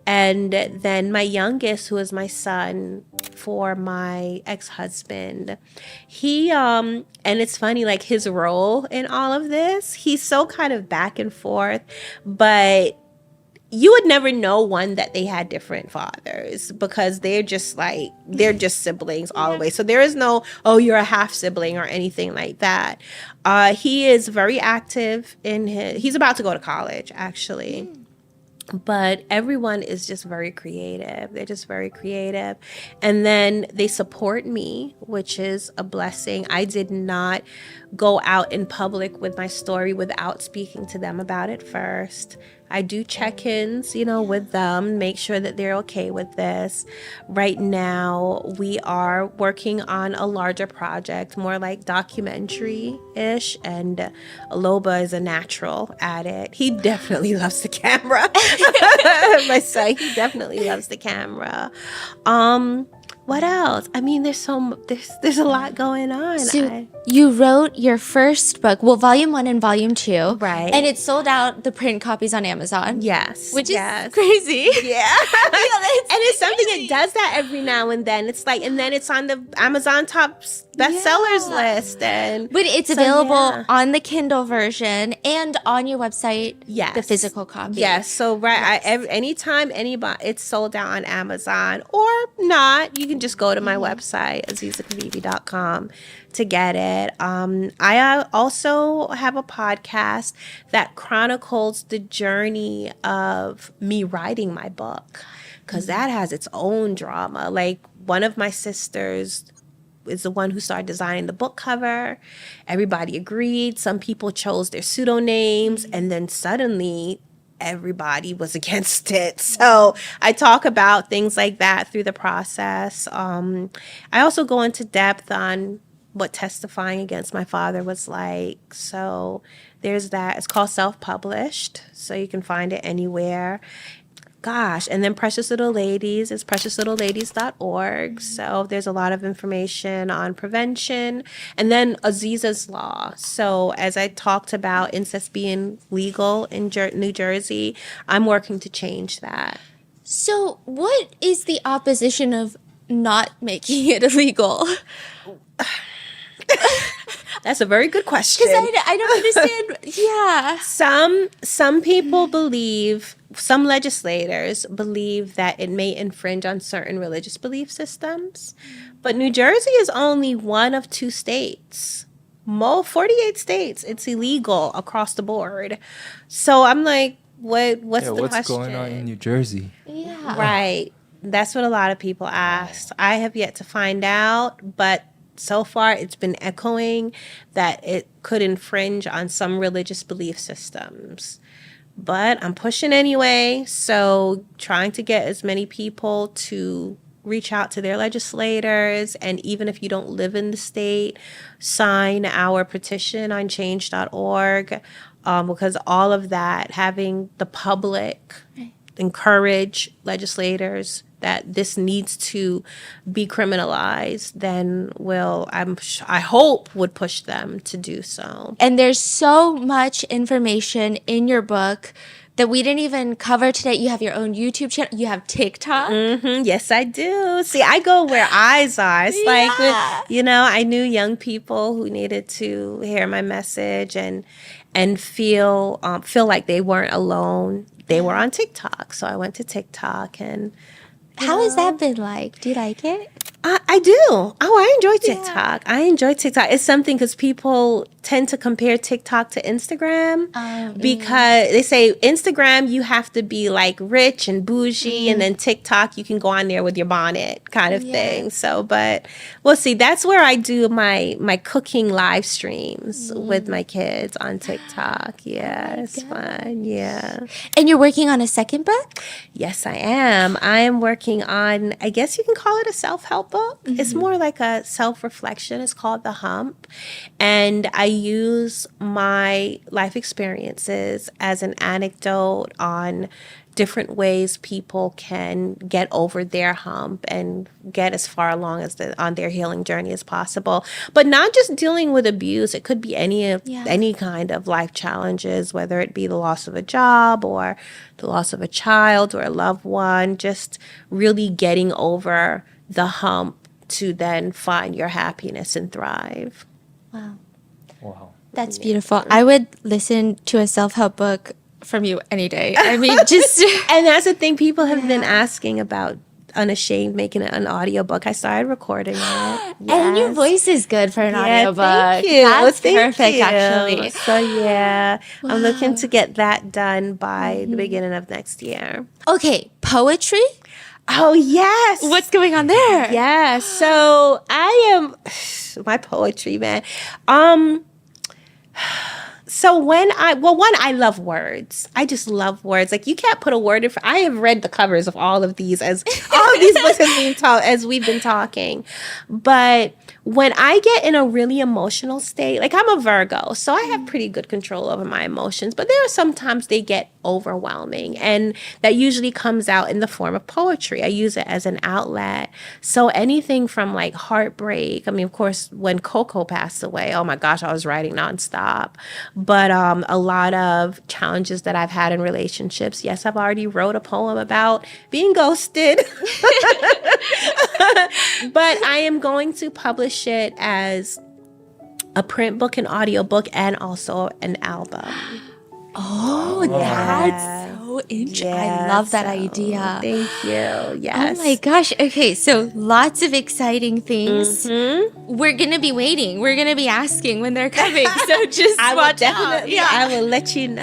Speaker 1: And then my youngest, who is my son for my ex-husband, he, and it's funny, like his role in all of this, he's so kind of back and forth, but you would never know that they had different fathers because they're just siblings all the way. So there is no, you're a half sibling or anything like that. He is very active he's about to go to college actually. But everyone is just very creative. They're just very creative. And then they support me, which is a blessing. I did not go out in public with my story without speaking to them about it first. I do check-ins, with them, make sure that they're okay with this. Right now, we are working on a larger project, more like documentary-ish, and Aloba is a natural at it. He definitely loves the camera. My son, he definitely loves the camera. What else? I mean, there's a lot going on.
Speaker 3: So you wrote your first book, volume 1 and volume 2.
Speaker 1: Right.
Speaker 3: And it sold out the print copies on Amazon.
Speaker 1: Yes.
Speaker 3: Which is crazy.
Speaker 1: Yeah. And it's something that does that every now and then. It's like, and then it's on the Amazon top bestsellers list.
Speaker 3: But it's available on the Kindle version and on your website, the physical copy.
Speaker 1: Yes. So, anytime it's sold out on Amazon or not, you can just go to my website, azizakabibi.com, to get it. I also have a podcast that chronicles the journey of me writing my book, because that has its own drama. Like, one of my sisters is the one who started designing the book cover. Everybody agreed. Some people chose their pseudonyms, and then suddenly everybody was against it. So I talk about things like that through the process. I also go into depth on what testifying against my father was like. So there's that. It's called Self-Published, so you can find it anywhere. Gosh, and then Precious Little Ladies is preciouslittleladies.org. So there's a lot of information on prevention. And then Aziza's Law. So as I talked about incest being legal in New Jersey, I'm working to change that.
Speaker 3: So what is the opposition of not making it illegal?
Speaker 1: That's a very good question.
Speaker 3: Because I don't understand. Yeah.
Speaker 1: Some people believe, some legislators believe that it may infringe on certain religious belief systems. But New Jersey is only one of 2 states. 48 states, it's illegal across the board. So I'm like, what's the question?
Speaker 4: What's going on in New Jersey?
Speaker 3: Yeah.
Speaker 1: Right. That's what a lot of people ask. I have yet to find out, but so far it's been echoing that it could infringe on some religious belief systems. But I'm pushing anyway, so trying to get as many people to reach out to their legislators, and even if you don't live in the state, sign our petition on change.org. because all of that, having the public encourage legislators that this needs to be criminalized, then I hope would push them to do so.
Speaker 3: And there's so much information in your book that we didn't even cover today. You have your own YouTube channel. You have TikTok.
Speaker 1: Yes, I do. See, I go where eyes are. It's like, I knew young people who needed to hear my message and feel like they weren't alone. They were on TikTok, so I went to TikTok and.
Speaker 3: How has that been like? Do you like it?
Speaker 1: I do. Oh, I enjoy TikTok. I enjoy TikTok. It's something because people tend to compare TikTok to Instagram because they say Instagram, you have to be like rich and bougie, and then TikTok, you can go on there with your bonnet kind of thing. So, but we'll see. That's where I do my cooking live streams with my kids on TikTok. Yeah, it's fun. Yeah.
Speaker 3: And you're working on a second book?
Speaker 1: Yes, I am. I am working on, I guess you can call it a self-help book. It's more like a self-reflection. It's called The Hump. And I use my life experiences as an anecdote on different ways people can get over their hump and get as far along as on their healing journey as possible. But not just dealing with abuse. It could be any kind of life challenges, whether it be the loss of a job or the loss of a child or a loved one, just really getting over the hump to then find your happiness and thrive.
Speaker 4: Wow.
Speaker 3: That's beautiful. I would listen to a self-help book from you any day. I mean, just...
Speaker 1: And that's the thing people have been asking about Unashamed, making it an audiobook. I started recording it.
Speaker 3: And your voice is good for an audiobook.
Speaker 1: Thank you.
Speaker 3: That's
Speaker 1: Thank
Speaker 3: perfect,
Speaker 1: you.
Speaker 3: actually.
Speaker 1: So, I'm looking to get that done by the beginning of next year.
Speaker 3: Okay, poetry?
Speaker 1: Oh, yes.
Speaker 3: What's going on there?
Speaker 1: Yeah. So I am my poetry, man. So I love words. I just love words. Like you can't put a word in. I have read the covers of all of these books as we've been talking. But when I get in a really emotional state, like I'm a Virgo, so I have pretty good control over my emotions. But there are sometimes they get overwhelming, and that usually comes out in the form of poetry. I use it as an outlet. So anything from like heartbreak. I mean, of course, when Coco passed away, oh my gosh, I was writing nonstop. But a lot of challenges that I've had in relationships. Yes, I've already wrote a poem about being ghosted. But I am going to publish it as a print book, an audio book, and also an album.
Speaker 3: Oh, that's so interesting. I love that idea.
Speaker 1: Thank you. Yes.
Speaker 3: Oh my gosh. Okay, so lots of exciting things. We're going to be waiting. We're going to be asking when they're coming. So just watch out.
Speaker 1: I will let you know.